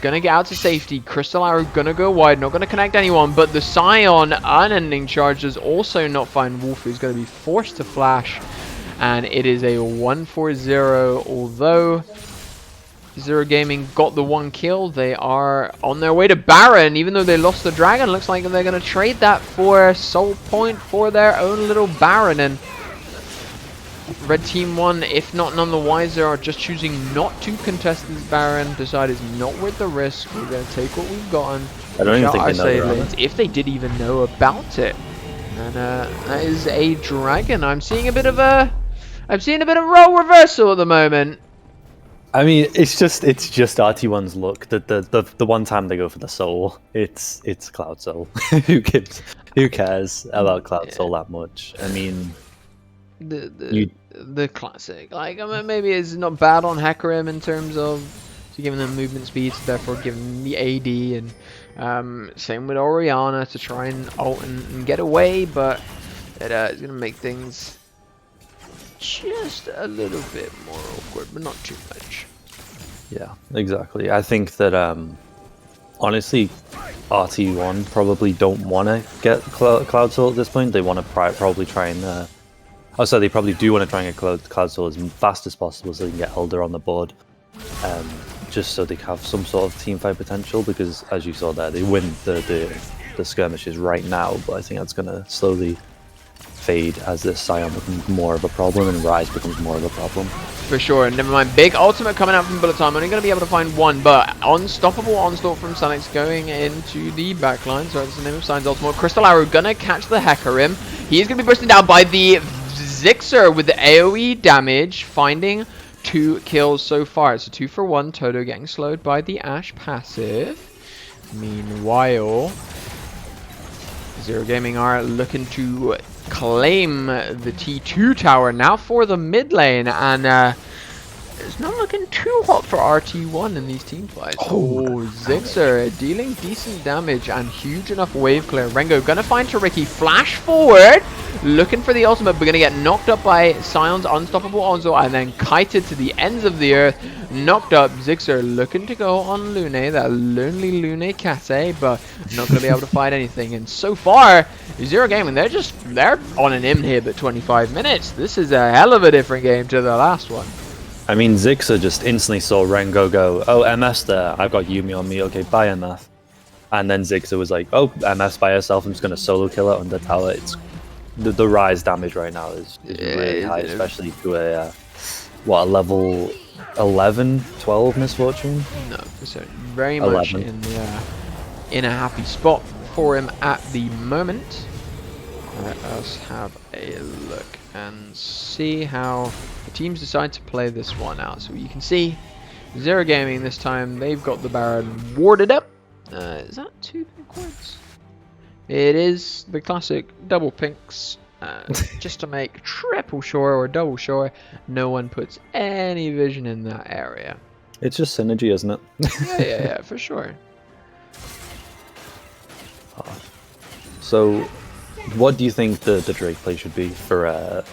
gonna get out to safety. Crystal Arrow gonna go wide. Not gonna connect anyone. But the Scion unending charge does also not find Wolf, who's gonna be forced to flash. And it is a 1-4-0. Although Zero Gaming got the 1 kill, they are on their way to Baron. Even though they lost the Dragon, looks like they're going to trade that for Soul Point for their own little Baron. And Red Team 1, if not none the wiser, are just choosing not to contest this Baron. Decide it's not worth the risk. We're going to take what we've gotten. I don't even think they know they're on it. If they did even know about it. And that is a Dragon. I'm seeing a bit of a role reversal at the moment. I mean, it's just RT1's luck. The one time they go for the soul, it's Cloud Soul. Who cares about Cloud Soul that much? I mean, the classic. Like, I mean, maybe it's not bad on Hecarim in terms of giving them movement speed, so therefore giving them the AD, and same with Orianna to try and ult and get away, but it's gonna make things just a little bit more awkward, but not too much. Yeah, exactly. I think that honestly, RT1 probably don't want to get Cloud Soul at this point. They want to probably try and they probably do want to try and get Cloud Soul as fast as possible so they can get Elder on the board, just so they have some sort of team fight potential. Because as you saw there, they win the skirmishes right now, but I think that's gonna slowly fade as this Scion becomes more of a problem and Rise becomes more of a problem. For sure, and never mind. Big ultimate coming out from Bullet Time. Only going to be able to find one, but Unstoppable Onslaught from Sanix going into the backline. So that's the name of Sion's ultimate. Crystal Arrow going to catch the Hecarim. He's going to be bursting down by the Zixer with the AoE damage, finding 2 kills so far. It's a 2 for 1. Toto getting slowed by the Ashe passive. Meanwhile, Zero Gaming are looking to claim the T2 tower now for the mid lane, and it's not looking too hot for RT1 in these team fights. Oh, Zixer dealing decent damage and huge enough wave clear. Rengo gonna find Tariki, flash forward, looking for the ultimate, but gonna get knocked up by Sion's Unstoppable Onslaught and then kited to the ends of the earth. Knocked up. Zixer looking to go on Lune, that lonely Lune Kate, but not going to be able to fight anything. And so far, Zero Gaming, they're on an inhib at 25 minutes. This is a hell of a different game to the last one. I mean, Zixer just instantly saw Rengo go, oh, MS there, I've got Yuumi on me, okay, bye MF. And then Zixer was like, oh, MS by herself, I'm just going to solo kill her on the tower. It's the Rise damage right now is really high, especially to a level 11, 12 Misfortune? No, for certain. Very 11. Much in a happy spot for him at the moment. Let us have a look and see how the teams decide to play this one out. So you can see Zero Gaming this time, they've got the Baron warded up. Is that 2 pink wards? It is the classic double pinks. Just to make triple sure or double sure no one puts any vision in that area. It's just synergy, isn't it? yeah, for sure. So, what do you think the Drake play should be for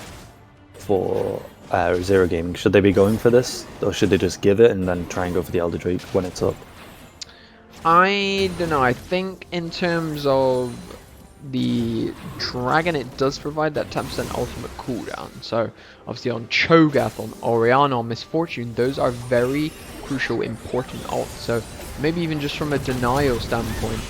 Zero Gaming? Should they be going for this, or should they just give it and then try and go for the Elder Drake when it's up? I don't know. I think in terms of the dragon, it does provide that 10% ultimate cooldown. So obviously on Cho'Gath, on Orianna, on Misfortune, those are very crucial, important ults. So maybe even just from a denial standpoint,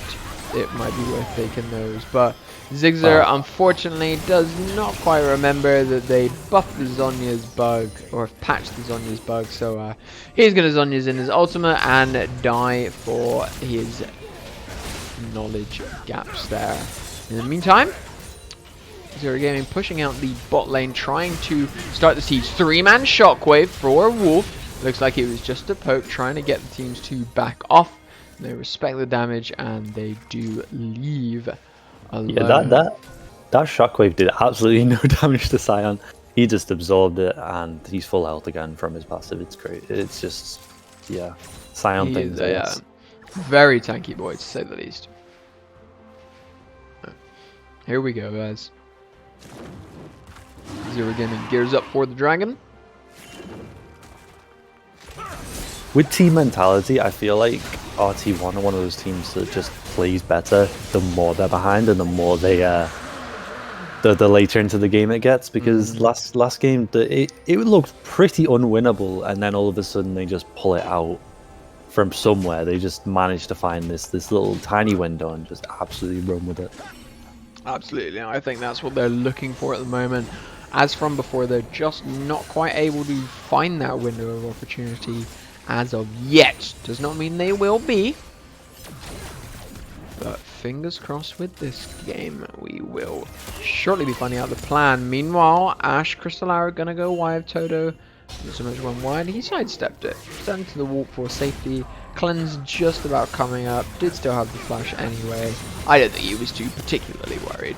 it might be worth taking those. But Zigzar, unfortunately, does not quite remember that they buffed the Zhonya's bug, or patched the Zhonya's bug. So he's going to Zhonya's in his ultimate and die for his knowledge gaps there. In the meantime, Zero Gaming pushing out the bot lane, trying to start the siege. 3-man shockwave for Wolf. Looks like it was just a poke, trying to get the teams to back off. They respect the damage and they do leave alone. Yeah, that shockwave did absolutely no damage to Sion. He just absorbed it and he's full health again from his passive. It's great. It's just, yeah, Sion things. Yeah, very tanky boy to say the least. Here we go, guys. Zero Gaming gears up for the dragon. With team mentality, I feel like RT1 are one of those teams that just plays better the more they're behind and the more they the later into the game it gets. Because last game it looked pretty unwinnable, and then all of a sudden they just pull it out from somewhere. They just managed to find this little tiny window and just absolutely run with it. Absolutely, I think that's what they're looking for at the moment. As from before, they're just not quite able to find that window of opportunity as of yet. Does not mean they will be, but fingers crossed with this game, we will shortly be finding out the plan. Meanwhile, Ash, Crystal Arrow gonna go wide. Toto, not so much one wide. He sidestepped it, sent to the walk for safety. Cleanse just about coming up. Did still have the flash anyway. I don't think he was too particularly worried.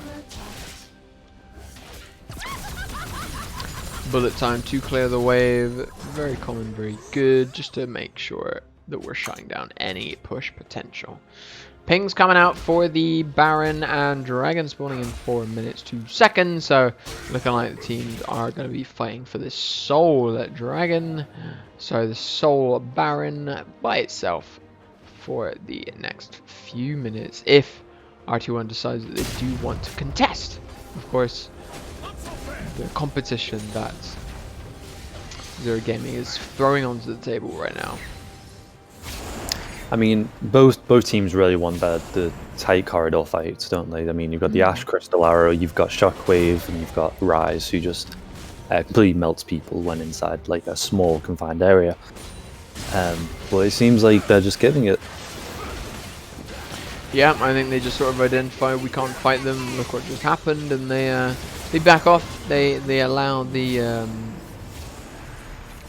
Bullet time to clear the wave. Very common, very good. Just to make sure that we're shutting down any push potential. Pings coming out for the Baron and Dragon spawning in 4 minutes 2 seconds. So looking like the teams are going to be fighting for this Soul Dragon. So the Soul Baron by itself for the next few minutes. If RT1 decides that they do want to contest, of course, the competition that Zero Gaming is throwing onto the table right now. I mean, both teams really want the tight corridor fights, don't they? I mean, you've got the Ash Crystal Arrow, you've got Shockwave, and you've got Rise, who just completely melts people when inside like a small confined area. But it seems like they're just giving it. Yeah, I think they just sort of identify we can't fight them. Look what just happened, and they back off. They allow the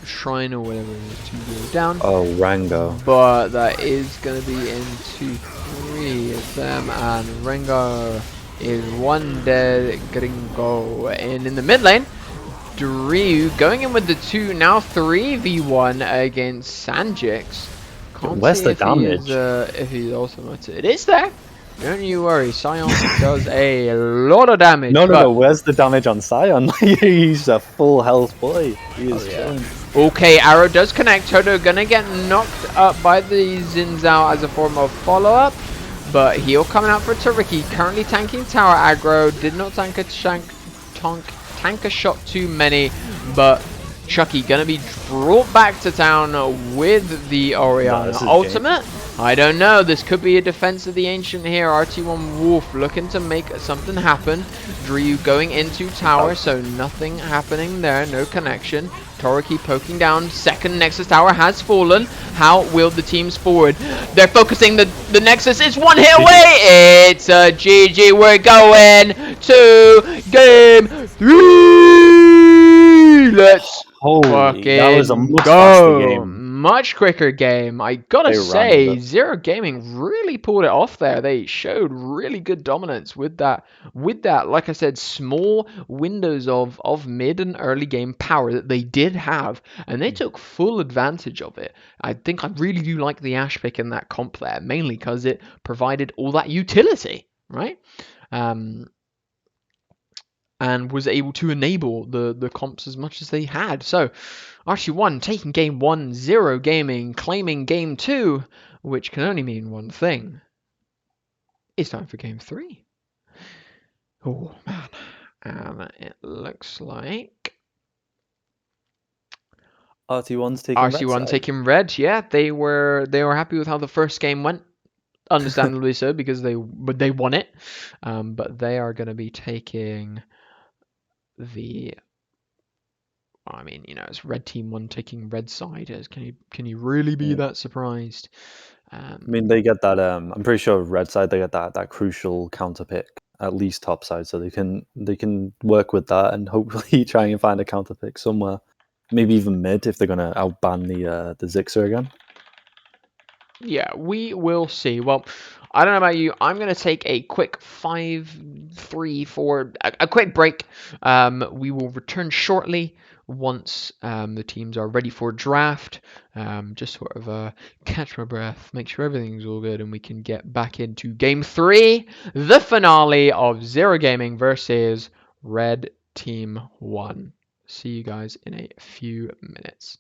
shrine or whatever it is to go down. Oh, Rango. But that is going to be into 3 of them, and Rengar is 1 dead. Gringo in the mid lane. Drew going in with the 2, now 3v1 against Sanjix. Where's the damage? If he's ultimate, it is there. Don't you worry, Sion does a lot of damage. No, where's the damage on Sion? He's a full health boy. He is chilling. Okay, Arrow does connect. Toto gonna get knocked up by the Zinzao as a form of follow-up. But heal coming out for Tariki, currently tanking tower aggro. Did not tank a shot too many, but Chucky gonna be brought back to town with the Orianna ultimate. I don't know, this could be a defense of the Ancient here. RT1 Wolf looking to make something happen. Drew going into tower, so nothing happening there, no connection. Toriki poking down, second Nexus tower has fallen. How will the teams forward? They're focusing, the Nexus is 1 hit away! It's a GG, we're going to game 3! Let's fucking that was a much go! faster game. Much quicker game. I gotta say, Zero Gaming really pulled it off there. They showed really good dominance with that, like I said, small windows of mid and early game power that they did have, and they took full advantage of it. I think I really do like the Ash pick in that comp there, mainly because it provided all that utility, right? and was able to enable the comps as much as they had. So RT1 taking game 1, Zero Gaming claiming game 2, which can only mean one thing. It's time for game 3. Oh man. It looks like RT1's taking red RT1 side. taking red. Yeah, they were happy with how the first game went. Understandably so, because they won it. But they are going to be taking the. I mean, it's red team 1 taking red side. Can you really be that surprised? I mean, they get that. I'm pretty sure red side they get that crucial counter pick at least top side, so they can work with that and hopefully try and find a counter pick somewhere, maybe even mid if they're gonna outban the Zixer again. Yeah, we will see. Well, I don't know about you. I'm going to take a quick 5, 3, 4, a quick break. We will return shortly once the teams are ready for draft. Just sort of catch my breath, make sure everything's all good, and we can get back into game 3, the finale of Zero Gaming versus Red Team 1. See you guys in a few minutes.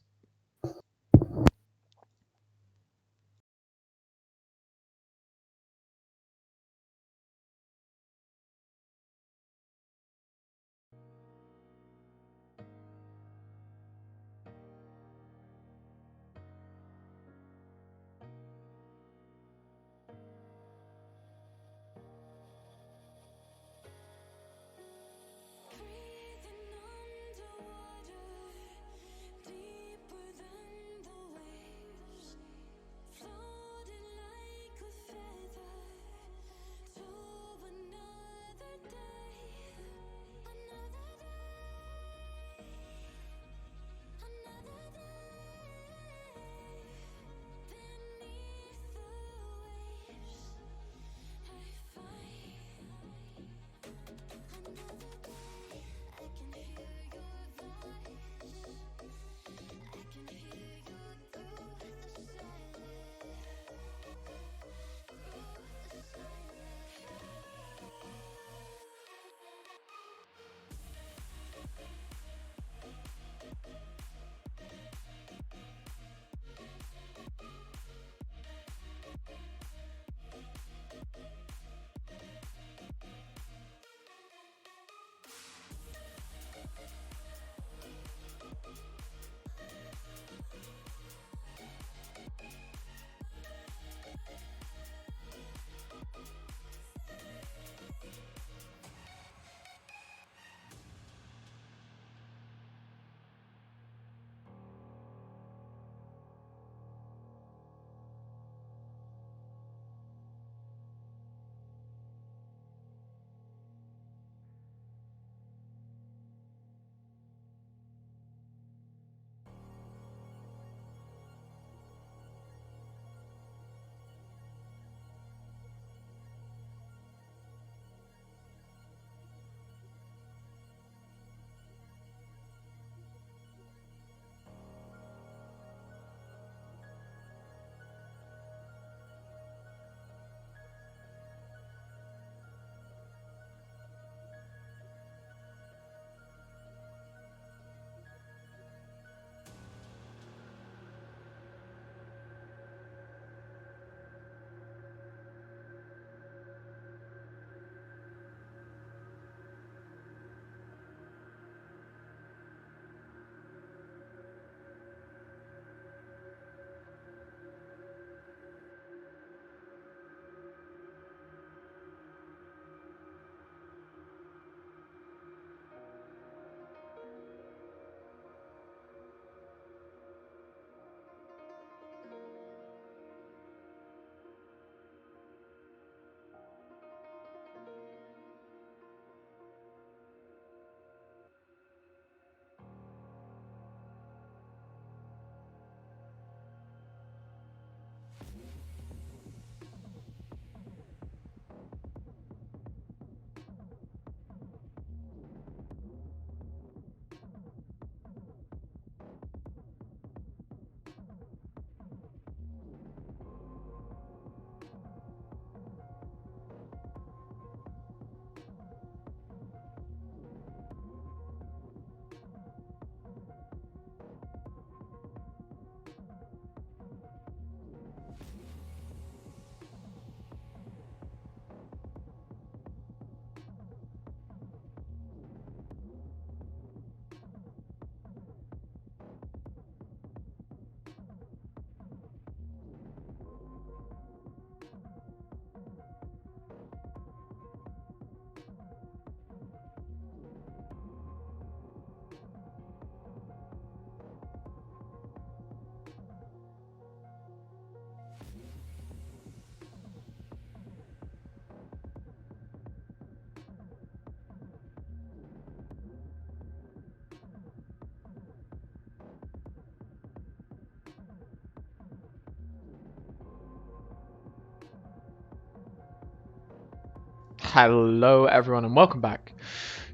Hello, everyone, and welcome back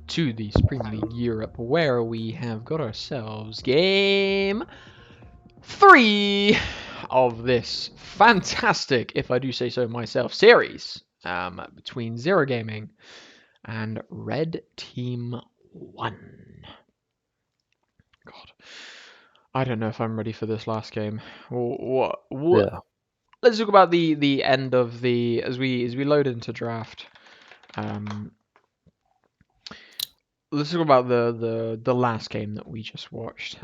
to the Supreme League Europe, where we have got ourselves game 3 of this fantastic, if I do say so myself, series between Zero Gaming and Red Team 1. God, I don't know if I'm ready for this last game. What? Yeah. Let's talk about the end of the as we load into draft. Let's talk about the last game that we just watched.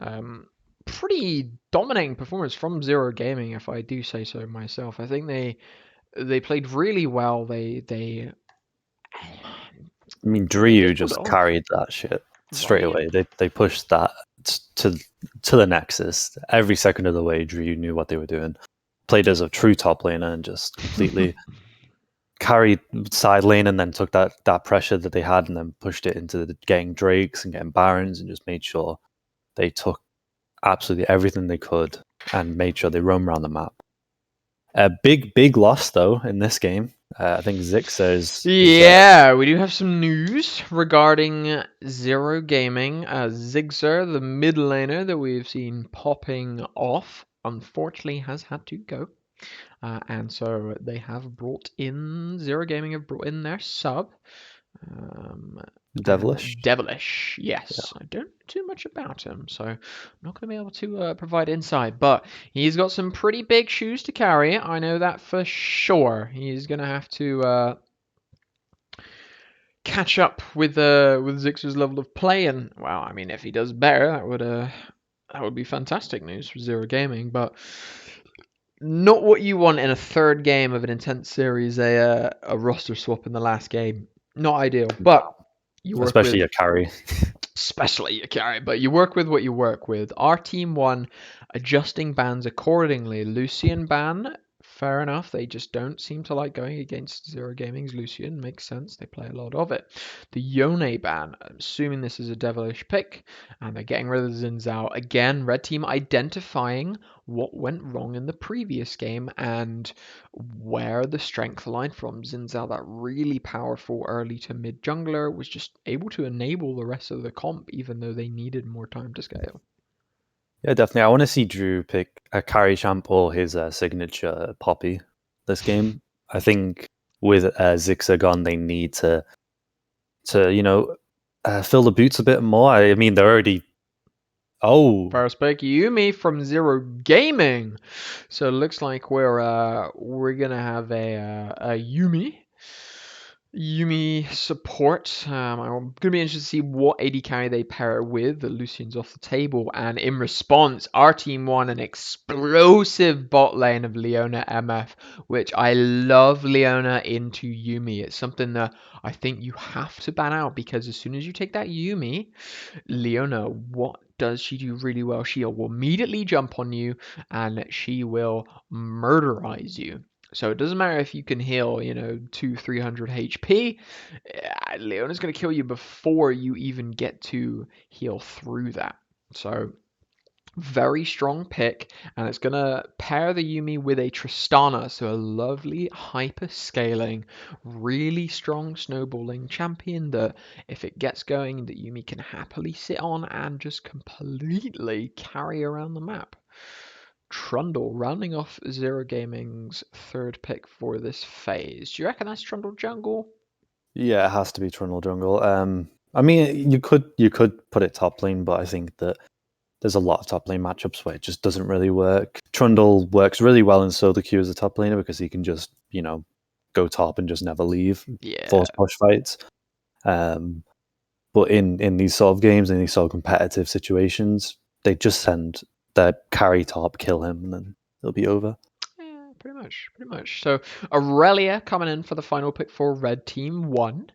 Pretty dominating performance from Zero Gaming, if I do say so myself. I think they played really well. They I mean, they Drew just pulled it just off, carried that shit straight right? away. They pushed that to the nexus. Every second of the way, Drew knew what they were doing. Played as a true top laner and just completely carried side lane and then took that pressure that they had and then pushed it into getting Drakes and getting Barons and just made sure they took absolutely everything they could and made sure they roam around the map. A big loss though in this game. I think Zixer is Yeah, we do have some news regarding Zero Gaming. Zigzer, the mid laner that we've seen popping off, unfortunately has had to go. And so they have brought in, Zero Gaming have brought in their sub. devilish. Devilish, yes. I don't know too much about him, so I'm not going to be able to provide insight. But he's got some pretty big shoes to carry. I know that for sure. He's going to have to catch up with Zix's level of play, and well, I mean, if he does better, that would be fantastic news for Zero Gaming. But not what you want in a third game of an intense series. A roster swap in the last game, not ideal. But you work Especially with a carry. especially a carry, but you work with what you work with. Our team one adjusting bans accordingly. Lucian ban, fair enough. They just don't seem to like going against Zero Gaming's Lucian. Makes sense. They play a lot of it. The Yone ban, I'm assuming this is a devilish pick, and they're getting rid of Xin Zhao again. Red team identifying what went wrong in the previous game and where the strength line from Xin Zhao, that really powerful early to mid jungler, was just able to enable the rest of the comp, even though they needed more time to scale. Yeah, definitely. I want to see Drew pick a carry champ or his signature Poppy this game. I think with Zixer gone, they need to fill the boots a bit more. I mean, they're already. Oh, First pick Yumi from Zero Gaming. So it looks like we're gonna have a Yumi support. I'm gonna be interested to see what AD carry they pair it with. The Lucian's off the table, and in response, our team won an explosive bot lane of Leona MF, which I love. Leona into Yumi. It's something that I think you have to ban out, because as soon as you take that Yumi, Leona, what does she do really well? She will immediately jump on you and she will murderize you. So it doesn't matter if you can heal, 300 HP. Leona's going to kill you before you even get to heal through that. So very strong pick, and it's going to pair the Yumi with a Tristana, so a lovely hyper scaling, really strong snowballing champion that if it gets going, that Yumi can happily sit on and just completely carry around the map. Trundle rounding off Zero Gaming's third pick for this phase. Do you reckon that's Trundle jungle? yeah, it has to be Trundle jungle. I mean, you could put it top lane, but I think that there's a lot of top lane matchups where it just doesn't really work. Trundle works really well in solo queue as a top laner because he can just, go top and just never leave, Yeah. force push fights. But in these sort of games, in these sort of competitive situations, they just send their carry top, kill him, and then it'll be over. Yeah, pretty much, pretty much. So Aurelia coming in for the final pick for Red Team 1.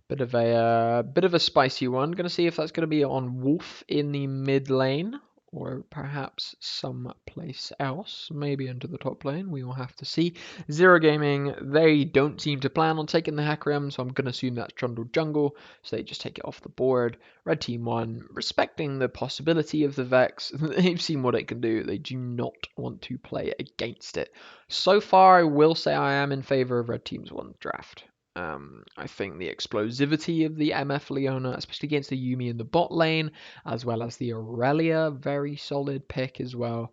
Bit of a spicy one. Gonna see if that's gonna be on Wolf in the mid lane, or perhaps someplace else, maybe into the top lane. We will have to see. Zero Gaming, they don't seem to plan on taking the Hakram, so I'm gonna assume that's Trundle Jungle, so they just take it off the board. Red Team 1, respecting the possibility of the Vex, they've seen what it can do. They do not want to play against it. So far, I will say I am in favor of Red Team's 1 draft. I think the explosivity of the MF Leona, especially against the Yuumi in the bot lane, as well as the Aurelia, very solid pick as well.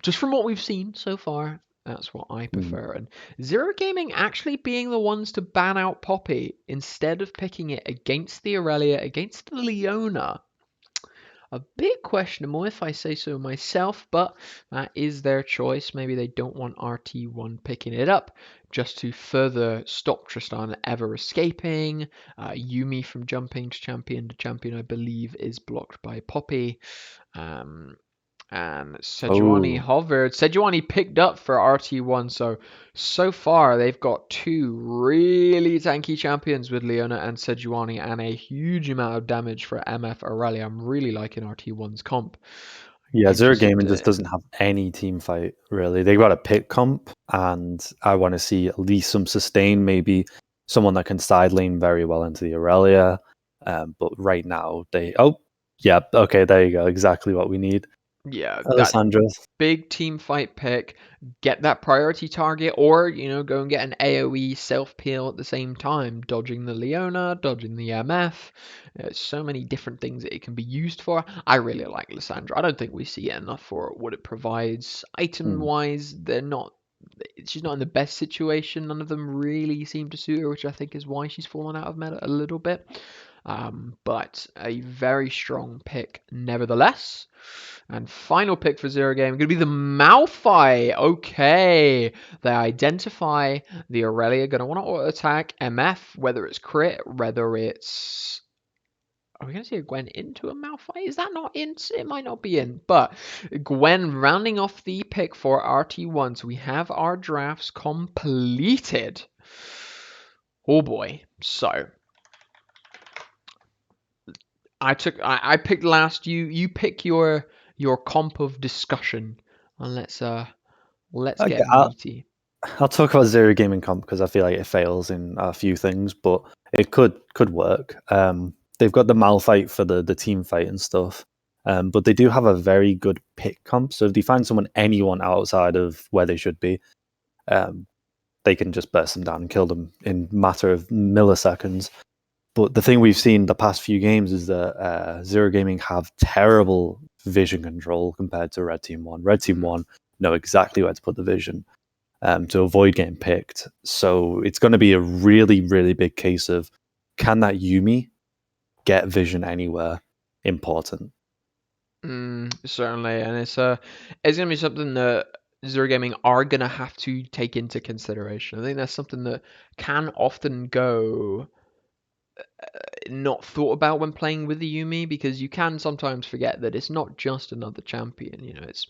Just from what we've seen so far, that's what I prefer. And Zero Gaming actually being the ones to ban out Poppy instead of picking it against the Aurelia, against the Leona. A bit questionable if I say so myself, but that is their choice. Maybe they don't want RT1 picking it up just to further stop Tristan ever escaping. Yuumi from jumping to champion, I believe, is blocked by Poppy. Um, and Sejuani Oh, hovered. Sejuani picked up for RT1, so far they've got two really tanky champions with Leona and Sejuani and a huge amount of damage for MF Aurelia. I'm really liking RT1's comp. yeah, Zero Interested Gaming just to... doesn't have any team fight, really. They got a pick comp, and I want to see at least some sustain, maybe someone that can side lane very well into the Aurelia. But right now, yeah, okay, there you go. Exactly what we need. Yeah, that Alessandro. big team fight pick, get that priority target, or go and get an AoE self peel at the same time, dodging the Leona, dodging the MF. There's so many different things that it can be used for. I really like Lissandra. I don't think we see it enough for what it provides. Item Hmm. wise, she's not in the best situation. None of them really seem to suit her, which I think is why she's fallen out of meta a little bit. But a very strong pick nevertheless. And final pick for Zero Game, going to be the Malphite. Okay. They identify the Aurelia, going to want to auto attack MF, whether it's crit, whether it's... Are we going to see a Gwen into a Malphite? Is that not in? It might not be in. But Gwen rounding off the pick for RT1. So we have our drafts completed. Oh boy. So I picked last. You pick your comp of discussion, and let's Okay, get meaty. I'll talk about Zero Gaming Comp because I feel like it fails in a few things, but it could work. They've got the Malfight for the team fight and stuff, but they do have a very good pick comp. So if they find anyone outside of where they should be, um, they can just burst them down and kill them in matter of milliseconds. But the thing we've seen the past few games is that Zero Gaming have terrible vision control compared to Red Team 1. Red Team 1 know exactly where to put the vision to avoid getting picked. So it's going to be a really, really big case of can that Yuumi get vision anywhere important? Certainly, and it's gonna be something that Zero Gaming are gonna have to take into consideration. I think that's something that can often go not thought about when playing with the Yumi, because you can sometimes forget that it's not just another champion. It's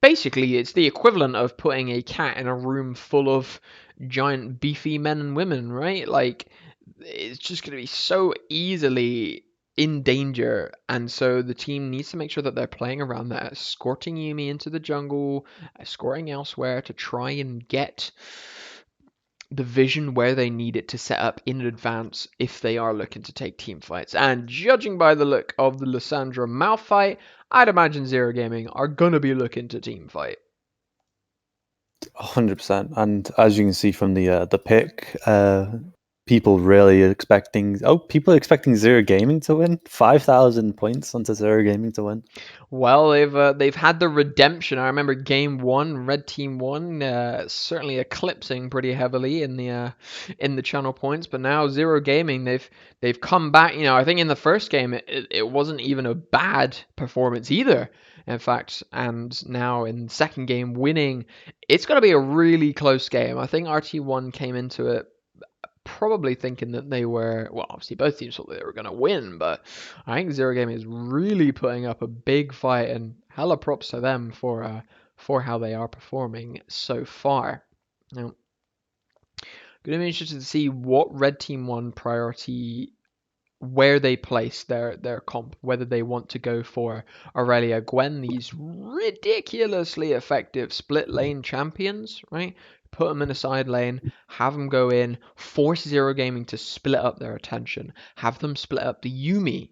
basically it's the equivalent of putting a cat in a room full of giant beefy men and women, right? Like it's just going to be so easily in danger, and so the team needs to make sure that they're playing around that, escorting Yumi into the jungle, escorting elsewhere to try and get the vision where they need it to set up in advance if they are looking to take team fights. And judging by the look of the Lissandra Malphite, I'd imagine Zero Gaming are gonna be looking to team fight. 100%. And as you can see from the pick, people really expecting people expecting Zero Gaming to win 5,000 points onto Zero Gaming to win. Well, they've had the redemption. I remember game one, Red Team won, certainly eclipsing pretty heavily in the channel points. But now Zero Gaming, they've come back. I think in the first game it wasn't even a bad performance either. In fact, and now in the second game, winning, it's going to be a really close game. I think RT1 came into it probably thinking that they were, well, obviously both teams thought they were going to win, but I think Zero Game is really putting up a big fight, and hella props to them for how they are performing so far. Now, going to be interested to see what Red Team 1 priority, where they place their comp, whether they want to go for Aurelia Gwen, these ridiculously effective split lane champions, right? Put them in a side lane, have them go in, force Zero Gaming to split up their attention, have them split up the Yumi,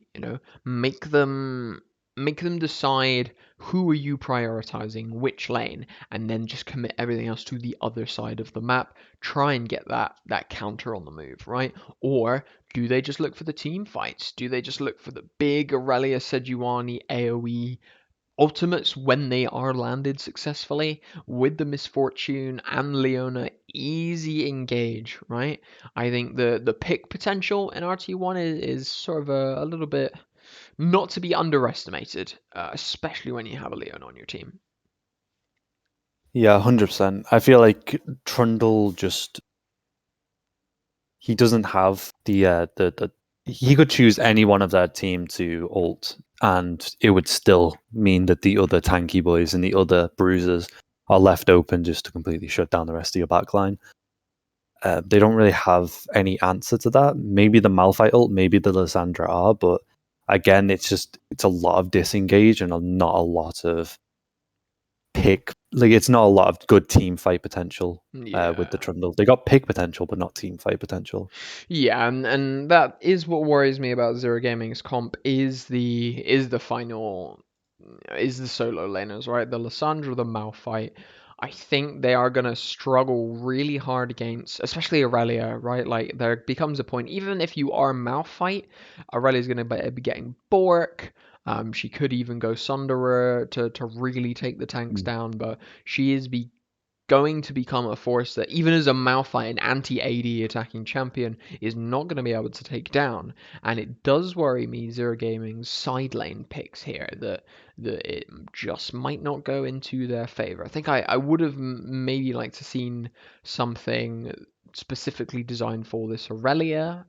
make them make them decide who are you prioritizing, which lane, and then just commit everything else to the other side of the map. Try and get that counter on the move, right? Or do they just look for the team fights? Do they just look for the big Aurelia Sejuani AoE ultimates when they are landed successfully with the Misfortune and Leona easy engage, right? I think the pick potential in RT1 is sort of a little bit not to be underestimated, especially when you have a Leona on your team. Yeah, 100%. I feel like Trundle just he doesn't have the he could choose any one of their team to ult, and it would still mean that the other tanky boys and the other bruisers are left open just to completely shut down the rest of your backline. They don't really have any answer to that. Maybe the Malphite ult, maybe the Lysandra are, but again, it's a lot of disengage and not a lot of pick. Like it's not a lot of good team fight potential with the Yeah. Trundle. They got pick potential, but not team fight potential. Yeah, and that is what worries me about Zero Gaming's comp is the final is the solo laners, right? The Lysandra, the Malphite. I think they are gonna struggle really hard against, especially Aurelia, right? Like there becomes a point, even if you are Malphite, Aurelia's gonna be getting Bork. She could even go Sunderer to really take the tanks Mm. down, but she is going to become a force that even as a Malphite, an anti-AD attacking champion, is not going to be able to take down. And it does worry me, Zero Gaming's side lane picks here, that it just might not go into their favor. I think I would have maybe liked to seen something specifically designed for this Aurelia.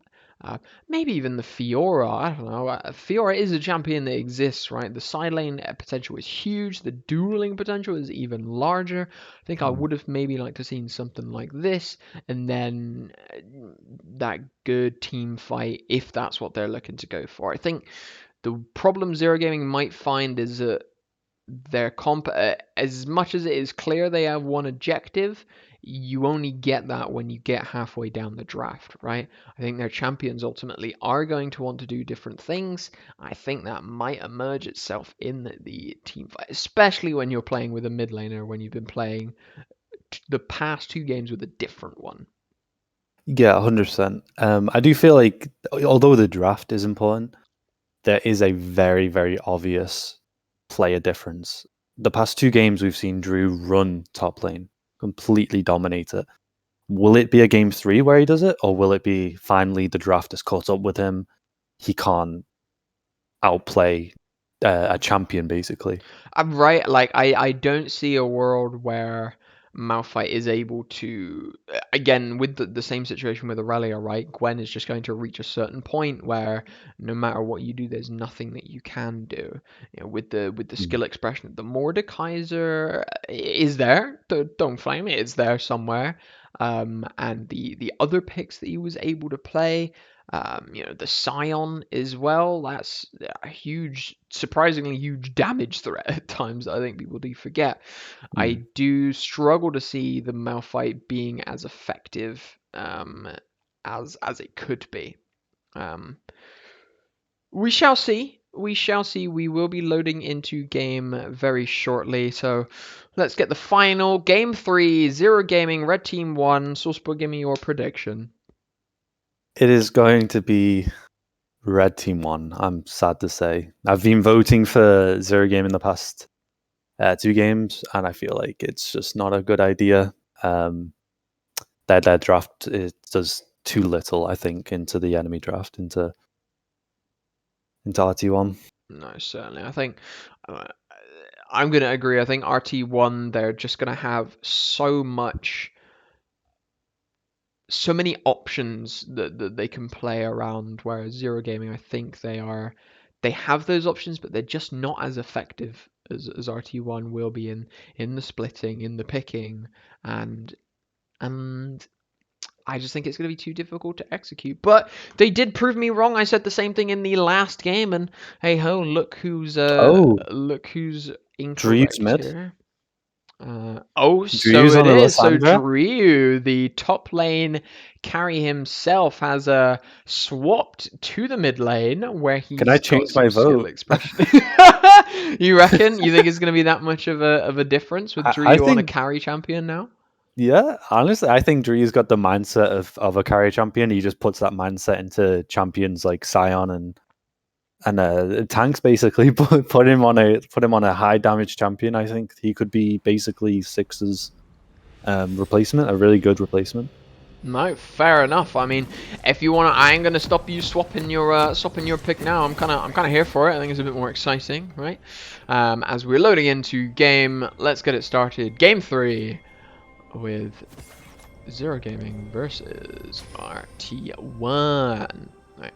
Maybe even the Fiora. I don't know. Fiora is a champion that exists, right? The side lane potential is huge. The dueling potential is even larger. I think I Mm. would have maybe liked to seen something like this, and then that good team fight if that's what they're looking to go for. I think the problem Zero Gaming might find is that their comp, as much as it is clear they have one objective, you only get that when you get halfway down the draft, right? I think their champions ultimately are going to want to do different things. I think that might emerge itself in the team fight, especially when you're playing with a mid laner, when you've been playing the past two games with a different one. Yeah, 100%. I do feel like although the draft is important, there is a very, very obvious player difference. The past two games we've seen Drew run top lane, completely dominate it. Will it be a game 3 where he does it, or will it be finally the draft has caught up with him? He can't outplay a champion, basically. I'm right. Like I don't see a world where Malphite is able to again with the same situation with Aurelia, right? Gwen is just going to reach a certain point where no matter what you do, there's nothing that you can do. You know, with the Mm. skill expression, the Mordekaiser is there. Don't flame it. It's there somewhere. And the other picks that he was able to play. The Scion as well. That's a huge, surprisingly huge damage threat at times that I think people do forget. Mm. I do struggle to see the Malphite being as effective as it could be. Um, we shall see. We shall see. We will be loading into game very shortly. So let's get the final game 3. Zero Gaming, Red Team 1. Sourcebook, give me your prediction. It is going to be Red Team 1, I'm sad to say. I've been voting for Zero Game in the past 2 games, and I feel like it's just not a good idea. Their draft does too little, I think, into the enemy draft, into RT1. No, certainly. I think uh, I'm going to agree. I think RT1, they're just going to have so many options that they can play around, whereas Zero Gaming, I think they have those options, but they're just not as effective as RT1 will be in the splitting, in the picking, and and I just think it's going to be too difficult to execute. But they did prove me wrong. I said the same thing in the last game, and hey ho, Oh, look who's Drew's incorrect mid. here. Oh, so Drew's it on a is. So Lysandra. Drew, the top lane carry himself, has swapped to the mid lane where he's Can I got change some my skill vote? expression. You reckon? You think it's going to be that much of a difference with I Drew on a think, carry champion now? yeah, honestly, I think Drew's got the mindset of a carry champion. He just puts that mindset into champions like Sion and tanks basically. Put him on a high damage champion. I think he could be basically Six's replacement, a really good replacement. No, fair enough. I mean, if you want to, I ain't gonna stop you swapping your pick now. I'm kind of here for it. I think it's a bit more exciting, right? As we're loading into game, let's get it started. Game 3 with Zero Gaming versus RT1. Right,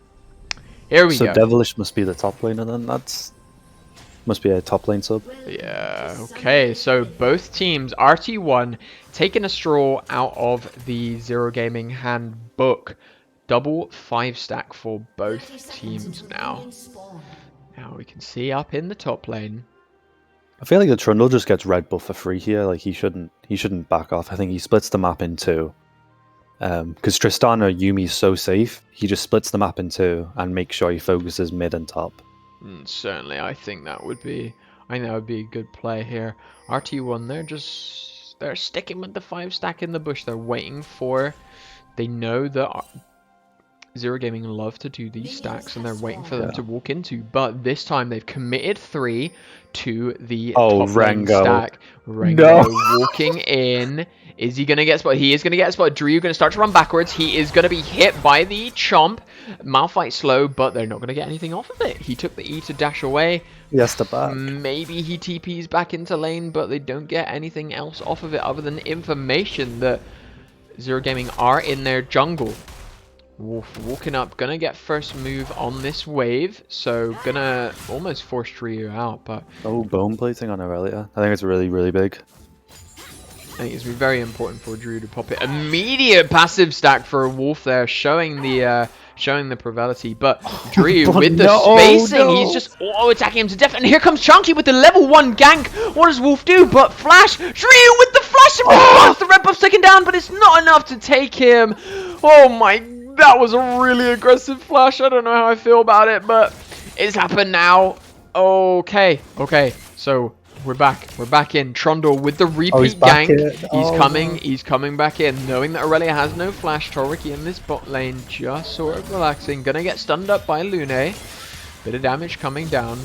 here we So go. Devilish must be the top laner then. Must be a top lane sub. Yeah, okay, so both teams, RT1, taking a straw out of the Zero Gaming handbook. Double 5-stack for both teams now. Now we can see up in the top lane. I feel like the Trundle just gets red buff for free here. Like he shouldn't back off. I think he splits the map in two. Because Tristan or Yumi's so safe, he just splits the map in two and makes sure he focuses mid and top. Certainly, I think that would be a good play here. RT1, they're sticking with the 5-stack in the bush. They're waiting for. They know that Zero Gaming love to do these stacks, and they're waiting for them to walk into. But this time they've committed 3 to the top lane Rengo. stack. Rengo walking in. Is he going to get spotted? He is going to get spotted. Drew going to start to run backwards. He is going to be hit by the chomp. Malphite slow, but they're not going to get anything off of it. He took the E to dash away. Yes, the back. Maybe he TPs back into lane, but they don't get anything else off of it other than information that Zero Gaming are in their jungle. Wolf walking up, gonna get first move on this wave, so gonna almost force Ryu out, but Oh, bone plating on Aurelia. I think it's really, really big. I think it's very important for Drew to pop it. Immediate passive stack for a Wolf there, showing the probability, but Drew with the spacing, he's just auto-attacking him to death, and here comes Chunky with the level 1 gank. What does Wolf do? But flash! Drew with the flash in response! The red buff's taken down, but it's not enough to take him. Oh my, that was a really aggressive flash. I don't know how I feel about it, but it's happened now. Okay, so we're back in. Trundle with the repeat gank. He's coming back in, knowing that Aurelia has no flash. Toriki in this bot lane, just sort of relaxing. Gonna get stunned up by Lune. Bit of damage coming down.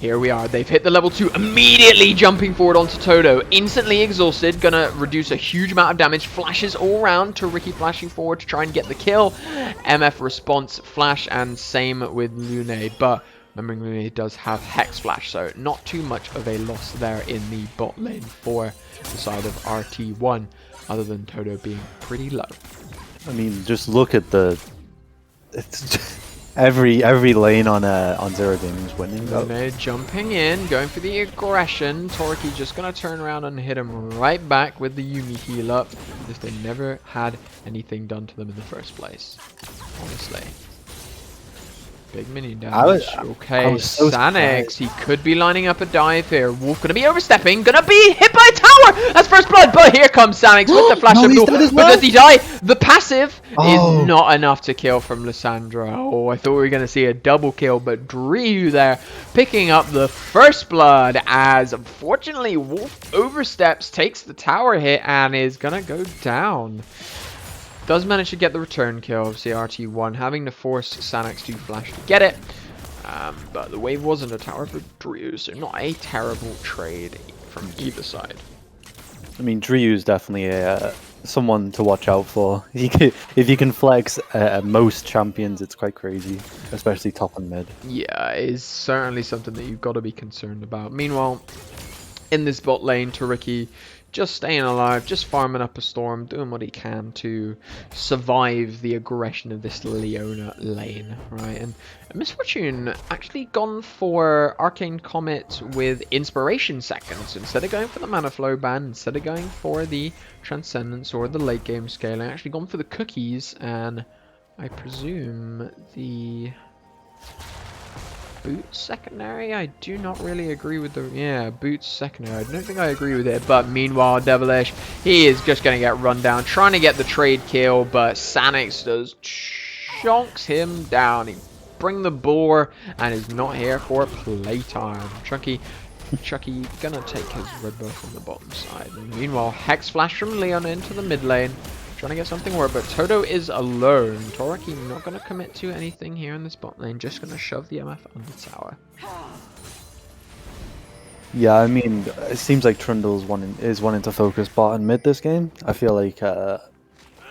Here we are. They've hit the level 2, immediately jumping forward onto Todo. Instantly exhausted, gonna reduce a huge amount of damage. Flashes all around. Toriki flashing forward to try and get the kill. MF response flash, and same with Lune. But remembering Lune does have Hex Flash, so not too much of a loss there in the bot lane for the side of RT1, other than Todo being pretty low. I mean, just look at the... It's every lane on Zero Gaming is winning. Lune jumping in, going for the aggression. Toriki just going to turn around and hit him right back with the Yumi heal up, as if they never had anything done to them in the first place. Honestly. Big minion damage. Okay, so Sanix, he could be lining up a dive here. Wolf gonna be overstepping, gonna be hit by a tower! That's first blood, but here comes Sanix with the flash of blue. But does he die? The passive is not enough to kill from Lysandra. Oh, I thought we were gonna see a double kill, but Drew there picking up the first blood, as unfortunately Wolf oversteps, takes the tower hit, and is gonna go down. Does manage to get the return kill, obviously RT1, having to force Sanix to flash to get it. But the wave wasn't a tower for Drew, so not a terrible trade from either side. I mean, Drew's definitely someone to watch out for. If you can flex most champions, it's quite crazy, especially top and mid. Yeah, it is certainly something that you've got to be concerned about. Meanwhile, in this bot lane, Toriki just staying alive, just farming up a storm, doing what he can to survive the aggression of this Leona lane, right? And Misfortune actually gone for Arcane Comet with Inspiration seconds. Instead of going for the Mana Flow ban, instead of going for the Transcendence or the late game scaling, actually gone for the cookies, and I presume the Boots secondary? I do not really agree with the... Yeah, Boots secondary. I don't think I agree with it. But meanwhile, Devilish, he is just going to get run down. Trying to get the trade kill, but Sanix does chonks him down. He bring the boar and is not here for playtime. Chucky gonna take his red buff on the bottom side. Meanwhile, Hex Flash from Leon into the mid lane. Trying to get something work, but Toto is alone. Toraki not going to commit to anything here in this bot lane, just going to shove the MF under tower. Yeah, I mean, it seems like Trundle's is wanting to focus bot and mid this game. I feel like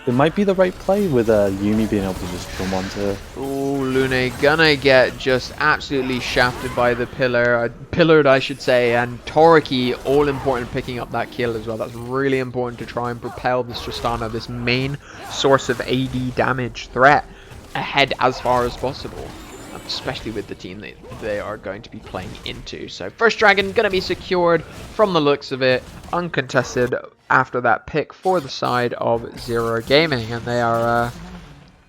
it might be the right play with Yumi being able to just come onto. Ooh, Lune gonna get just absolutely shafted by the pillar, pillared I should say, and Toraki all important picking up that kill as well. That's really important to try and propel this Tristana, this main source of AD damage threat, ahead as far as possible. Especially with the team that they are going to be playing into. So first dragon going to be secured from the looks of it, uncontested after that pick for the side of Zero Gaming, and they are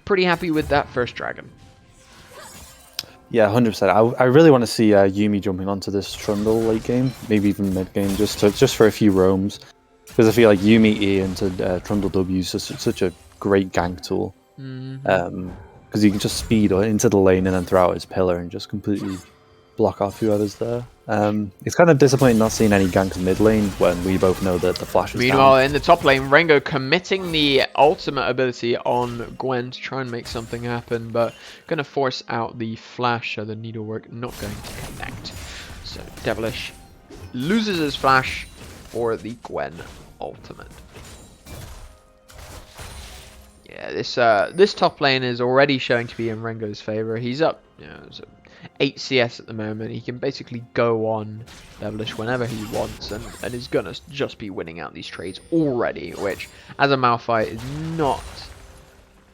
pretty happy with that first dragon. Yeah, 100%. I really want to see Yumi jumping onto this Trundle late game, maybe even mid game, just for a few roams, because I feel like Yumi E into Trundle W is just such a great gank tool. Because you can just speed into the lane and then throw out his pillar and just completely block off whoever's there. It's kind of disappointing not seeing any ganks mid lane when we both know that the flash is Meanwhile, down. in the top lane, Rengo committing the ultimate ability on Gwen to try and make something happen, but going to force out the flash, so the needlework not going to connect. So Devilish loses his flash for the Gwen ultimate. Yeah, this top lane is already showing to be in Rengo's favor. He's up, 8 CS at the moment. He can basically go on Devilish whenever he wants, and is gonna just be winning out these trades already, which, as a Malphite, is not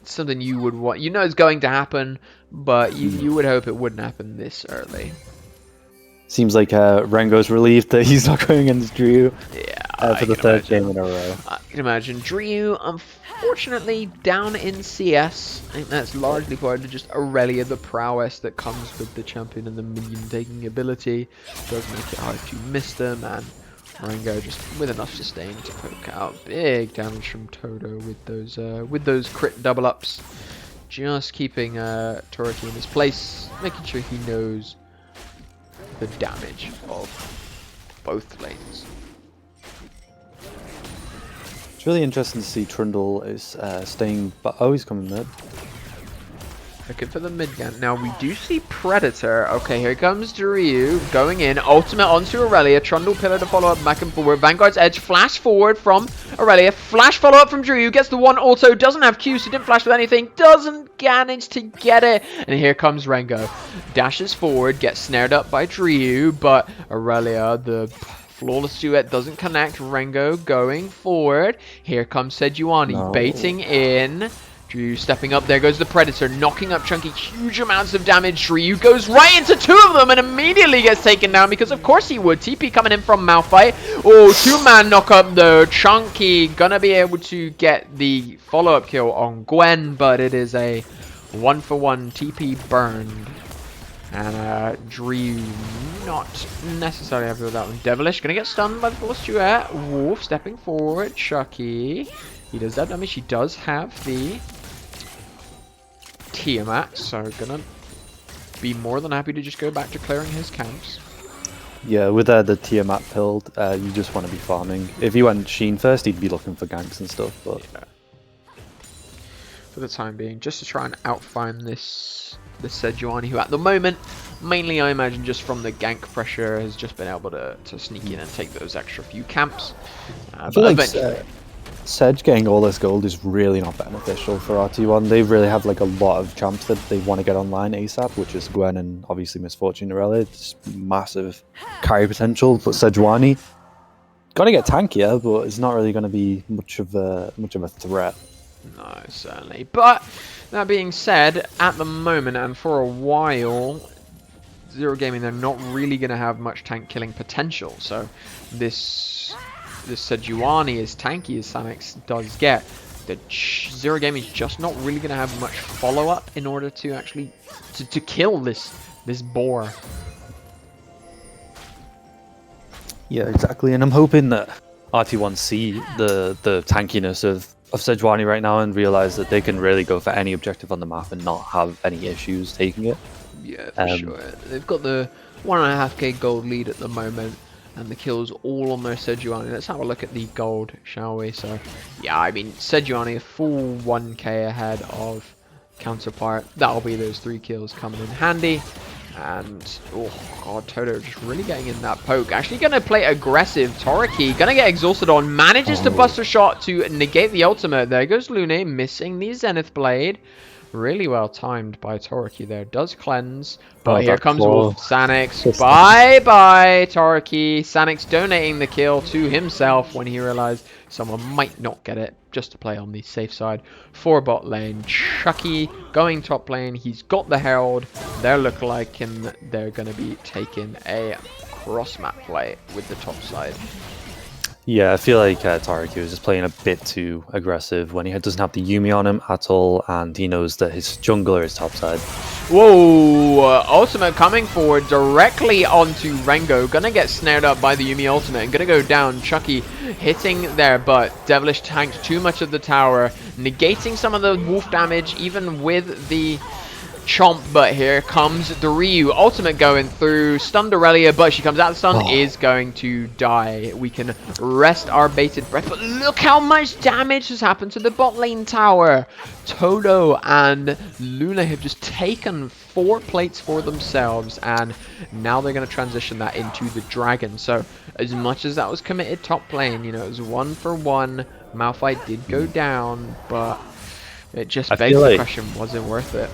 something you would want. You know it's going to happen, but you would hope it wouldn't happen this early. Seems like Rengo's relieved that he's not going against Drew for the third game in a row. I can imagine. Drew, unfortunately, down in CS. I think that's largely part of just Aurelia, the prowess that comes with the champion and the minion taking ability. Does make it hard to miss them, and Rengo just with enough sustain to poke out big damage from Toto with those crit double ups. Just keeping Toraki in his place, making sure he knows the damage of both lanes. It's really interesting to see Trundle is staying, but oh, he's coming mid. Looking for the mid gun. Now we do see Predator. Okay, here comes Ryu going in. Ultimate onto Aurelia. Trundle pillar to follow up back and forward. Vanguard's edge. Flash forward from Aurelia. Flash follow up from Ryu. Gets the one auto. Doesn't have Q, so didn't flash with anything. Doesn't manage to get it. And here comes Rengo. Dashes forward. Gets snared up by Ryu. But Aurelia, the flawless duet, doesn't connect. Rengo going forward. Here comes Sejuani baiting in. Drew stepping up, there goes the Predator, knocking up Chunky, huge amounts of damage. Drew goes right into two of them and immediately gets taken down because of course he would. TP coming in from Malphite. Oh, two-man knock up though. Chunky gonna be able to get the follow-up kill on Gwen, but it is a 1-for-1 TP burned. And Drew not necessarily happy with that one. Devilish gonna get stunned by the Force Duet. Wolf stepping forward, Chucky. He does that damage. He does have the Tiamat, so gonna be more than happy to just go back to clearing his camps. Yeah, with the Tiamat pilled, you just want to be farming. If he went Sheen first, he'd be looking for ganks and stuff, but yeah. For the time being, just to try and outfind this Sejuani, who at the moment, mainly I imagine just from the gank pressure, has just been able to sneak in and take those extra few camps. I feel like Sedge getting all this gold is really not beneficial for RT1. They really have like a lot of champs that they want to get online ASAP, which is Gwen and obviously Misfortune Aurelia. It's massive carry potential, but Sejuani gotta get tankier, but it's not really going to be much of a threat. No, certainly. But that being said, at the moment and for a while, Zero Gaming, they're not really going to have much tank killing potential. So this Sejuani, as tanky as Sanix does get, the Zero Gaming is just not really going to have much follow-up in order to actually to kill this this boar. Yeah, exactly. And I'm hoping that RT1 see the tankiness of Sejuani right now and realize that they can really go for any objective on the map and not have any issues taking it. Yeah, for sure. They've got the 1.5k gold lead at the moment, and the kills all on their Sejuani. Let's have a look at the gold, shall we? So, yeah, I mean, Sejuani a full 1k ahead of counterpart. That'll be those 3 kills coming in handy. And, oh god, Toto just really getting in that poke. Actually going to play aggressive. Toriki going to get exhausted on. Manages to bust a shot to negate the ultimate. There goes Lune, missing the Zenith Blade. Really well timed by Toriki there. Does cleanse. But here comes Wolf. Sanix. Bye-bye, Toriki. Sanix donating the kill to himself when he realized someone might not get it. Just to play on the safe side. For bot lane. Chucky going top lane. He's got the Herald. They're lookalike, and they're going to be taking a cross-map play with the top side. Yeah, I feel like Tarek was just playing a bit too aggressive when he doesn't have the Yumi on him at all, and he knows that his jungler is topside. Whoa! Ultimate coming forward directly onto Rengo. Gonna get snared up by the Yumi ultimate and gonna go down. Chucky hitting there, but Devilish tanked too much of the tower, negating some of the wolf damage even with the Chomp. But here comes the Ryu ultimate going through. Stunned Aurelia, but she comes out. The stun is going to die. We can rest our bated breath, but look how much damage has happened to the bot lane tower. Toto and Luna have just taken 4 plates for themselves, and now they're going to transition that into the dragon. So as much as that was committed top lane, you know, it was 1 for 1. Malphite did go down, but it just begs the question, was it worth it?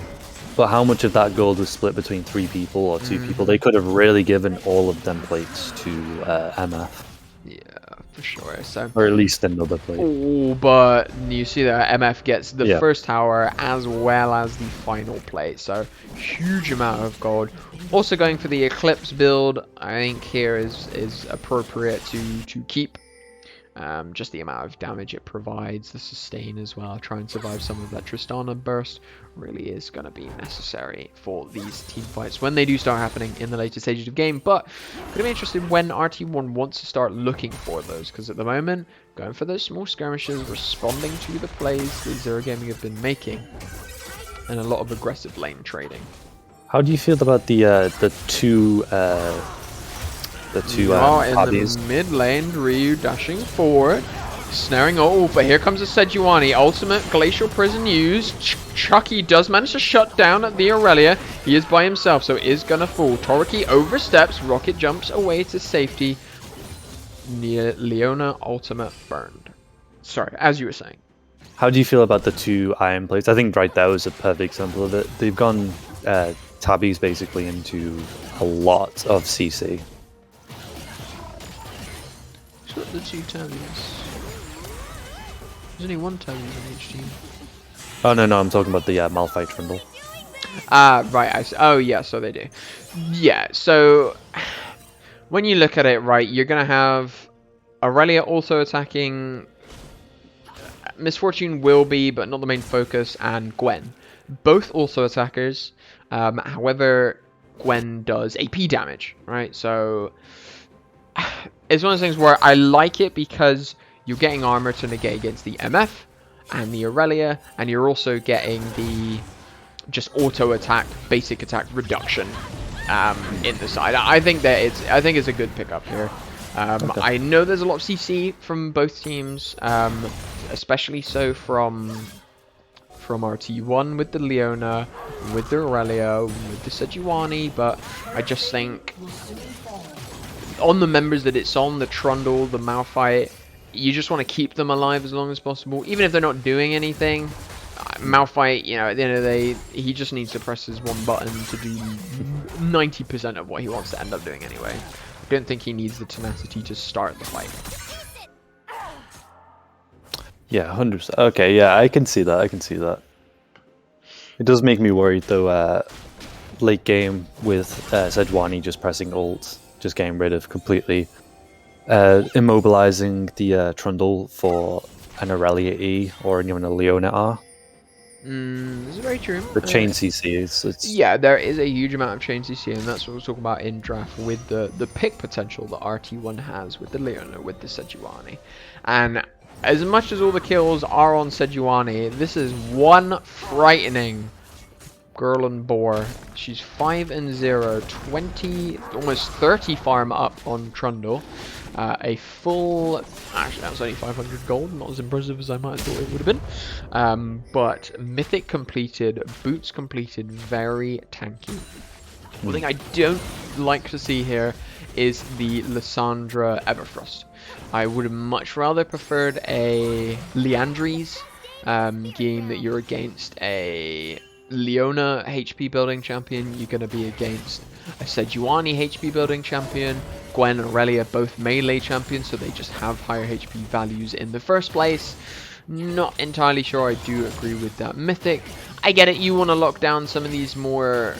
But how much of that gold was split between 3 people or 2 people? They could have really given all of them plates to MF. Yeah, for sure. So, or at least another plate. Oh, but you see that MF gets the first tower as well as the final plate. So huge amount of gold. Also going for the Eclipse build, I think here is appropriate to keep. Just the amount of damage it provides, the sustain as well, try and survive some of that Tristana burst really is going to be necessary for these team fights when they do start happening in the later stages of game. But going to be interested when RT1 wants to start looking for those, because at the moment, going for those small skirmishes, responding to the plays that Zero Gaming have been making, and a lot of aggressive lane trading. How do you feel about the two in the mid lane, Ryu dashing forward, snaring. Oh, but here comes a Sejuani. Ultimate Glacial Prison used. Chucky does manage to shut down the Aurelia. He is by himself, so is gonna fall. Toriki oversteps. Rocket jumps away to safety. Leona ultimate burned. Sorry, as you were saying. How do you feel about the 2 iron plates? I think right there was a perfect example of it. They've gone tabbies basically into a lot of CC. The 2 tabbies. There's only 1 tabby in each team. Oh no, I'm talking about the Malphite Trundle. Right. Oh yeah, so they do. Yeah, so when you look at it, right, you're gonna have Aurelia also attacking. Misfortune will be, but not the main focus, and Gwen, both also attackers. However, Gwen does AP damage, right? So it's one of those things where I like it because you're getting armor to negate against the MF and the Aurelia, and you're also getting the just auto attack, basic attack reduction in the side. I think that it's a good pickup here. Okay. I know there's a lot of CC from both teams, especially so from RT1 with the Leona, with the Aurelia, with the Sejuani, but I just think on the members that it's on, the Trundle, the Malphite, you just want to keep them alive as long as possible, even if they're not doing anything. Malphite, you know, at the end of the day, he just needs to press his 1 button to do 90% of what he wants to end up doing anyway. I don't think he needs the tenacity to start the fight. Yeah, 100%. Okay, yeah, I can see that. It does make me worried though, late game with Sejuani just pressing ult, just getting rid of completely, immobilizing the Trundle for an Aurelia E or even a Leona R. This is very true. The chain CC it's Yeah, there is a huge amount of chain CC, and that's what we'll talk about in draft with the pick potential that RT1 has with the Leona, with the Sejuani. And as much as all the kills are on Sejuani, this is one frightening girl and boar. She's 5-0, 20, almost 30 farm up on Trundle. A full, actually that was only 500 gold, not as impressive as I might have thought it would have been. But Mythic completed, Boots completed, very tanky. One thing I don't like to see here is the Lissandra Everfrost. I would have much rather preferred a Leandries game that you're against a Leona HP building champion, you're going to be against a Sejuani HP building champion. Gwen and Aurelia both melee champions, so they just have higher HP values in the first place. Not entirely sure I do agree with that Mythic. I get it, you want to lock down some of these more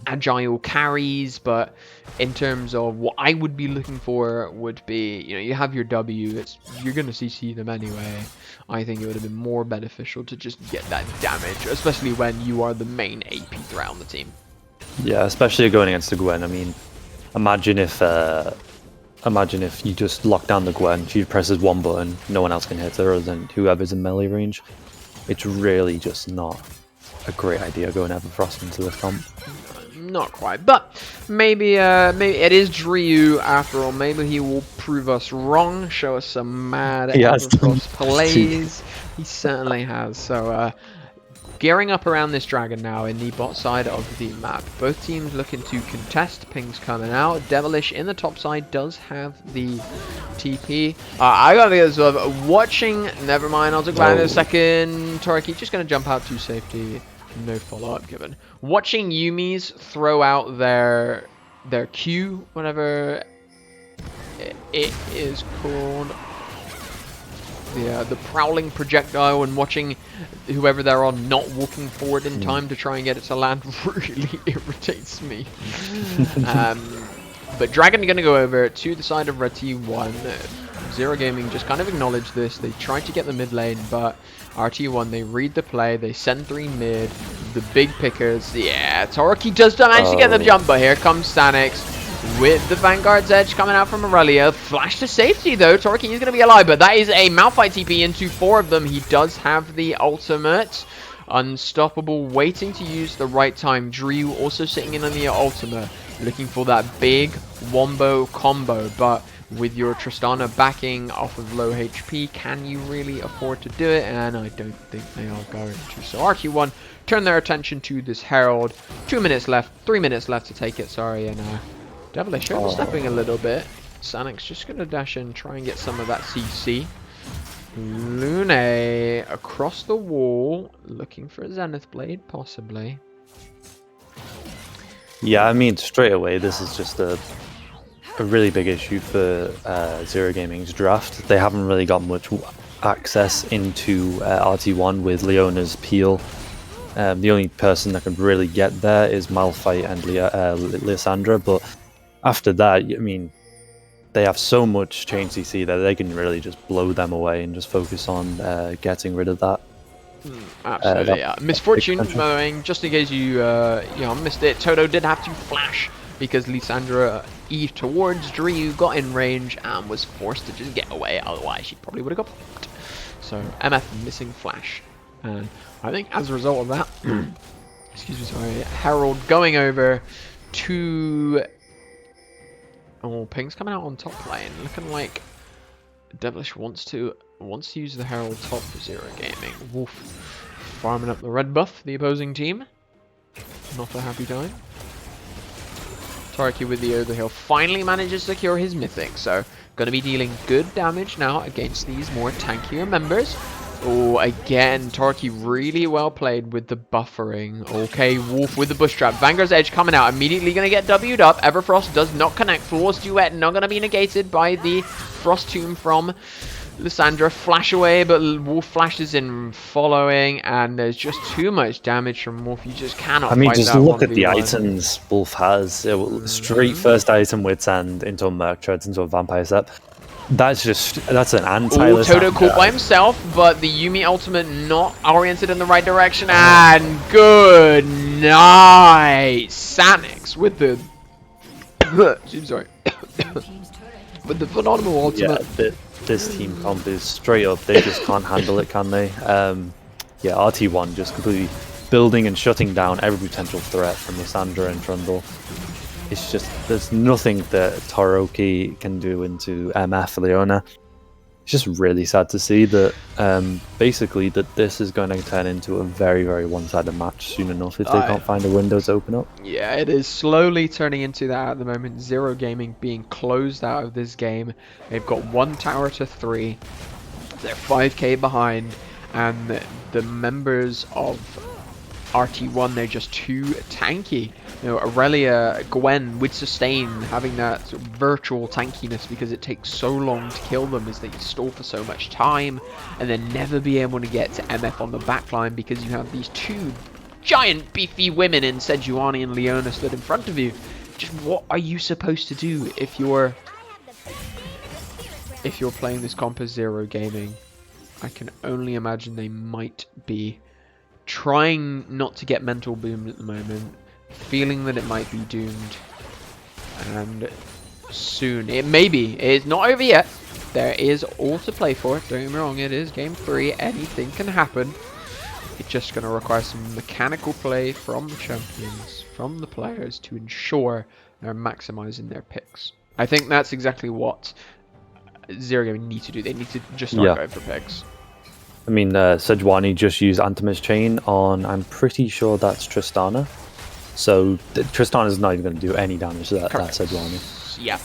agile carries, but in terms of what I would be looking for would be, you know, you have your W, you're going to CC them anyway. I think it would have been more beneficial to just get that damage, especially when you are the main AP threat on the team. Yeah, especially going against the Gwen. I mean, imagine if you just lock down the Gwen, she presses one button, no one else can hit her other than whoever's in melee range. It's really just not a great idea going Everfrost into this comp. Not quite, but maybe it is Drew after all. Maybe he will prove us wrong, show us some mad Everfrost plays. He certainly has. So gearing up around this dragon now in the bot side of the map. Both teams looking to contest. Ping's coming out. Devilish in the top side does have the TP. I gotta get this watching. Never mind, I'll talk about it in a second. Toriki just gonna jump out to safety. No follow-up given. Watching Yumi's throw out their Q, whatever it is called, the prowling projectile, and watching whoever they're on not walking forward in time to try and get it to land really irritates me. But Dragon are going to go over to the side of RT1. Zero Gaming just kind of acknowledged this. They tried to get the mid lane, but RT1, they read the play, they send 3 mid, the big pickers. Yeah, Toriki does manage to get the jump, but here comes Stanix with the Vanguard's Edge coming out from Aurelia. Flash to safety though, Toriki is going to be alive, but that is a Malphite TP into 4 of them. He does have the ultimate. Unstoppable, waiting to use the right time. Drew also sitting in on the ultimate, looking for that big wombo combo, but with your Tristana backing off of low HP, can you really afford to do it? And I don't think they are going to. So RT1 turn their attention to this Herald. 2 minutes left, 3 minutes left to take it, sorry, and Devilish overstepping a little bit. Sanik's just going to dash in, try and get some of that CC. Lune across the wall, looking for a Zenith Blade, possibly. Yeah, I mean, straight away, this is just a really big issue for Zero Gaming's draft. They haven't really got much access into RT1 with Leona's Peel. The only person that can really get there is Malphite and Lissandra, but after that, I mean, they have so much chain CC that they can really just blow them away and just focus on getting rid of that. Absolutely, yeah. Misfortune, just in case you missed it, Toto did have to flash because Lissandra Eve towards Drew got in range and was forced to just get away, otherwise she probably would have got popped. So MF missing flash, and I think as a result of that, excuse me, sorry, Herald going over to Ping's coming out on top lane, looking like Devilish wants to use the Herald top for Zero Gaming. Wolf farming up the red buff, the opposing team. Not a happy time. Toriki with the overhill finally manages to secure his mythic, so going to be dealing good damage now against these more tankier members. Oh, again, Toriki really well played with the buffering. Okay, Wolf with the bush trap. Vanguard's Edge coming out, immediately going to get W'd up. Everfrost does not connect. Flawless Duet not going to be negated by the Frost Tomb from Lissandra. Flash away, but Wolf flashes in following, and there's just too much damage from Wolf. You just cannot. I mean, fight just that look at 1v1. the items Wolf has. Straight first item Wits End into a Merc Treads into a Vampire Step. That's an Ooh, anti-Lissandra. Toto caught by himself, but the Yumi ultimate not oriented in the right direction, and good night! Sanix with the... sorry. with the phenomenal ultimate. Yeah, this team comp is straight up. They just can't handle it, can they? Yeah, RT1 just completely building and shutting down every potential threat from Lissandra and Trundle. It's just, there's nothing that Toroki can do into MF Leona. It's just really sad to see that basically that this is going to turn into a very, very one-sided match soon enough if they can't find a window to open up. Yeah, it is slowly turning into that at the moment. Zero Gaming being closed out of this game. They've got 1 tower to 3. They're 5k behind, and the members of RT1, they're just too tanky. You know, Aurelia, Gwen with sustain, having that sort of virtual tankiness because it takes so long to kill them as they stall for so much time, and then never be able to get to MF on the backline because you have these 2 giant beefy women in Sejuani and Leona stood in front of you. Just what are you supposed to do if you're playing this comp as Zero Gaming? I can only imagine they might be trying not to get mental boomed at the moment, feeling that it might be doomed, and soon it may be. It's not over yet. There is all to play for. Don't get me wrong, it is game 3. Anything can happen. It's just going to require some mechanical play from the champions, from the players, to ensure they're maximizing their picks. I think that's exactly what Zero Gaming need to do. They need to just start going for picks. I mean, Sejuani just used Antima's Chain on, I'm pretty sure that's Tristana. So Tristana's not even going to do any damage to that Sejuani. Yeah.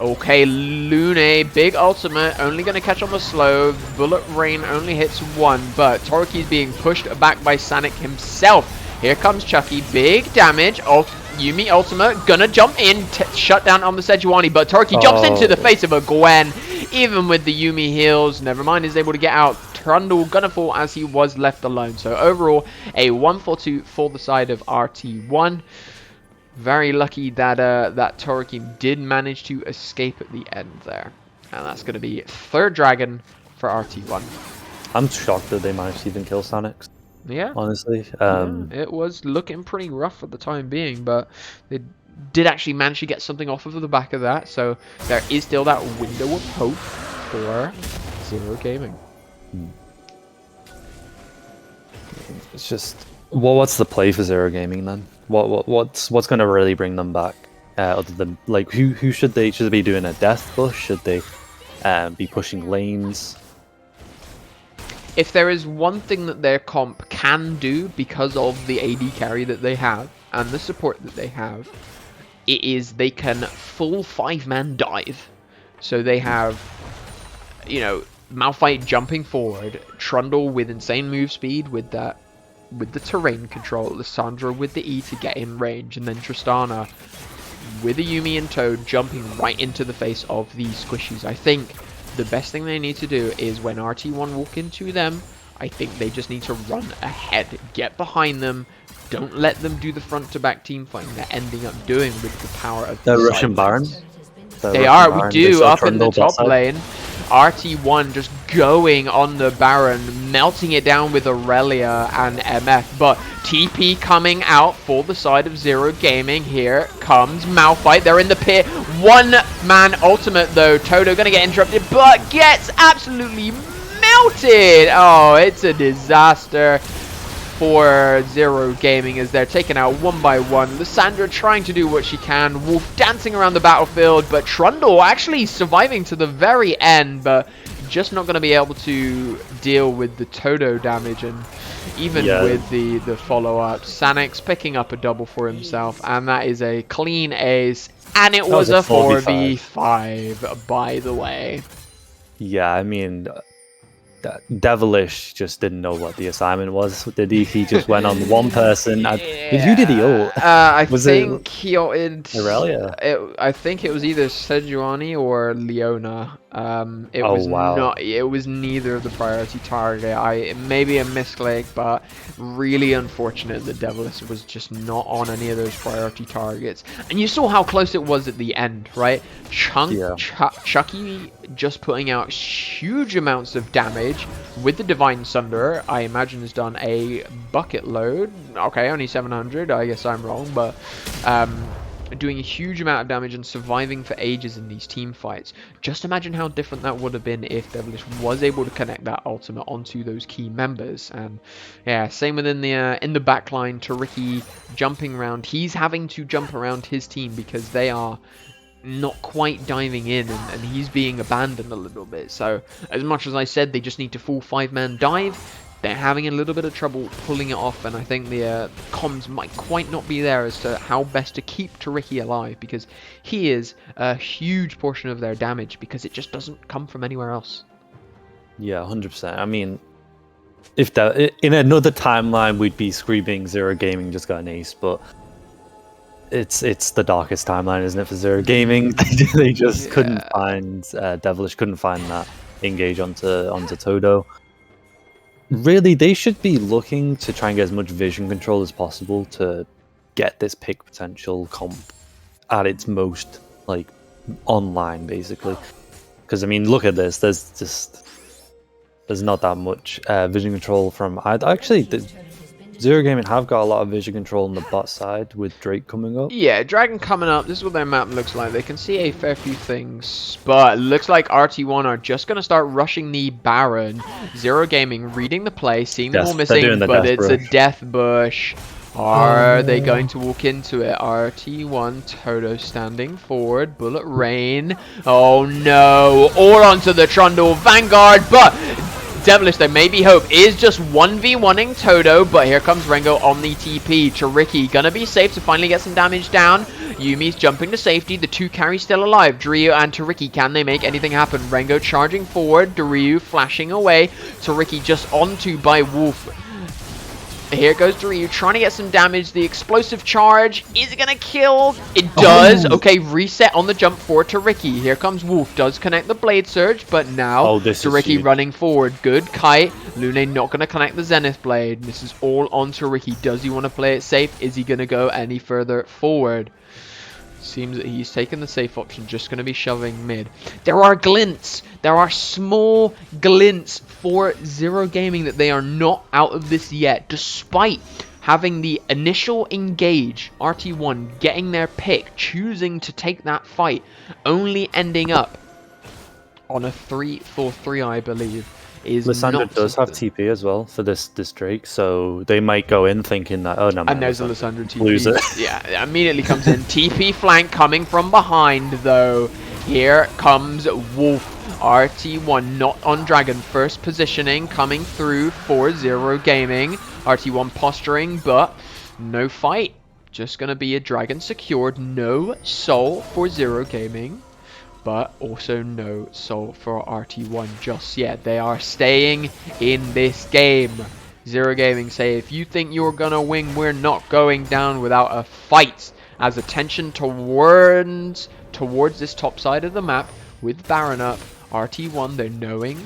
Okay, Lune, big ultimate, only going to catch on the slow. Bullet Rain only hits 1, but Toroki's being pushed back by Sanic himself. Here comes Chucky, big damage. Yumi ultimate, gonna jump in, shut down on the Sejuani, but Toroki jumps into the face of a Gwen. Even with the Yumi heals, never mind, is able to get out. Trundle gonna fall as he was left alone. So overall, a 1-4-2 for the side of RT1. Very lucky that that Toroki did manage to escape at the end there. And that's going to be 3rd dragon for RT1. I'm shocked that they managed to even kill Sanix. Yeah. Honestly. It was looking pretty rough for the time being, but they did actually manage to get something off of the back of that. So there is still that window of hope for Zero Gaming. It's just, well, what's the play for Zero Gaming then? What's going to really bring them back? Other than, like, who should they be doing a death push? Should they be pushing lanes? If there is one thing that their comp can do because of the AD carry that they have and the support that they have, it is they can full 5-man dive. So they have, you know, Malphite jumping forward, Trundle with insane move speed with that, with the terrain control, Lissandra with the E to get in range, and then Tristana with a Yumi and Toad jumping right into the face of these squishies. I think the best thing they need to do is when RT1 walk into them, I think they just need to run ahead, get behind them, don't let them do the front to back team fighting they're ending up doing with the power of the Russian Baron. They are, we do, up in the top lane. RT1 just going on the Baron, melting it down with Aurelia and MF, but TP coming out for the side of Zero Gaming. Here comes Malphite, they're in the pit, 1-man ultimate though. Toto gonna get interrupted, but gets absolutely melted. Oh, it's a disaster for Zero Gaming as they're taken out 1 by 1. Lissandra trying to do what she can. Wolf dancing around the battlefield, but Trundle actually surviving to the very end, but just not going to be able to deal with the Toto damage, and even with the follow-up. Sanix picking up a double for himself, and that is a clean ace, and it was a 4v5, by the way. Yeah, I mean, Devilish just didn't know what the assignment was, did he? He just went on one person. Who did he ult? I think he ulted Aurelia. I think it was either Sejuani or Leona. It Oh, was wow. not. It was neither of the priority target. Maybe a misclick, but really unfortunate that Devilish was just not on any of those priority targets. And you saw how close it was at the end, right? Yeah. Chucky just putting out huge amounts of damage with the Divine Sunder. I imagine has done a bucket load. Okay, only 700. I guess I'm wrong, but doing a huge amount of damage and surviving for ages in these team fights. Just imagine how different that would have been if Devilish was able to connect that ultimate onto those key members. And yeah, same within the in the backline, Tariki jumping around. He's having to jump around his team because they are not quite diving in, and he's being abandoned a little bit. So as much as I said they just need to full 5-man dive, they're having a little bit of trouble pulling it off, and I think the comms might quite not be there as to how best to keep Tariki alive, because he is a huge portion of their damage, because it just doesn't come from anywhere else. Yeah, 100%. I mean, if that in another timeline we'd be screaming Zero Gaming just got an ace, but it's the darkest timeline, isn't it, for Zero Gaming? They just couldn't find Devilish couldn't find that engage onto Todo. Really, they should be looking to try and get as much vision control as possible to get this pick potential comp at its most, like, online, basically. Because, I mean, look at this. There's not that much vision control from either. Actually, Zero Gaming have got a lot of vision control on the bot side with Drake coming up. Yeah, Dragon coming up. This is what their map looks like. They can see a fair few things, but it looks like RT1 are just going to start rushing the Baron. Zero Gaming reading the play, seeing them all missing, but it's a death bush. Are they going to walk into it? RT1, Toto standing forward, bullet rain. Oh no, all onto the Trundle Vanguard, but Devilish, there may be hope, is just 1v1ing Toto, but here comes Rengo on the TP. Tariki gonna be safe to finally get some damage down. Yumi's jumping to safety, the two carries still alive. Daryu and Tariki, can they make anything happen? Rengo charging forward, Daryu flashing away. Tariki just onto by Wolf. Here goes Daryu trying to get some damage. The explosive charge. Is it going to kill? It does. Oh. Okay, reset on the jump for Tariki. Here comes Wolf. Does connect the Blade Surge, but now Tariki running forward. Good kite. Lune not going to connect the Zenith Blade. This is all on Tariki. Does he want to play it safe? Is he going to go any further forward? Seems that he's taken the safe option, just going to be shoving mid. There are glints. There are small glints for Zero Gaming that they are not out of this yet, despite having the initial engage, RT1 getting their pick, choosing to take that fight, only ending up on a 3-4-3, I believe. Lysandra does have TP as well for this Drake, so they might go in thinking that, oh no, man, and there's a Lysandra TP. Lose it. Yeah, immediately comes in. TP flank coming from behind, though. Here comes Wolf. RT1 not on Dragon. First positioning coming through for Zero Gaming. RT1 posturing, but no fight. Just going to be a Dragon secured. No soul for Zero Gaming, but also no soul for RT1 just yet. They are staying in this game. Zero Gaming say, if you think you're gonna win, we're not going down without a fight. As attention towards this top side of the map with Baron up, RT1, they're knowing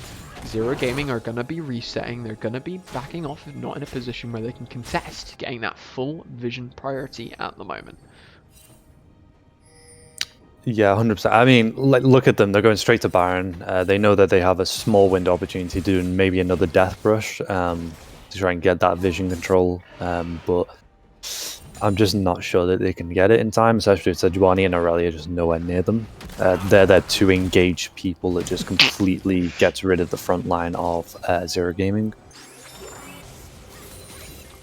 Zero Gaming are gonna be resetting. They're gonna be backing off, if not in a position where they can contest getting that full vision priority at the moment. Yeah, 100%. I mean, look at them. They're going straight to Baron. They know that they have a small window opportunity to do maybe another Death Brush to try and get that vision control. But I'm just not sure that they can get it in time, especially if Sejuani and Aurelia just nowhere near them. They're there to engage people that just completely gets rid of the front line of Zero Gaming.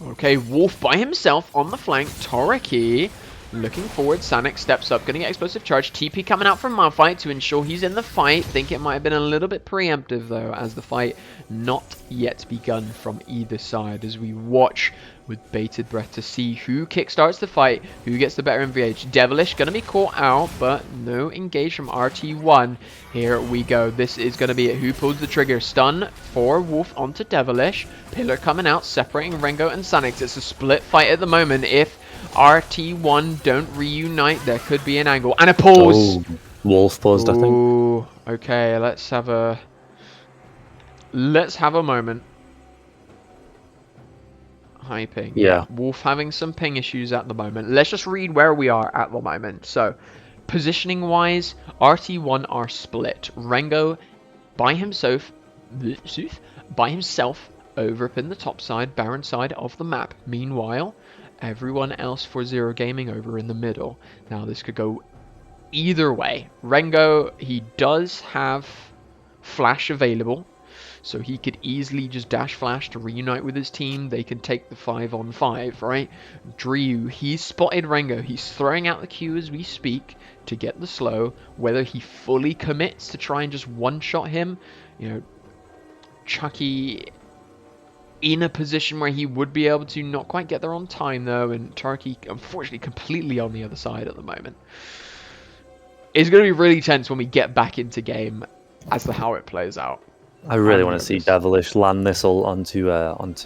Okay, Wolf by himself on the flank. Toriki looking forward. Sanic steps up, gonna get explosive charge. TP coming out from Malphite to ensure he's in the fight. Think it might have been a little bit preemptive though, as the fight not yet begun from either side, as we watch with bated breath to see who kickstarts the fight, who gets the better MVH. Devilish gonna be caught out, but no engage from RT1. Here we go. This is gonna be it. Who pulls the trigger? Stun for Wolf onto Devilish. Pillar coming out, separating Rengo and Sanix. It's a split fight at the moment. If RT1 don't reunite, there could be an angle and a pause. Wolf paused, I think. Ooh, okay, let's have a moment. High ping. Yeah. Wolf having some ping issues at the moment. Let's just read where we are at the moment. So, positioning wise, RT1 are split. Rengo by himself over up in the top side, Baron side of the map. Meanwhile, everyone else for Zero Gaming over in the middle. Now this could go either way. Rengo, he does have flash available, so he could easily just dash flash to reunite with his team. They can take the 5-on-5, right? Drew, he's spotted Rengo. He's throwing out the Q as we speak to get the slow. Whether he fully commits to try and just one-shot him, you know, Chucky in a position where he would be able to not quite get there on time though, and Turkey unfortunately completely on the other side at the moment. It's going to be really tense when we get back into game as to how it plays out. I really want to see Devilish land this all onto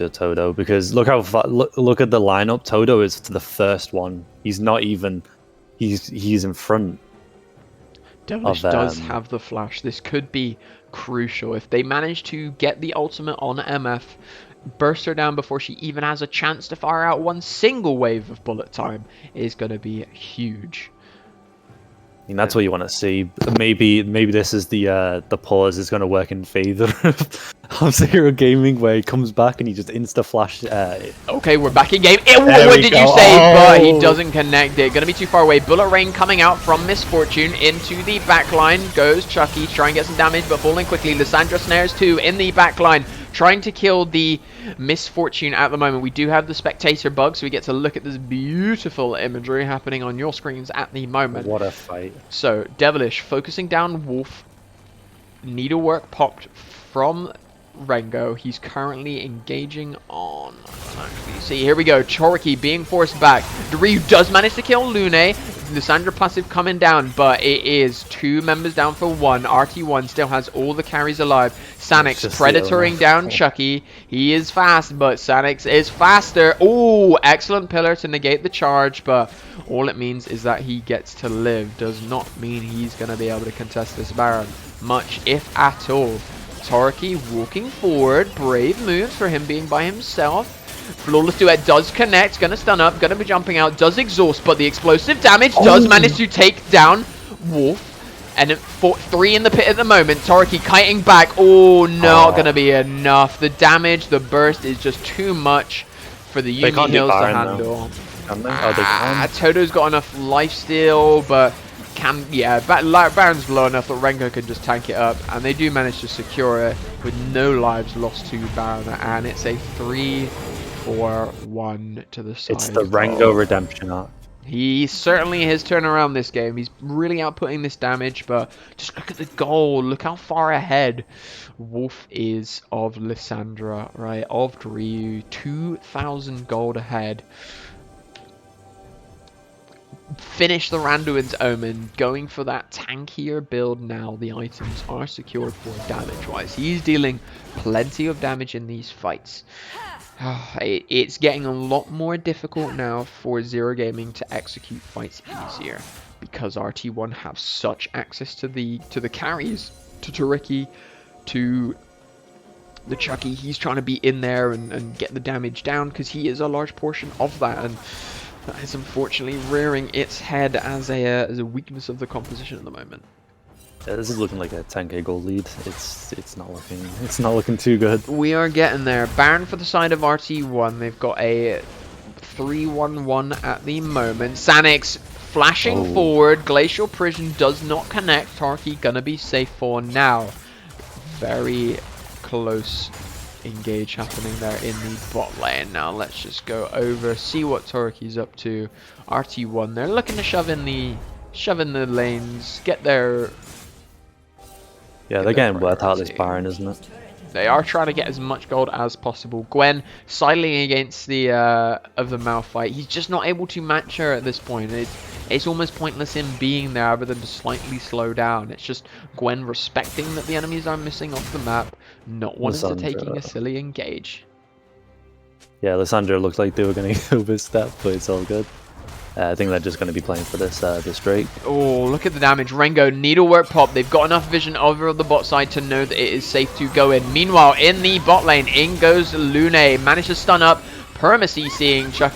Todo, because look how look at the lineup. Todo is the first one. He's not even he's in front. Devilish does have the flash. This could be crucial if they manage to get the ultimate on MF, burst her down before she even has a chance to fire out one single wave of bullet time. Is going to be huge. I mean, that's what you want to see. Maybe this is the pause is going to work in favor of Zero Gaming, where he comes back and he just insta flash. Okay, we're back in game. What did you say? But he doesn't connect it. Going to be too far away. Bullet rain coming out from Misfortune into the backline. Goes Chucky, trying to get some damage, but falling quickly. Lissandra snares too in the backline, trying to kill the Misfortune at the moment. We do have the spectator bug, so we get to look at this beautiful imagery happening on your screens at the moment. What a fight. So, Devilish focusing down Wolf. Needlework popped from Rengo. He's currently engaging on... Actually, see, here we go. Choriki being forced back. Ryu does manage to kill Lune. Lissandra passive coming down, but it is 2 members down for 1. RT1 still has all the carries alive. Sanix predatoring down Chucky. He is fast, but Sanix is faster. Oh, excellent pillar to negate the charge, but all it means is that he gets to live. Does not mean he's going to be able to contest this Baron much, if at all. Torki walking forward. Brave moves for him being by himself. Flawless duet does connect. Gonna stun up. Gonna be jumping out. Does exhaust, but the explosive damage does manage to take down Wolf. And 3 in the pit at the moment. Torki kiting back. Oh, not gonna be enough. The damage, the burst is just too much for the Yumi Hills to handle. Toto's got enough lifesteal, but Baron's low enough that Rengo can just tank it up, and they do manage to secure it with no lives lost to Baron, and it's a 3-4-1 to the side. It's the Rengo redemption arc. He certainly has turned around this game. He's really outputting this damage, but just look at the goal. Look how far ahead Wolf is of Lissandra, right? Of Ryu. 2,000 gold ahead. Finish the Randuin's Omen, going for that tankier build now. The items are secured for damage-wise. He's dealing plenty of damage in these fights. It's getting a lot more difficult now for Zero Gaming to execute fights easier, because RT1 have such access to the carries, to Toriki, to the Chucky. He's trying to be in there and get the damage down, because he is a large portion of that, and that is unfortunately rearing its head as a weakness of the composition at the moment. Yeah, this is looking like a 10k gold lead. It's not looking too good. We are getting there. Baron for the side of RT1. They've got a 3-1-1 at the moment. Sanix flashing forward. Glacial Prison does not connect. Tarky gonna be safe for now. Very close engage happening there in the bot lane. Now let's just go over, see what Torki's up to. RT1, they're looking to shove in the lanes, get their... Yeah, they're getting worth out this Baron, isn't it? They are trying to get as much gold as possible. Gwen sidling against the of the Malphite. He's just not able to match her at this point. It's almost pointless him being there other than to slightly slow down. It's just Gwen respecting that the enemies are missing off the map, not wanting to taking a silly engage. Yeah, Lissandra looked like they were going to overstep, but it's all good. I think they're just going to be playing for this Drake. Oh, look at the damage. Rengo, needlework pop. They've got enough vision over the bot side to know that it is safe to go in. Meanwhile, in the bot lane, in goes Lune. Managed to stun up. Perma seeing Chuck.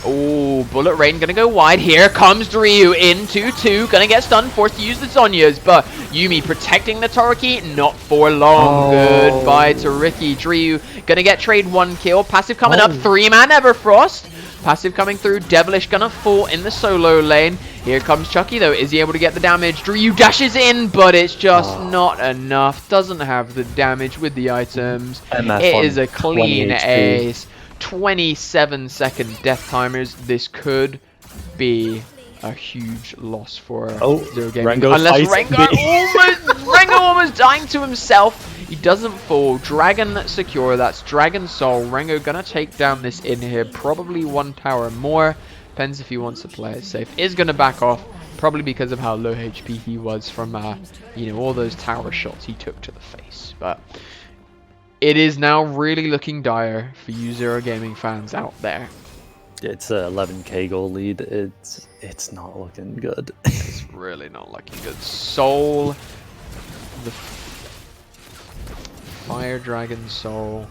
Oh, Bullet Rain gonna go wide. Here comes Ryu into 2. Gonna get stunned, forced to use the Zonyas, but Yuumi protecting the Toriki, not for long. Goodbye to Ricky. Ryu gonna get trade 1 kill. Passive coming up, 3-man Everfrost. Passive coming through. Devilish gonna fall in the solo lane. Here comes Chucky though. Is he able to get the damage? Ryu dashes in, but it's just not enough. Doesn't have the damage with the items. It is a clean ace. 27-second death timers. This could be a huge loss for Zero Gaming. Unless Rengo almost dying to himself. He doesn't fall. Dragon secure. That's Dragon Soul. Rengo gonna take down this in here. Probably 1 tower more. Depends if he wants to play it safe. Is gonna back off. Probably because of how low HP he was from, all those tower shots he took to the face. But it is now really looking dire for you Zero Gaming fans out there. It's a 11k goal lead. It's not looking good. It's really not looking good. Soul, the Fire Dragon Soul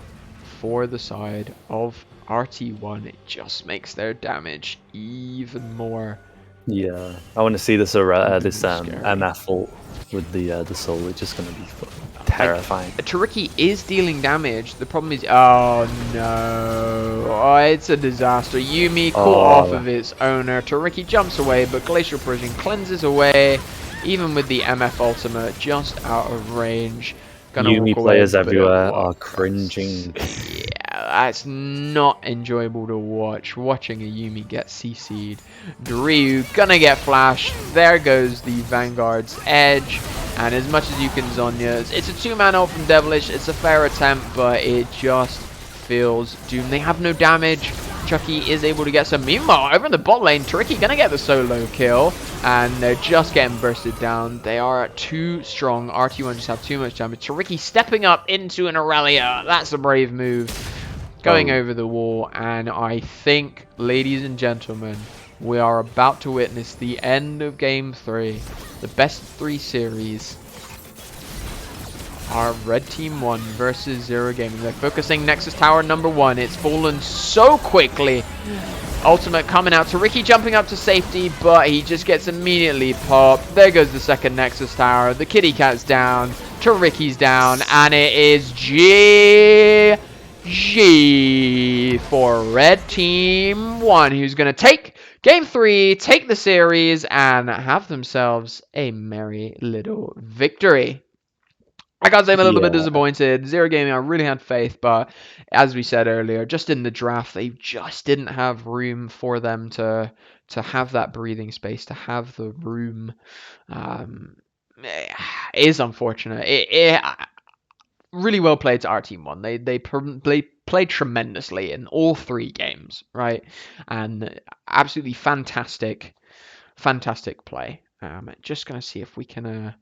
for the side of RT1. It just makes their damage even more. Yeah, I want to see this MF ult with the soul. It's just gonna be terrifying. Toriki is dealing damage. The problem is, oh no, it's a disaster. Yuumi caught off of its owner. Toriki jumps away, but Glacial Prison cleanses away. Even with the MF ultimate, just out of range. Yuumi players everywhere are cringing. Yeah, that's not enjoyable to watch. Watching a Yuumi get CC'd. Ryu gonna get flashed. There goes the Vanguard's edge. And as much as you can Zonyas, it's a 2-man ult from Devilish. It's a fair attempt, but it just feels doomed. They have no damage. Chucky is able to get some. Meanwhile, over in the bot lane, Toriki gonna get the solo kill, and they're just getting bursted down. They are too strong. RT1 just have too much damage. Toriki stepping up into an Aurelia. That's a brave move. Going over the wall, and I think, ladies and gentlemen, we are about to witness the end of Game 3. The best 3 series. Our Red Team 1 versus Zero Gaming. They're focusing Nexus Tower number 1. It's fallen so quickly. Ultimate coming out. Toriki jumping up to safety, but he just gets immediately popped. There goes the second Nexus Tower. The kitty cat's down. Toriki's down. And it is GG for Red Team 1, who's going to take Game 3, take the series, and have themselves a merry little victory. I gotta say I'm a little bit disappointed. Zero Gaming, I really had faith, but as we said earlier, just in the draft, they just didn't have room for them to have that breathing space, to have the room. It is unfortunate. It really well played to our Team 1. They played tremendously in all 3 games, right? And absolutely fantastic play. Just gonna see if we can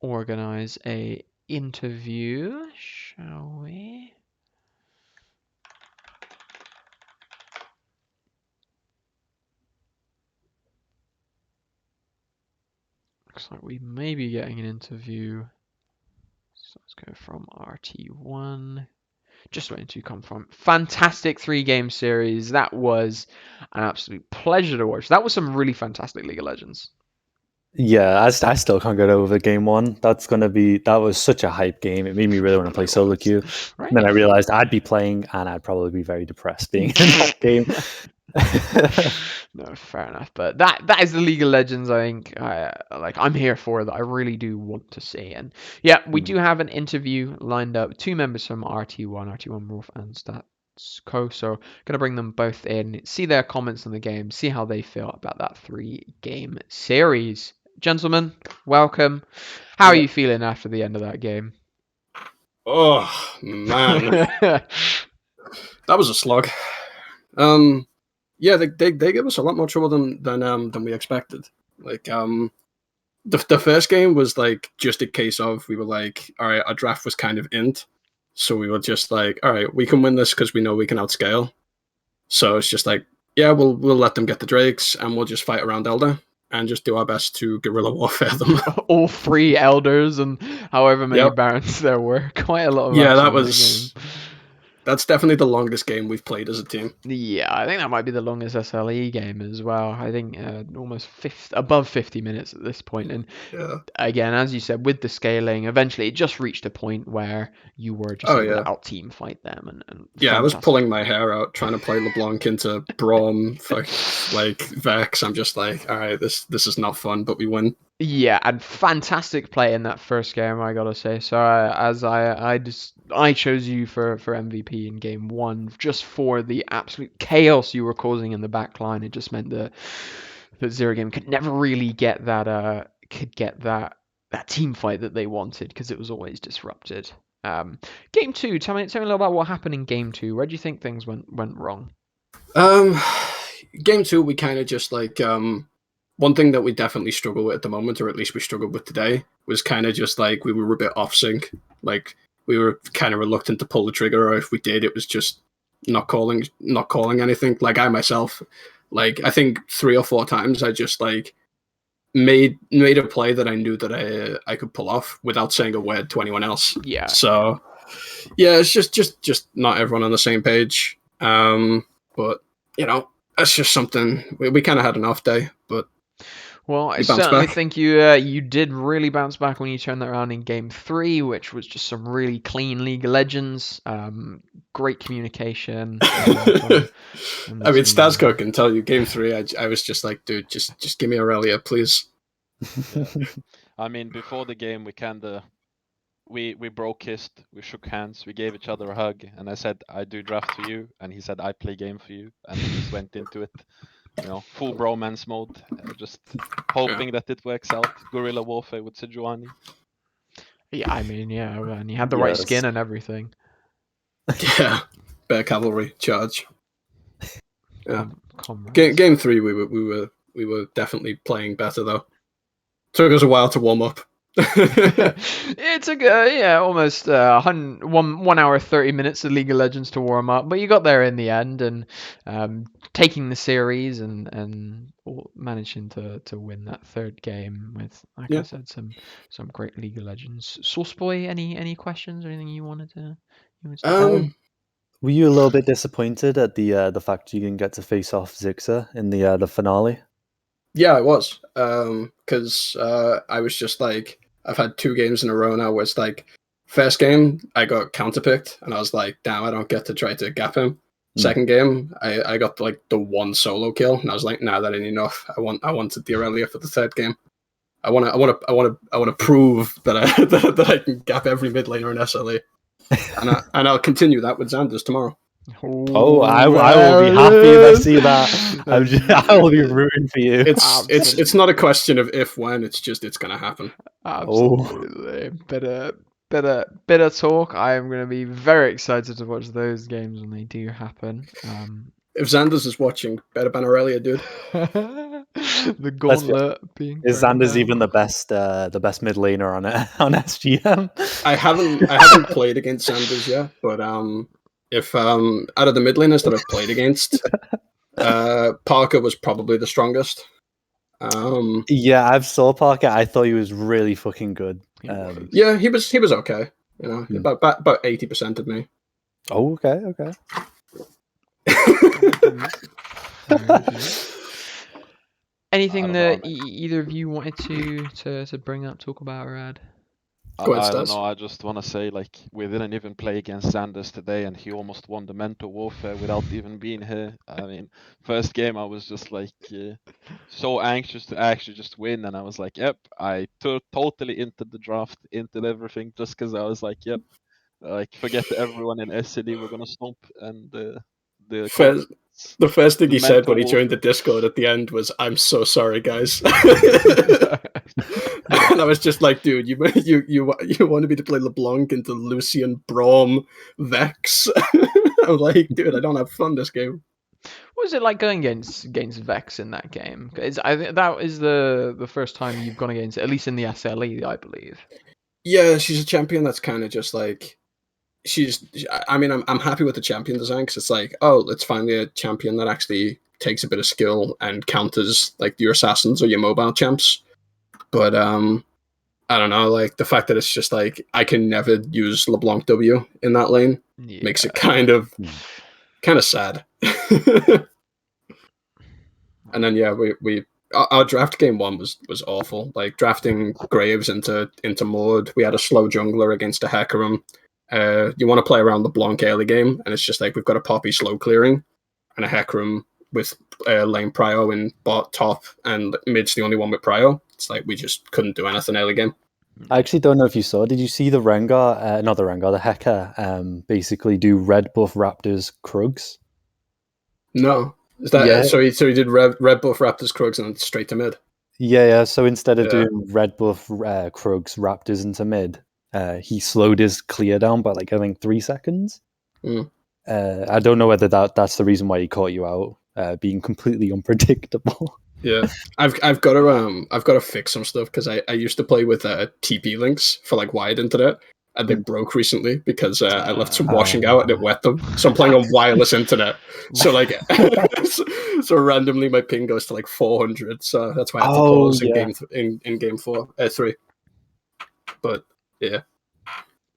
organize a interview, shall we? Looks like we may be getting an interview. So let's go from RT1. Just waiting to come from. Fantastic 3-game series. That was an absolute pleasure to watch. That was some really fantastic League of Legends. Yeah, I still can't get over Game 1. That was such a hype game. It made me really want to play solo queue. Right. And then I realized I'd be playing and I'd probably be very depressed being in that game. No, fair enough. But that is the League of Legends I think I'm here for, that I really do want to see. And yeah, we do have an interview lined up. 2 members from RT1 Rolf and Co. So gonna bring them both in, see their comments on the game, see how they feel about that 3-game series. Gentlemen, welcome. How are you feeling after the end of that game? Oh man, that was a slog. Yeah, they gave us a lot more trouble than we expected. Like the first game was like just a case of, we were like, all right, our draft was kind of int, so we were just like, all right, we can win this because we know we can outscale. So it's just like, Yeah, we'll let them get the Drakes, and we'll just fight around Elder and just do our best to guerrilla warfare them. All 3 elders and however many Yep. barons there were. Quite a lot of Yeah, action that in was. game. That's definitely the longest game we've played as a team. Yeah, I think that might be the longest SLE game as well. I think almost above 50 minutes at this point. And Yeah. again, as you said, with the scaling, eventually it just reached a point where you were just able to out team fight them. And yeah, I was fantastic. pulling my hair out trying to play LeBlanc into Braum, like Vex. I'm just like, all right, this is not fun, but we win. Yeah, and fantastic play in that first game, I gotta say. So I chose you for MVP in game 1 just for the absolute chaos you were causing in the back line. It just meant that Zero Game could never really get that team fight that they wanted because it was always disrupted. Game 2, tell me a little about what happened in game 2. Where do you think things went wrong? Game 2, we kind of just like one thing that we definitely struggle with at the moment, or at least we struggled with today, was kind of just like we were a bit off sync. Like we were kind of reluctant to pull the trigger, or if we did, it was just not calling anything. Like I myself, like I think 3 or 4 times I just like made a play that I knew that I could pull off without saying a word to anyone else. Yeah. So yeah, it's just not everyone on the same page. But you know, that's just something we kind of had an off day, but. Well, I certainly think you did really bounce back when you turned that around in game 3, which was just some really clean League of Legends, great communication. I mean, Stasco can tell you, game 3, I was just like, dude, just give me Aurelia, please. Yeah. I mean, before the game, we broke kissed, we shook hands, we gave each other a hug, and I said, I do draft for you, and he said, I play game for you, and we just went into it. Full bromance mode, just hoping that it works out. Guerrilla warfare with Sejuani. Yeah, I mean, yeah, and he had the right skin and everything. Yeah, bear cavalry charge. Yeah, game 3, we were definitely playing better though. Took us a while to warm up. It took almost 1 hour 30 minutes of League of Legends to warm up, but you got there in the end, and taking the series and managing to win that 3rd game with, like I said, some great League of Legends. Source Boy, any questions or anything you wanted to were you a little bit disappointed at the fact you didn't get to face off Zixa in the finale? Yeah, I was, because I was just like, I've had 2 games in a row now where it's like, first game I got counterpicked and I was like, damn, I don't get to try to gap him. Second game I got like the 1 solo kill and I was like, nah, that ain't enough. I wanted the Aurelia for the 3rd game. I want to prove that that I can gap every mid laner in SLE, and I'll continue that with Xanders tomorrow. Oh, I will be happy if I see that. I will be rooting for you. It's not a question of if, when. It's just it's gonna happen. Absolutely. Better talk. I am going to be very excited to watch those games when they do happen. If Xanders is watching, better ban Aurelia, dude. The gauntlet being. Is Xanders even the best mid laner on SGM? I haven't played against Xanders yet, but if out of the mid laners that I've played against, Parker was probably the strongest. Yeah, I've saw Parker. I thought he was really fucking good. Yeah, he was okay. About 80% of me. Oh, okay. Anything that either of you wanted to bring up, talk about, or add? I don't know, I just want to say, like, we didn't even play against Xanders today, and he almost won the mental warfare without even being here. I mean, first game I was just like so anxious to actually just win, and I was like, yep, I totally entered the draft, entered everything, just because I was like, yep, like, forget everyone in SCD, we're gonna stomp, and the first thing he said when he joined the Discord at the end was, "I'm so sorry, guys." And I was just like, "Dude, you wanted me to play LeBlanc into Lucian, Braum, Vex." I'm like, "Dude, I don't have fun this game." What was it like going against Vex in that game? I think that is the first time you've gone against, at least in the SLE, I believe. Yeah, she's a champion that's kind of just like. I mean, I'm happy with the champion design because it's like, oh, it's finally a champion that actually takes a bit of skill and counters like your assassins or your mobile champs. But I don't know, like the fact that it's just like I can never use LeBlanc W in that lane makes it kind of sad. And then we our draft game one was awful. Like drafting Graves into Maud. We had a slow jungler against a Hecarim. You want to play around the Blanc early game, and it's just like we've got a Poppy slow clearing and a Hecarim with lane prio in bot top, and mid's the only one with prio. It's like we just couldn't do anything early game. I actually don't know if you saw. Did you see the Rengar? Not the Rengar, the Heka. Basically, do red buff Raptors Krugs. No, is that so? He did red buff Raptors Krugs and straight to mid. Yeah. So instead of doing red buff Krugs Raptors into mid, he slowed his clear down by like I think 3 seconds. I don't know whether that's the reason why he caught you out, being completely unpredictable. Yeah, I've got to fix some stuff because I used to play with TP links for like wired internet, and they broke recently because I left some washing out and it wet them. So I'm playing on wireless internet. So like, so randomly my ping goes to like 400. So that's why I had to pause in game 3. But yeah,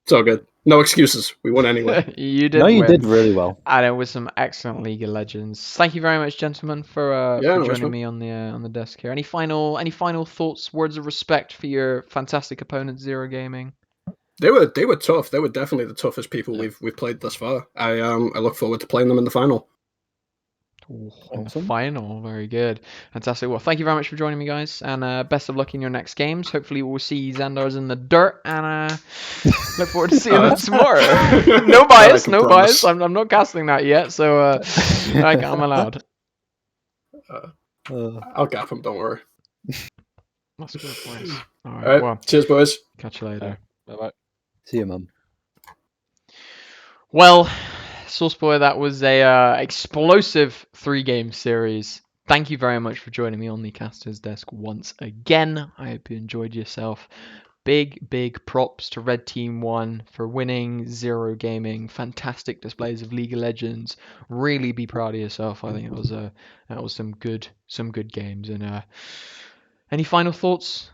it's all good. No excuses. We won anyway. You did. No, you did really well. And it was some excellent League of Legends. Thank you very much, gentlemen, for joining me on the desk here. Any final thoughts, words of respect for your fantastic opponent, Zero Gaming? They were tough. They were definitely the toughest people we've played thus far. I look forward to playing them in the final. Awesome. Final, very good, fantastic. Well, thank you very much for joining me, guys, and best of luck in your next games. Hopefully, we'll see Xandars in the dirt, and look forward to seeing them tomorrow. No bias, no bias. I'm not casting that yet, so I'm allowed. I'll gap him. Don't worry. That's a good point. All right. Well, cheers, boys. Catch you later. Bye. See you, Mum. Well, Sourceboy, that was a explosive 3-game series. Thank you very much for joining me on the caster's desk once again. I hope you enjoyed yourself. Big props to Red Team 1 for winning, Zero Gaming. Fantastic displays of League of Legends. Really be proud of yourself. I think that was some good games. And any final thoughts?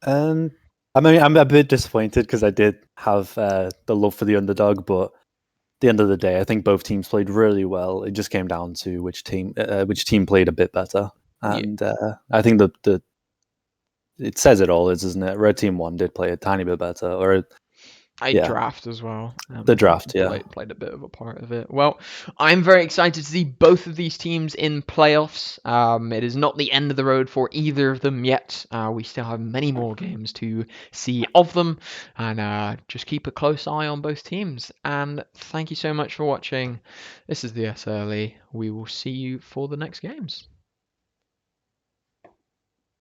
I mean, I'm a bit disappointed because I did have the love for the underdog, but at the end of the day, I think both teams played really well. It just came down to which team played a bit better, and I think the it says it all, isn't it? Red Team 1 did play a tiny bit better, Draft as well. The draft, played a bit of a part of it. Well, I'm very excited to see both of these teams in playoffs. It is not the end of the road for either of them yet. We still have many more games to see of them, and just keep a close eye on both teams. And thank you so much for watching. This is the SLE. We will see you for the next games.